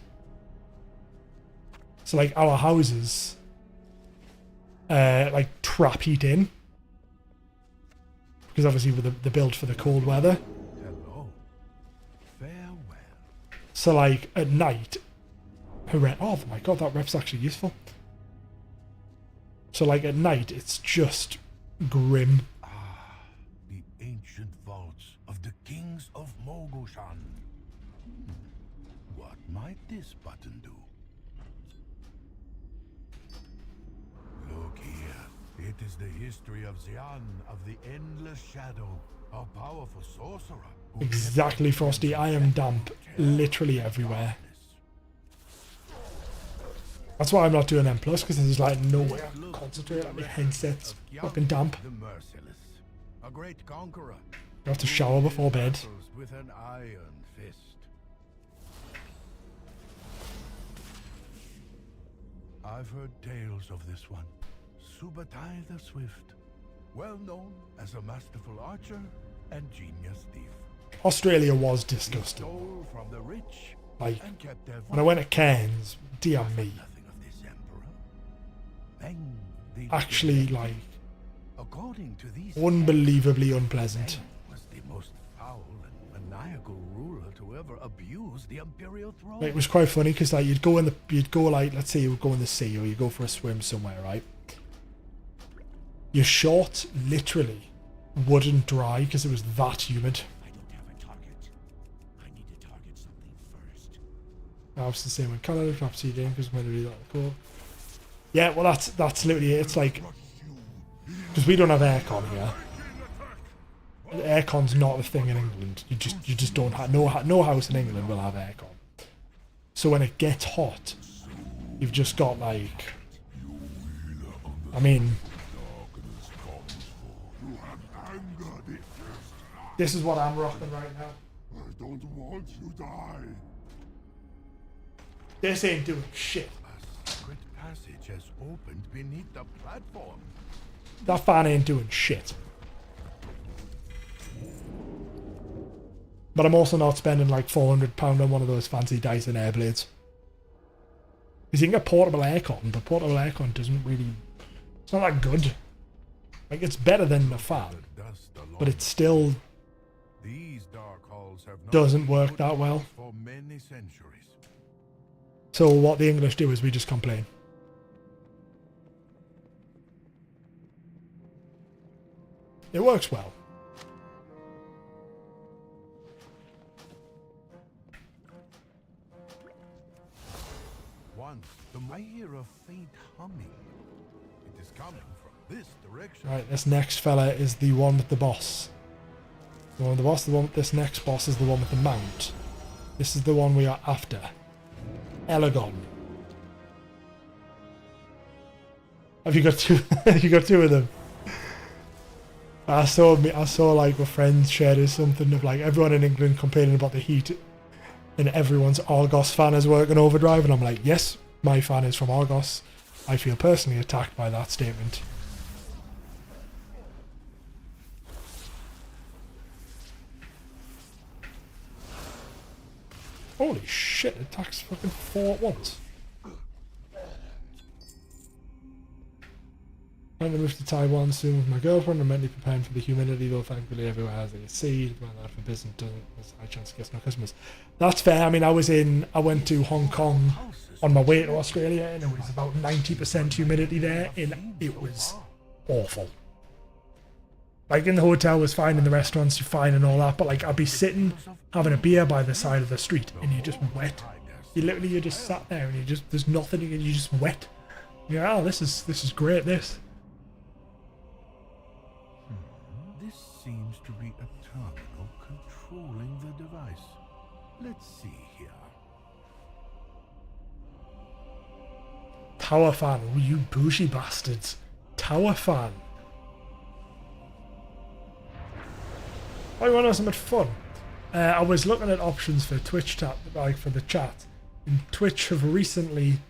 So like our houses, like trap heat in, because obviously with the built for the cold weather. So like at night, oh my god, that rep's actually useful. So like at night, it's just grim. Ah, the ancient vaults of the kings of Mogushan. What might this button do? Look here. It is the history of Xian of the Endless Shadow, a powerful sorcerer. Exactly, Frosty. I am damp literally everywhere. That's why I'm not doing M+, because there's like no way I can concentrate on my headset's fucking damp. The merciless, a great conqueror. You have to shower before bed. Battles with an iron fist. I've heard tales of this one. Subutai the Swift, well known as a masterful archer and genius thief. Australia was disgusting. Stole from the rich Like, and kept their when I went to Cairns, dear me. nothing of this emperor. Then the Actually, like, according to these unbelievably unpleasant. was the most foul and maniacal ruler to ever abuse the imperial throne. Like, it was quite funny because like you'd go like, let's say you would go in the sea or you go for a swim somewhere, right? Your shorts literally wouldn't dry because it was that humid. I don't have a target. I need to target something first. Now it's the same in Canada, perhaps you didn't because when they do that cool. Yeah, well that's literally it. It's like, because we don't have aircon here. Aircon's not a thing in England. You just don't have no house in England will have aircon. So when it gets hot, you've just got like, I mean, this is what I'm rocking right now. I don't want you to die. This ain't doing shit. A secret passage has opened beneath the platform. That fan ain't doing shit. But I'm also not spending like £400 on one of those fancy Dyson Airblades. Because you can get portable aircon, but portable aircon doesn't really... It's not that good. Like, it's better than a fan. But it still These dark halls have not doesn't been work put that well. for many centuries. So what the English do is we just complain. It works well. Once, I hear a faint humming. It is coming from this direction. Right, this next fella is the one with the boss. The one with the boss, the one with this next boss is the one with the mount. This is the one we are after. Elegon. Have you got two? You got two of them? I saw like my friends shared something of like everyone in England complaining about the heat, and everyone's Argos fan is working overdrive, and I'm like, yes, my fan is from Argos. I feel personally attacked by that statement. Holy shit, it attacks fucking 4 at once. I'm going to move to Taiwan soon with my girlfriend. I'm mentally preparing for the humidity, though thankfully everywhere has AC. My life for business doesn't, there's a high chance of getting no customers. That's fair. I mean, I went to Hong Kong on my way to Australia, and it was about 90% humidity there, and it was awful. Like, in the hotel was fine, in the restaurants you're fine and all that, but like, I'd be sitting having a beer by the side of the street, and you're just wet. You just sat there, and there's nothing, and you're just wet. You're like, oh, this is great, this. This seems to be a terminal controlling the device. Let's see here. Tower fan, oh, you bougie bastards. Tower fan. Oh, you want to know something fun? I was looking at options for Twitch chat, like for the chat, and Twitch have recently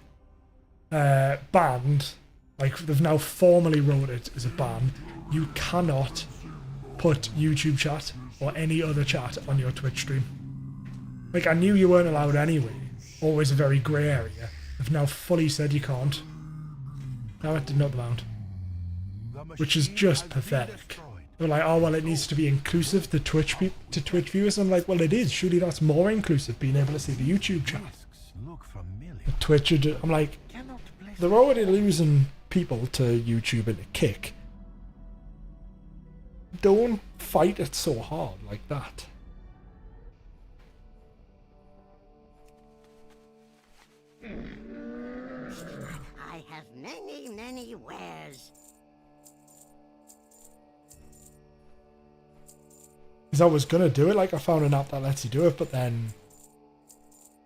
banned, like they've now formally wrote it as a ban. You cannot put YouTube chat or any other chat on your Twitch stream. Like, I knew you weren't allowed anyway. Always a very grey area. They've now fully said you can't. Now it did not bound. Which is just pathetic. They're like, oh well, it needs to be inclusive to Twitch viewers. I'm like, well, it is. Surely that's more inclusive, being able to see the YouTube chat. The Twitch, I'm like, they're already losing people to YouTube and to Kick. Don't fight it so hard like that. I have many, many wares. Because I was going to do it, like I found an app that lets you do it, but then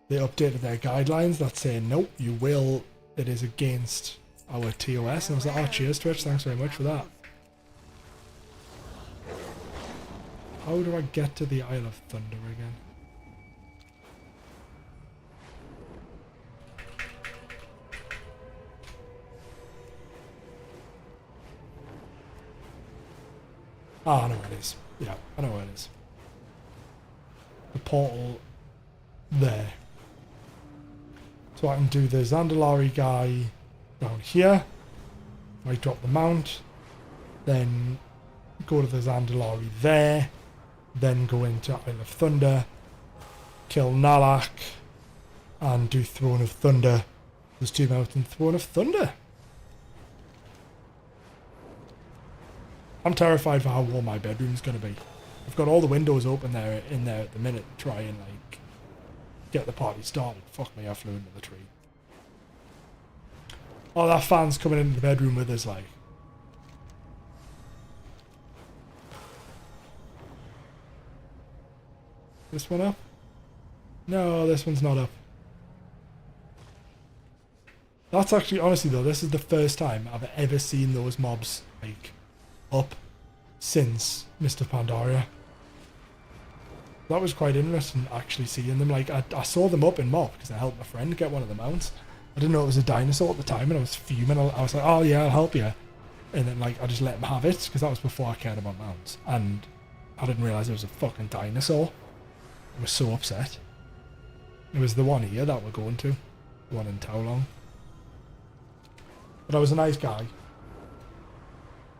they updated their guidelines that's saying, nope, you will, it is against our TOS. And I was like, oh, cheers Twitch, thanks very much for that. How do I get to the Isle of Thunder again? Ah, I know where it is. Yeah, I know where it is. The portal there. So I can do the Zandalari guy down here. I drop the mount. Then go to the Zandalari there. Then go into Isle of Thunder. Kill Nalak. And do Throne of Thunder. There's 2 mountains, Throne of Thunder. I'm terrified for how warm my bedroom's going to be. I've got all the windows open there in there at the minute to try and like get the party started. Fuck me, I flew into the tree. Oh, that fan's coming into the bedroom with us, like. This one up? No, this one's not up. That's actually, honestly though, this is the first time I've ever seen those mobs, like, up since Mr. Pandaria. That was quite interesting, actually, seeing them. Like, I saw them up in mob because I helped my friend get one of the mounts. I didn't know it was a dinosaur at the time, and I was fuming. I was like, oh yeah, I'll help you. And then, like, I just let him have it because that was before I cared about mounts. And I didn't realise it was a fucking dinosaur. I was so upset. It was the one here that we're going to. The one in Taolong. But I was a nice guy.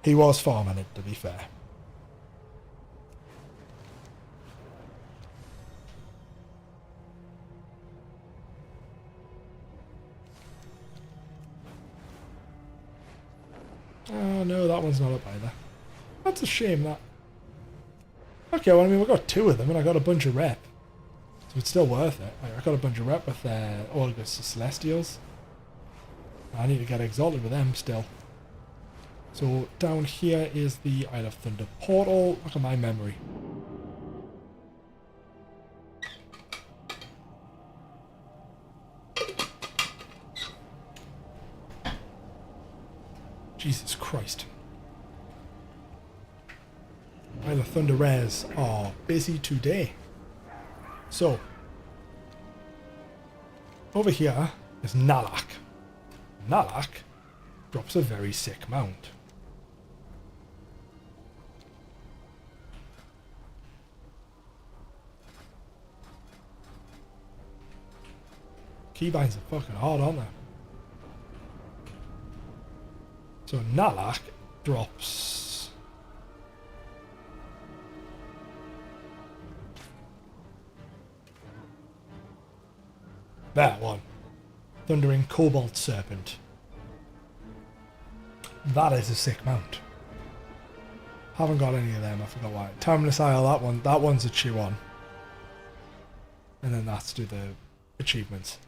He was farming it, to be fair. Oh no, that one's not up either. That's a shame, that. Okay, well I mean we got 2 of them and I got a bunch of rep. So it's still worth it. Like, I got a bunch of rep with August Celestials. I need to get exalted with them still. So down here is the Isle of Thunder portal. Look at my memory. Jesus Christ. Isle of Thunder rares are busy today. So, over here is Nalak. Nalak drops a very sick mount. Keybinds are fucking hard, aren't they? So Nalak drops that one. Thundering Cobalt Serpent. That is a sick mount. Haven't got any of them, I forgot why. Timeless Isle, that one's a chew on. And then that's to the achievements.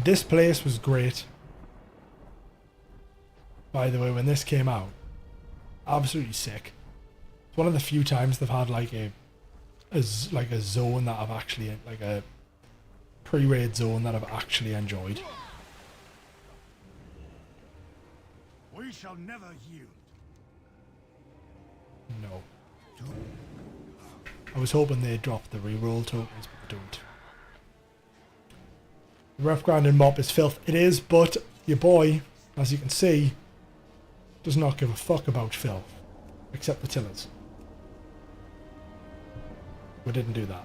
This place was great. By the way, when this came out, absolutely sick. It's one of the few times they've had like a zone that I've actually, like a pre-raid zone that I've actually enjoyed. We shall never yield. No. I was hoping they'd drop the reroll tokens, but they don't. The ref grinding mob is filth. It is, but your boy, as you can see, does not give a fuck about filth. Except the tillers. We didn't do that.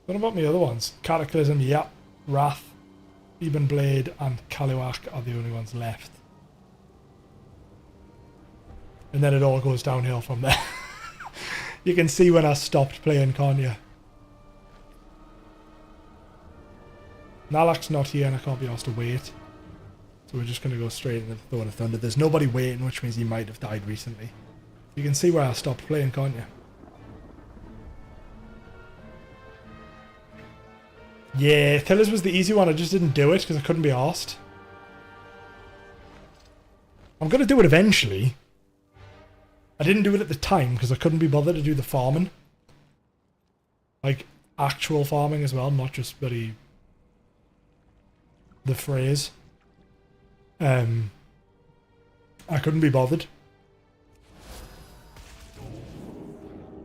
What about my other ones? Cataclysm, yep. Wrath, Eben Blade, and Kaluak are the only ones left. And then it all goes downhill from there. You can see when I stopped playing, can't you? Nalak's not here and I can't be asked to wait. So we're just going to go straight into the Throne of Thunder. There's nobody waiting, which means he might have died recently. You can see where I stopped playing, can't you? Yeah, Tillers was the easy one. I just didn't do it because I couldn't be asked. I'm going to do it eventually. I didn't do it at the time because I couldn't be bothered to do the farming. Like, actual farming as well, not just bloody the phrase. I couldn't be bothered.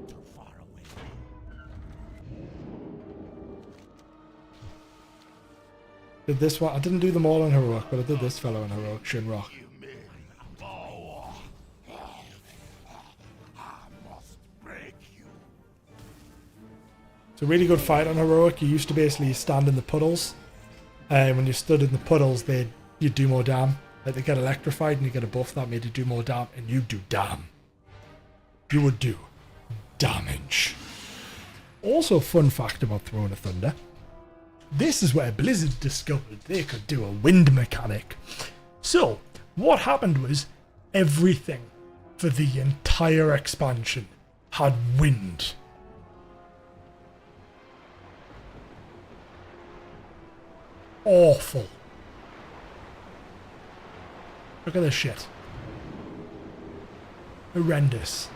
Too far away. Did this one? I didn't do them all on heroic, but I did this fellow on heroic. Shinrock. It's a really good fight on heroic. You used to basically stand in the puddles, and when you stood in the puddles, you'd do more damn. Like they get electrified, and you get a buff that made you do more damn, and you do damn. You would do damage. Also, fun fact about Throne of Thunder. This is where Blizzard discovered they could do a wind mechanic. So, what happened was, everything for the entire expansion had wind. Awful. Look at this shit. Horrendous.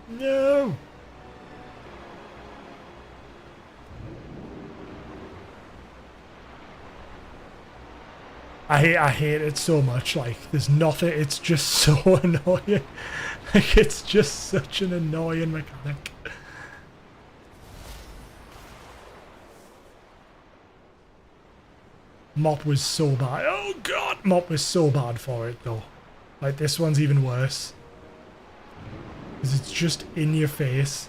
No. I hate it so much. Like, there's nothing. It's just so annoying. Like, it's just such an annoying mechanic. Mop was so bad. Oh god, Mop was so bad for it though. Like, this one's even worse. Because it's just in your face.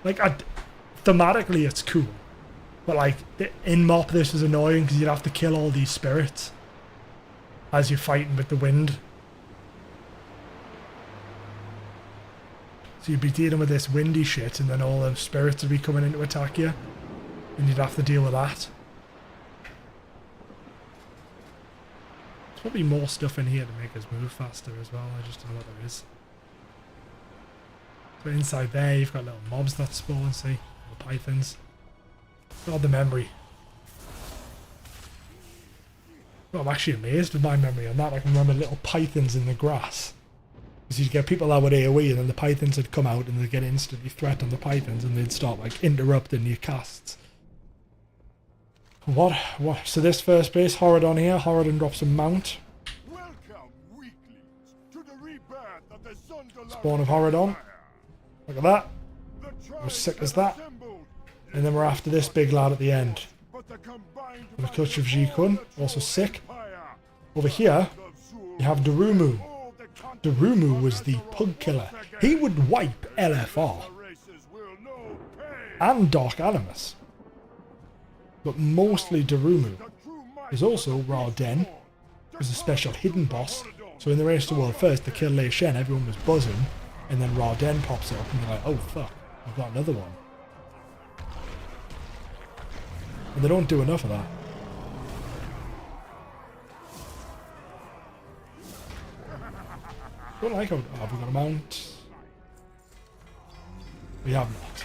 Like, thematically it's cool. But like, in Mop this was annoying because you'd have to kill all these spirits as you're fighting with the wind. So you'd be dealing with this windy shit and then all the spirits would be coming in to attack you. And you'd have to deal with that. There's probably more stuff in here to make us move faster as well. I just don't know what there is. So inside there you've got little mobs that spawn, see? Little pythons. God, the memory. Well, I'm actually amazed with my memory on that. I can remember little pythons in the grass. Because you'd get people that would AoE and then the pythons would come out and they'd get instantly threatened the pythons and they'd start like interrupting your casts. What? So this first base, Horadon here. Horadon drops a mount. Spawn of Horadon. Look at that. How sick is that? And then we're after this big lad at the end. And a clutch of Ji-Kun, also sick. Over here, you have Darumu. Darumu was the pug killer. He would wipe LFR. And Dark Animus. But mostly Darumu. There's also Ra-Den, who's a special hidden boss. So in the Race to World First, to kill Lei Shen, everyone was buzzing. And then Ra-Den pops up and you're like, oh fuck, I've got another one. And they don't do enough of that. Don't like how... Oh, have we got a mount? We have not.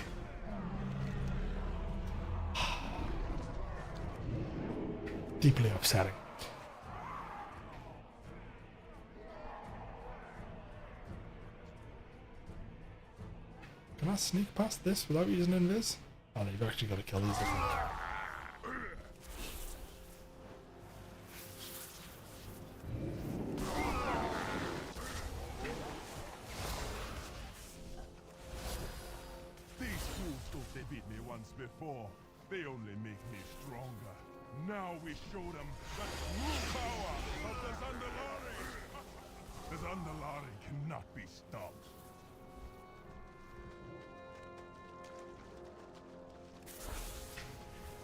Deeply upsetting. Can I sneak past this without using invis? Oh, no, you've actually got to kill these, I think. Before, they only make me stronger. Now we show them the true power of the Zandalari. The Zandalari cannot be stopped.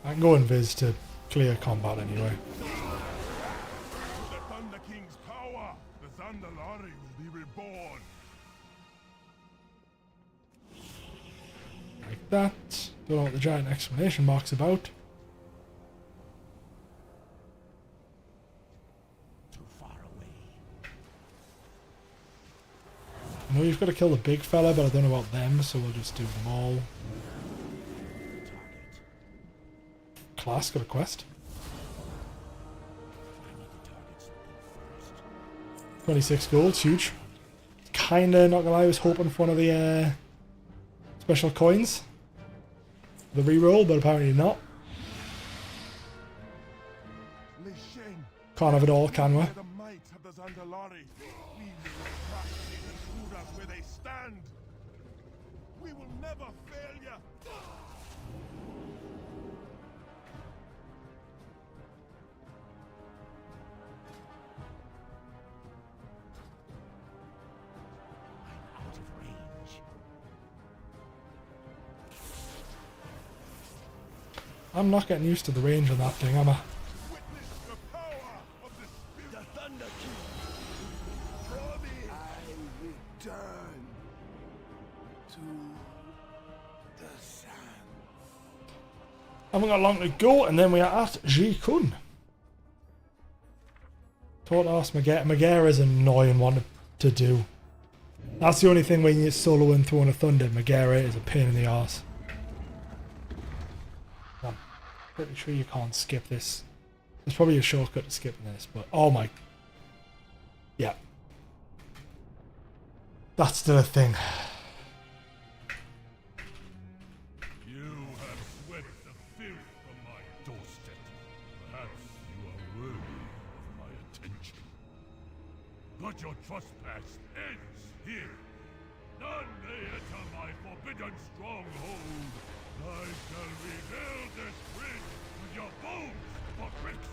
I can go invis to clear combat anyway. With the Thunder King's power, the Zandalari will be reborn. Like that. Don't know what the giant exclamation mark's about. Too far away. I know you've got to kill the big fella, but I don't know about them, so we'll just do them all. class, got a quest. 26 gold, huge. Kinda, not gonna lie, I was hoping for one of the special coins. The reroll, but apparently not. Can't have it all, can we? We will never fail you. I'm out of range. I'm not getting used to the range on that thing, am I? Witness the power of the spirit. The Thunder King. From it. I return to the sun. Haven't got long to go, and then we are at Ji-Kun. Tortoise Megara is an annoying one to do. That's the only thing when you're soloing Throne of Thunder. Megara is a pain in the arse. I'm pretty sure you can't skip this. There's probably a shortcut to skipping this, but oh my. Yeah. That's still a thing. You have swept the filth from my doorstep. Perhaps you are worthy of my attention. But your trespass ends here. None may enter my forbidden stronghold. I shall rebuild this bridge with your bones for bricks.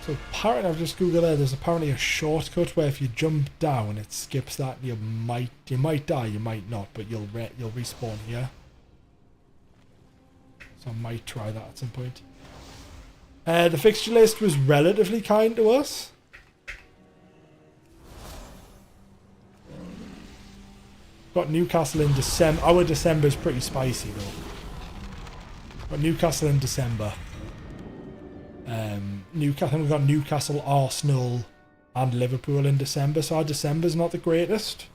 So apparently, I've just googled there. There's apparently a shortcut where if you jump down, it skips that. You might die, you might not, but you'll respawn here. So I might try that at some point. The fixture list was relatively kind to us. Got Newcastle in December. Our December is pretty spicy though. Got Newcastle in December. Newcastle. We've got Newcastle, Arsenal, and Liverpool in December. So our December's not the greatest,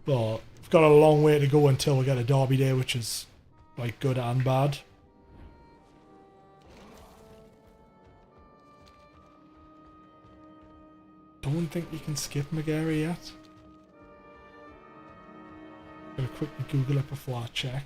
but we've got a long way to go until we get a Derby Day, which is like good and bad. Don't think you can skip Megara yet. Gotta quickly Google it before I check.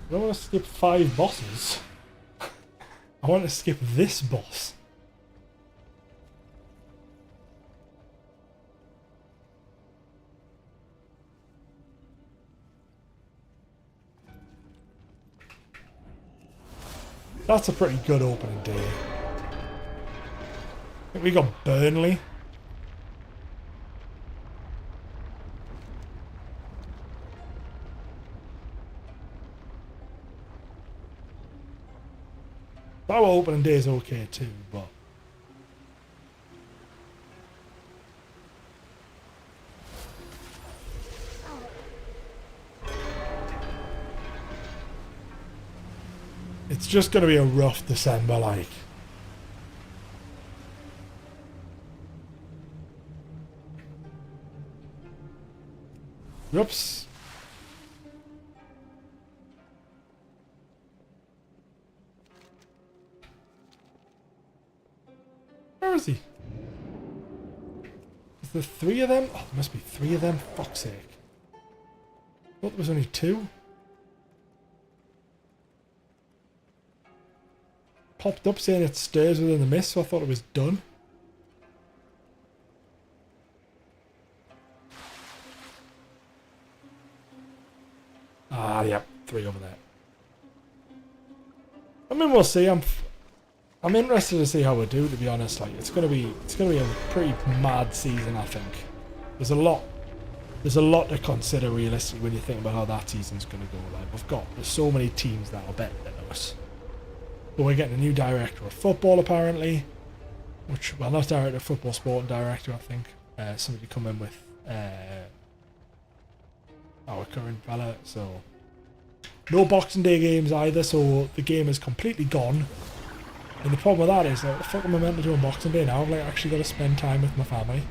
I don't want to skip 5 bosses. I want to skip this boss. That's a pretty good opening day. I think we got Burnley. Our opening day is okay too, but it's just going to be a rough December, like. Oops. Where is he? Is there 3 of them? Oh, there must be 3 of them. Fuck's sake. I thought there was only 2. Popped up saying it stays within the mist, so I thought it was done. Ah, yep, 3 over there. I mean, we'll see. I'm interested to see how we do, to be honest. Like, it's gonna be a pretty mad season, I think. There's a lot to consider realistically when you think about how that season's gonna go. Like, there's so many teams that are better than us. But we're getting a new director of football apparently. Which, well, not director of football, sporting director, I think. Somebody come in with our current fella, so... No Boxing Day games either, so the game is completely gone. And the problem with that is, what the fuck am I meant to do on Boxing Day now? I've like actually got to spend time with my family.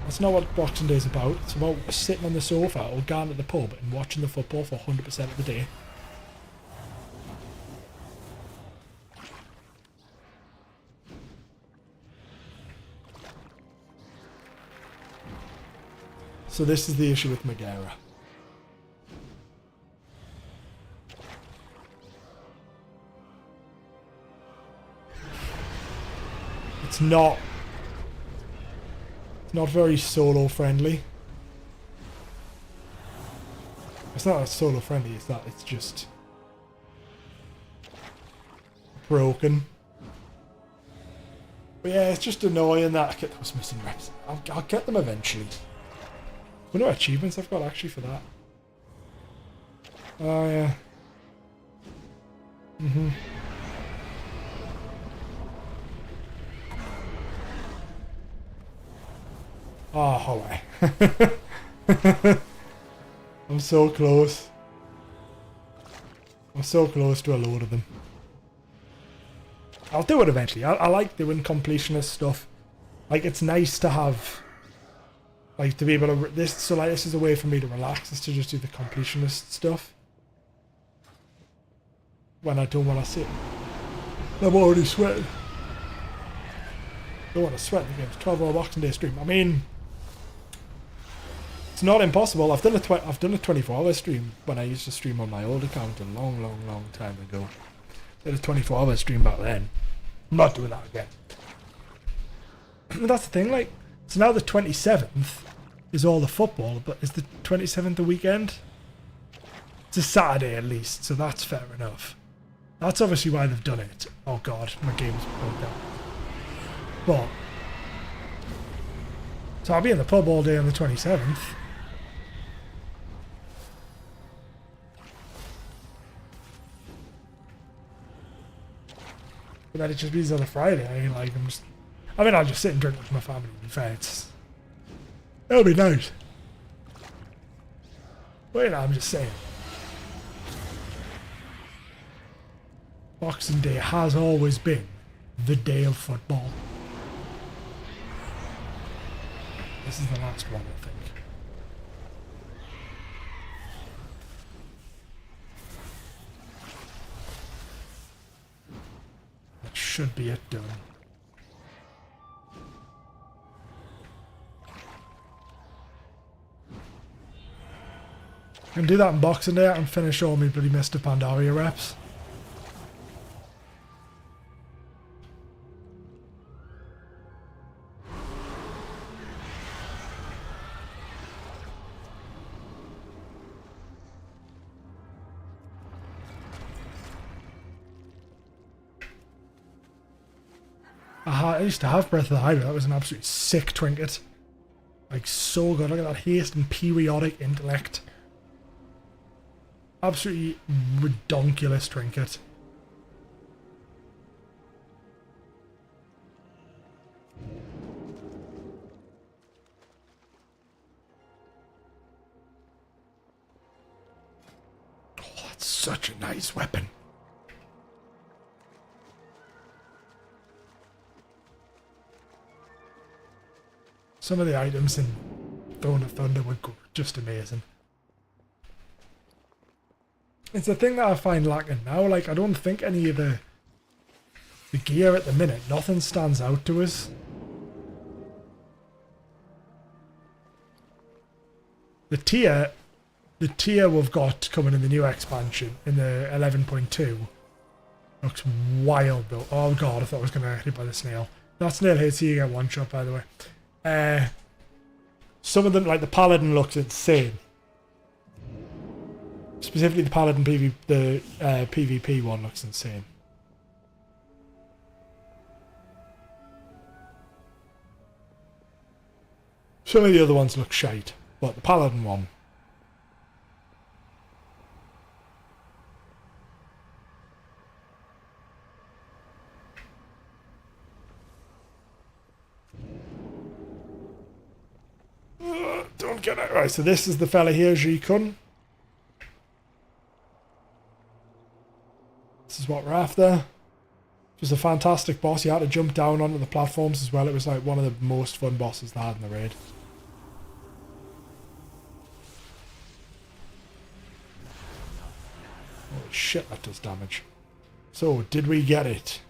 That's not what Boxing Day is about. It's about sitting on the sofa or going to the pub and watching the football for 100% of the day. So this is the issue with Megara. It's not very solo friendly. It's not solo friendly, it's that it's just broken. But yeah, it's just annoying that I get those missing reps. I'll get them eventually. I wonder what achievements I've got actually for that. Oh yeah. Oh, Hawaii. I'm so close. I'm so close to a load of them. I'll do it eventually. I like doing completionist stuff. Like, it's nice to have... Like, to be able to... This is a way for me to relax, is to just do the completionist stuff. When I don't want to sit. I'm already sweating. Don't want to sweat the game's 12-hour Boxing Day stream. I mean... It's not impossible. I've done a 24-hour stream when I used to stream on my old account a long time ago. Did a 24-hour stream back then. I'm not doing that again. But that's the thing, like, so now the 27th is all the football, but is the 27th the weekend? It's a Saturday at least, so that's fair enough. That's obviously why they've done it. Oh god, my game's broke down. But so I'll be in the pub all day on the 27th. But then it just means on a Friday, I'll just sit and drink with my family, to be fair. It'll be nice. But you know, I'm just saying. Boxing Day has always been the day of football. This is the last one, I think. That should be it done. I can do that on Boxing Day and finish all my bloody Mr. Pandaria reps. I used to have Breath of the Hydra. That was an absolutely sick trinket. Like, so good. Look at that haste and periodic intellect. Absolutely redonkulous trinket. Oh, that's such a nice weapon. Some of the items in Throne of Thunder were just amazing. It's the thing that I find lacking now. Like, I don't think any of the gear at the minute, nothing stands out to us. The tier we've got coming in the new expansion, in the 11.2, looks wild though. Oh god, I thought I was going to get hit by the snail. That snail hits you, get one shot, by the way. Some of them, like the Paladin, looks insane. Specifically the Paladin PvP one looks insane. Some of the other ones look shite, but the Paladin one... Don't get it. Right, so this is the fella here, Ji-Kun. This is what we're after. It was a fantastic boss. You had to jump down onto the platforms as well. It was like one of the most fun bosses they had in the raid. Holy shit, that does damage. So, did we get it?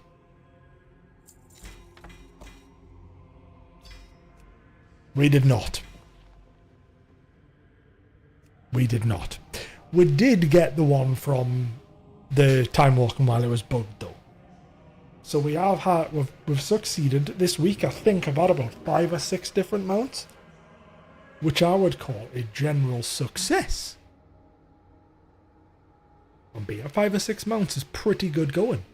We did not. We did not. We did get the one from the time walking while it was bugged though. So we have had, we've succeeded this week, I think I've had about 5 or 6 different mounts, which I would call a general success. And being 5 or 6 mounts is pretty good going.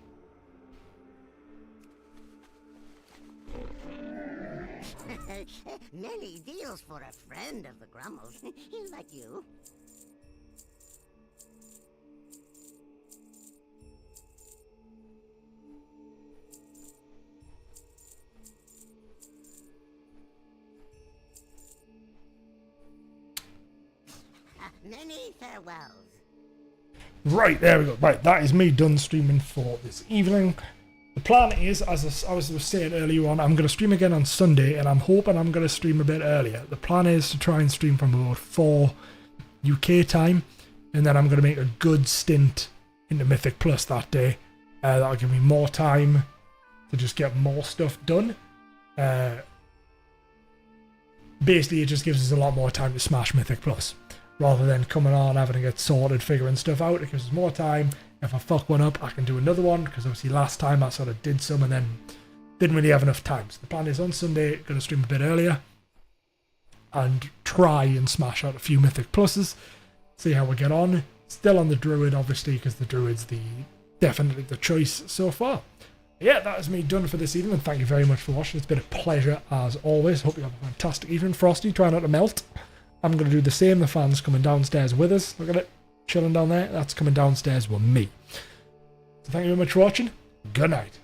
Many deals for a friend of the Grummles. He's like you. Many farewells. Right, there we go. Right, that is me done streaming for this evening. The plan is, as I was saying earlier on, I'm going to stream again on Sunday, and I'm hoping I'm going to stream a bit earlier. The plan is to try and stream from about 4 UK time, and then I'm going to make a good stint into Mythic Plus that day. That'll give me more time to just get more stuff done. Basically, it just gives us a lot more time to smash Mythic Plus. Rather than coming on, having to get sorted, figuring stuff out, it gives us more time. If I fuck one up, I can do another one, because obviously last time I sort of did some and then didn't really have enough time. So the plan is on Sunday, going to stream a bit earlier and try and smash out a few Mythic Pluses, see how we get on. Still on the Druid, obviously, because the Druid's definitely the choice so far. Yeah, that is me done for this evening. Thank you very much for watching. It's been a pleasure as always. Hope you have a fantastic evening. Frosty, try not to melt. I'm going to do the same. The fan's coming downstairs with us. Look at it. Chilling down there. That's coming downstairs with me. So thank you very much for watching. Good night.